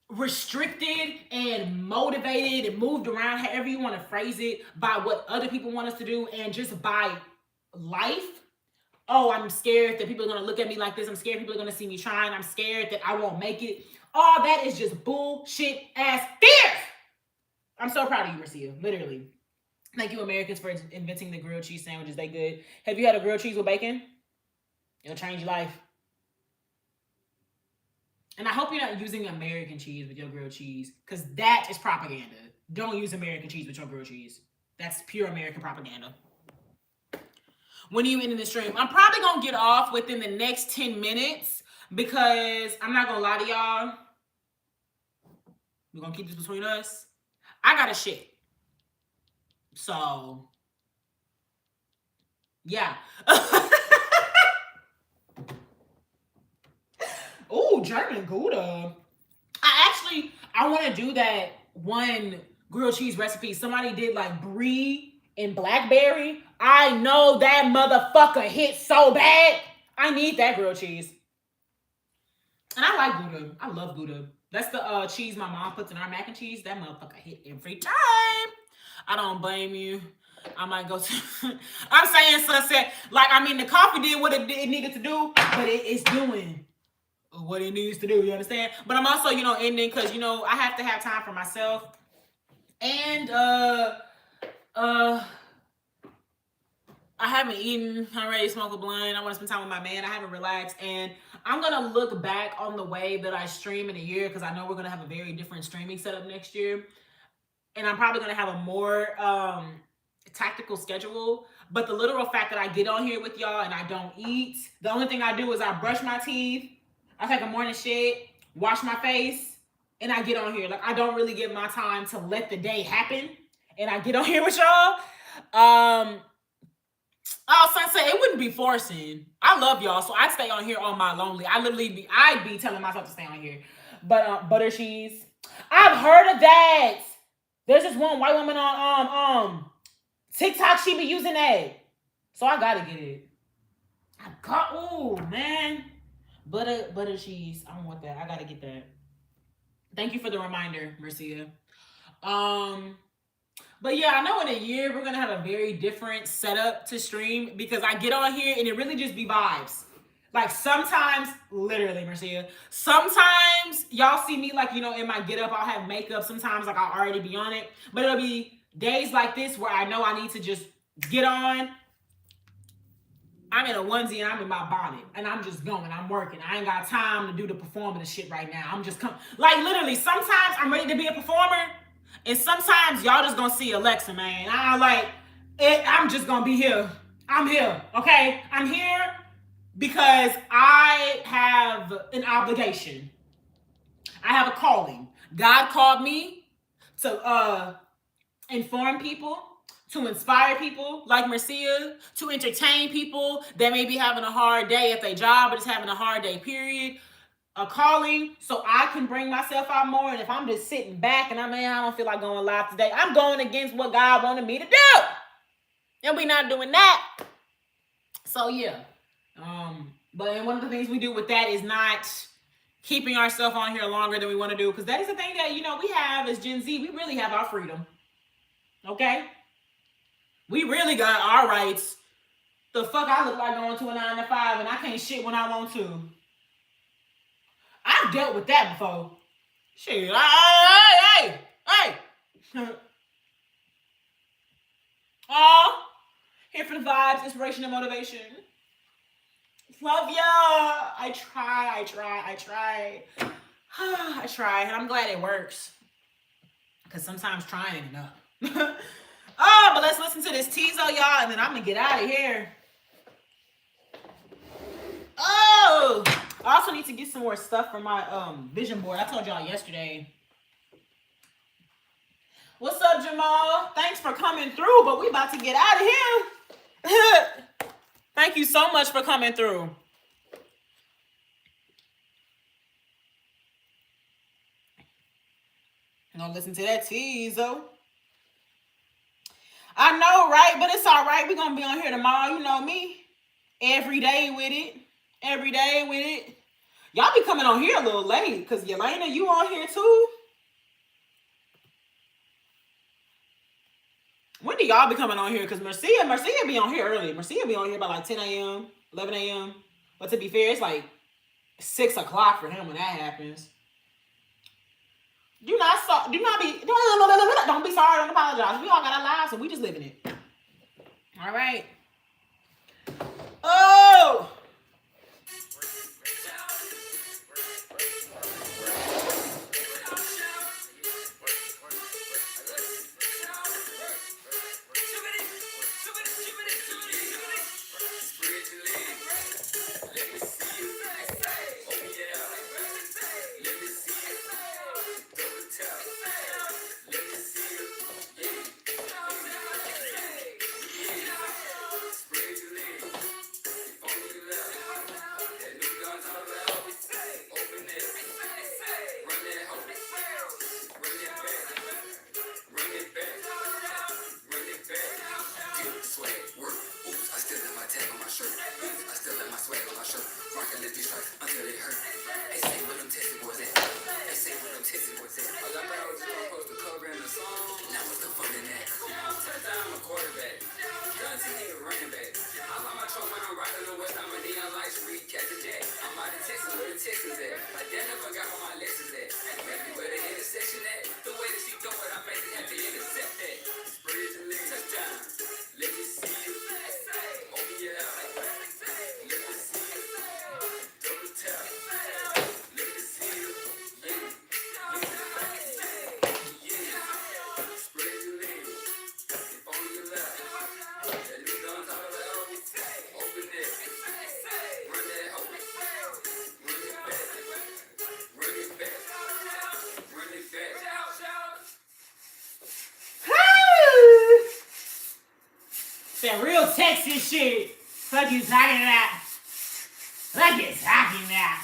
restricted and motivated and moved around, however you want to phrase it, by what other people want us to do and just by life. Oh, I'm scared that people are going to look at me like this. I'm scared people are going to see me trying. I'm scared that I won't make it. All that is just bullshit ass fears. I'm so proud of you, Marcia. Literally. Thank you, Americans, for inventing the grilled cheese sandwiches. They good. Have you had a grilled cheese with bacon? It'll change your life. And I hope you're not using American cheese with your grilled cheese, because that is propaganda. Don't use American cheese with your grilled cheese. That's pure American propaganda. When are you ending the stream? I'm probably going to get off within the next 10 minutes because I'm not going to lie to y'all. We're going to keep this between us. I got a shit. So, yeah. Ooh, German Gouda. I want to do that one grilled cheese recipe. Somebody did like brie and blackberry. I know that motherfucker hit so bad. I need that grilled cheese. And I like Gouda. I love Gouda. That's the cheese my mom puts in our mac and cheese. That motherfucker hit every time. I don't blame you. I might go to... I'm saying, Sunset, like, I mean, the coffee did what it needed to do, but it's doing what it needs to do, you understand? But I'm also, ending because, I have to have time for myself. And, I haven't eaten. I'm ready to smoke a blunt. I want to spend time with my man. I haven't relaxed. And I'm going to look back on the way that I stream in a year because I know we're going to have a very different streaming setup next year. And I'm probably going to have a more tactical schedule. But the literal fact that I get on here with y'all and I don't eat, the only thing I do is I brush my teeth, I take a morning shit, wash my face, and I get on here. Like, I don't really give my time to let the day happen. And I get on here with y'all. Oh, Sunset, it wouldn't be forcing. I love y'all, so I'd stay on here on my lonely. I'd be telling myself to stay on here. But butter cheese, I've heard of that. There's this one white woman on TikTok. She be using that, so I gotta get it. Oh man, butter cheese. I want that. I gotta get that. Thank you for the reminder, Marcia. But yeah, I know in a year we're gonna have a very different setup to stream because I get on here and it really just be vibes. Like sometimes, literally, Marcia, sometimes y'all see me like, in my get up, I'll have makeup. Sometimes like I'll already be on it. But it'll be days like this where I know I need to just get on. I'm in a onesie and I'm in my bonnet and I'm just going. I'm working. I ain't got time to do the performance shit right now. I'm just like literally, sometimes I'm ready to be a performer. And sometimes y'all just gonna see Alexa, man. I'm just gonna be here. I'm here, okay? I'm here because I have an obligation. I have a calling. God called me to inform people, to inspire people like Marcia, to entertain people that may be having a hard day at their job, but it's having a hard day, period. A calling so I can bring myself out more. And if I'm just sitting back and I don't feel like going live today, I'm going against what God wanted me to do. And we're not doing that. So yeah. But one of the things we do with that is not keeping ourselves on here longer than we want to do, because that is the thing that we have as Gen Z. We really have our freedom. Okay? We really got our rights. The fuck I look like going to a 9 to 5 and I can't shit when I want to. I've dealt with that before. Shit. Hey. Oh, here for the vibes, inspiration, and motivation. Love ya. I try. I try, and I'm glad it works. Because sometimes trying ain't enough. Oh, but let's listen to this teaser, y'all, and then I'm going to get out of here. Oh, I also need to get some more stuff for my vision board. I told y'all yesterday. What's up, Jamal? Thanks for coming through, but we about to get out of here. Thank you so much for coming through. I'm gonna listen to that teaser. I know, right? But it's all right. We're gonna be on here tomorrow. You know me. Every day with it. Y'all be coming on here a little late, because Yelena, you on here too? When do y'all be coming on here? Because Marcia be on here early. Marcia be on here by like 10 a.m., 11 a.m. But to be fair, it's like 6 o'clock for him when that happens. Don't be sorry, don't apologize. We all got our lives, so we just living it. All right. Oh! That real Texas shit. What you talking about? What you talking about?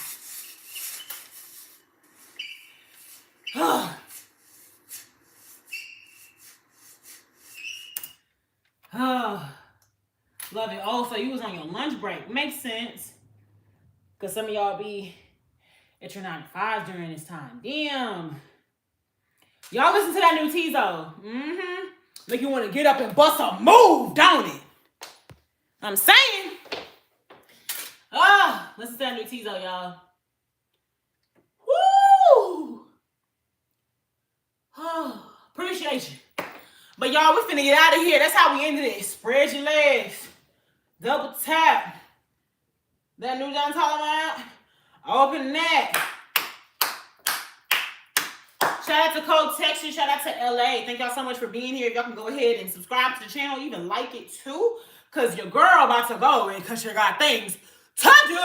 Oh, love it. Oh, so you was on your lunch break. Makes sense. Because some of y'all be at your 9 to 5 during this time. Damn. Y'all listen to that new Tizo. Make you want to get up and bust a move, don't it? I'm saying. Listen to that new Tizo, y'all. Woo! Oh, appreciate you. But y'all, we finna get out of here. That's how we ended it. Spread your legs. Double tap. That new John talking about. Open that. Shout out to Cold Texas. Shout out to LA. Thank y'all so much for being here. Y'all can go ahead and subscribe to the channel. Even like it too. Because your girl about to go and because you got things to do.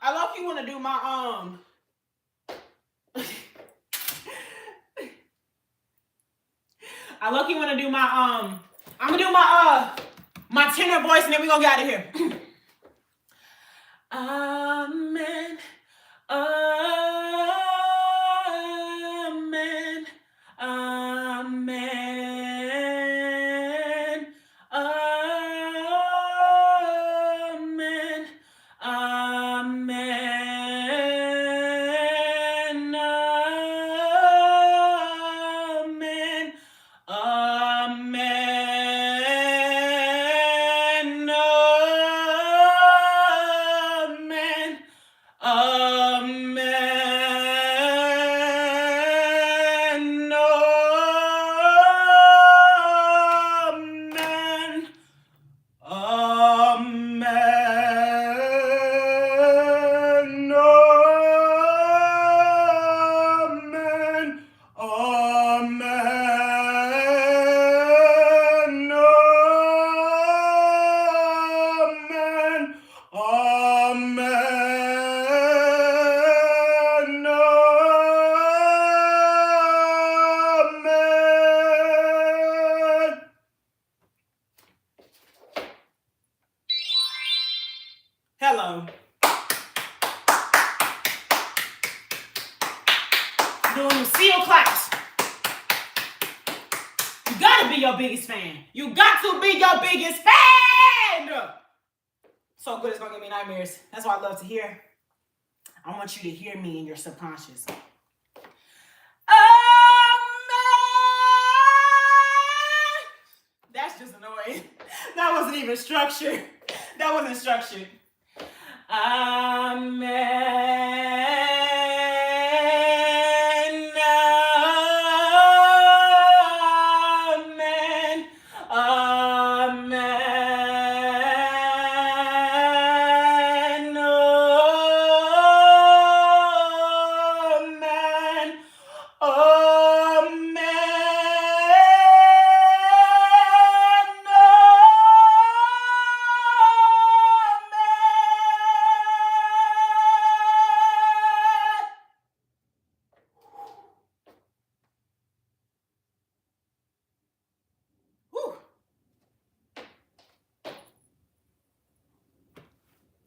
I love you want to do my I low-key want to do my I'm gonna do my tenor voice and then we gonna get out of here. Amen. Amen. doing them seal claps. You gotta be your biggest fan. You got to be your biggest fan. So good it's gonna give me nightmares. That's what I love to hear. I want you to hear me in your subconscious. That's just annoying. That wasn't even structured. That wasn't structured. Amen.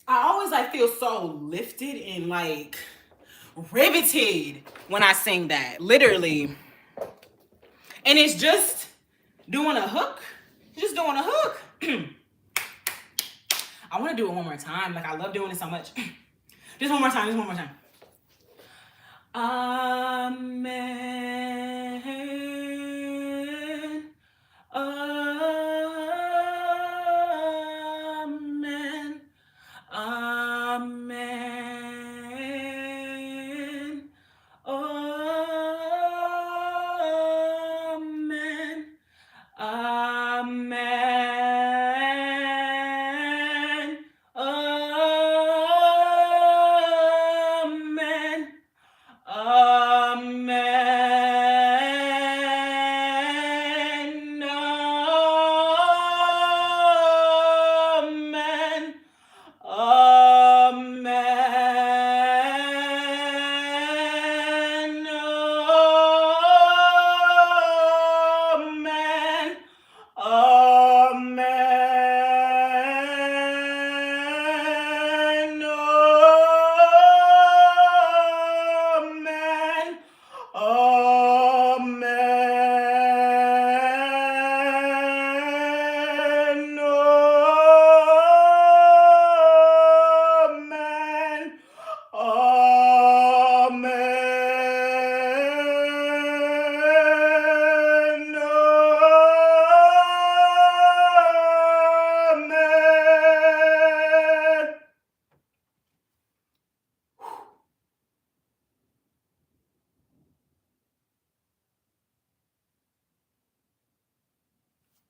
I always feel so lifted and riveted when I sing that, literally. And it's just doing a hook. Just doing a hook. I want to do it one more time. I love doing it so much. Just one more time. Amen. Amen. Amen. Amen. Amen. Amen. Amen. Amen. Amen. Amen. Amen. Amen. Amen. Amen.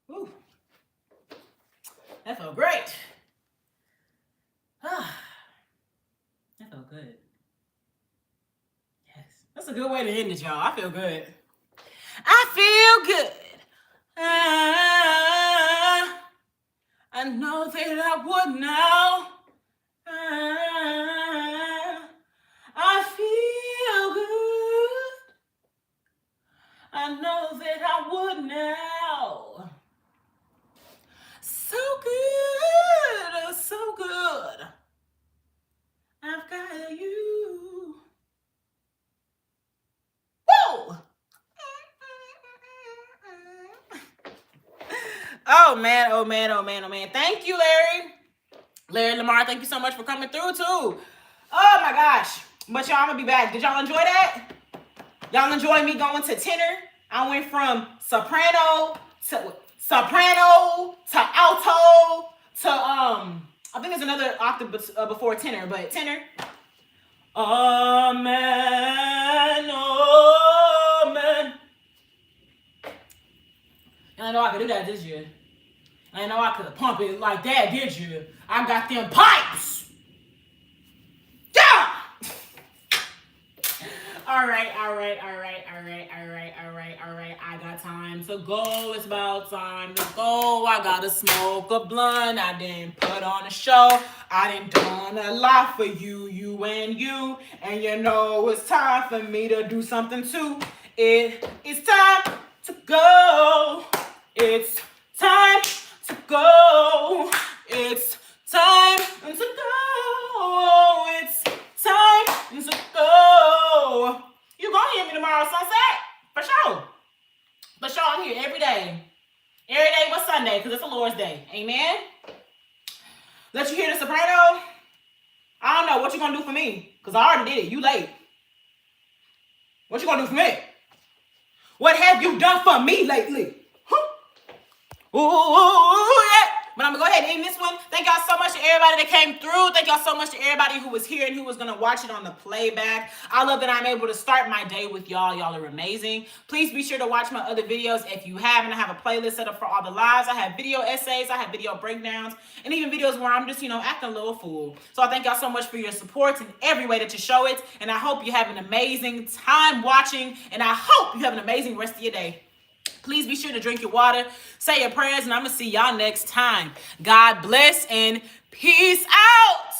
Whew. That felt great. That felt good. Yes. That's a good way to end it, y'all. I feel good. I feel good. I know that I would now. I feel good. I know that I would now. So good, so good. I've got you. Woo! Oh man, oh man, oh man, oh man. Thank you, Larry. Larry Lamar, thank you so much for coming through too. Oh my gosh. But y'all, I'm gonna be back. Did y'all enjoy that? Y'all enjoy me going to tenor? I went from soprano to alto to I think there's another octave before tenor, but tenor. Amen, amen. And I know I could do that, did you? I know I could pump it like that, did you? I got them pipes. Yeah! All right. I got time to go. It's about time to go. I gotta smoke a blunt. I didn't put on a show. I didn't done a lot for you. And you know it's time for me to do something too. It's time to go. It's time to go. It's time to go. It's time to go. You you gonna hear me tomorrow, sunset. For sure. For sure, I'm here every day. Every day but Sunday, because it's the Lord's Day. Amen. Let you hear the soprano. I don't know what you gonna do for me, because I already did it. You late. What you gonna do for me? What have you done for me lately? Huh? Ooh, yeah. But I'm gonna go ahead and end this one. Thank y'all so much to everybody that came through. Thank y'all so much to everybody who was here and who was gonna watch it on the playback. I love that I'm able to start my day with y'all. Y'all are amazing. Please be sure to watch my other videos if you haven't. I have a playlist set up for all the lives. I have video essays, I have video breakdowns, and even videos where I'm just, acting a little fool. So I thank y'all so much for your support in every way that you show it. And I hope you have an amazing time watching. And I hope you have an amazing rest of your day. Please be sure to drink your water, say your prayers, and I'm going to see y'all next time. God bless and peace out.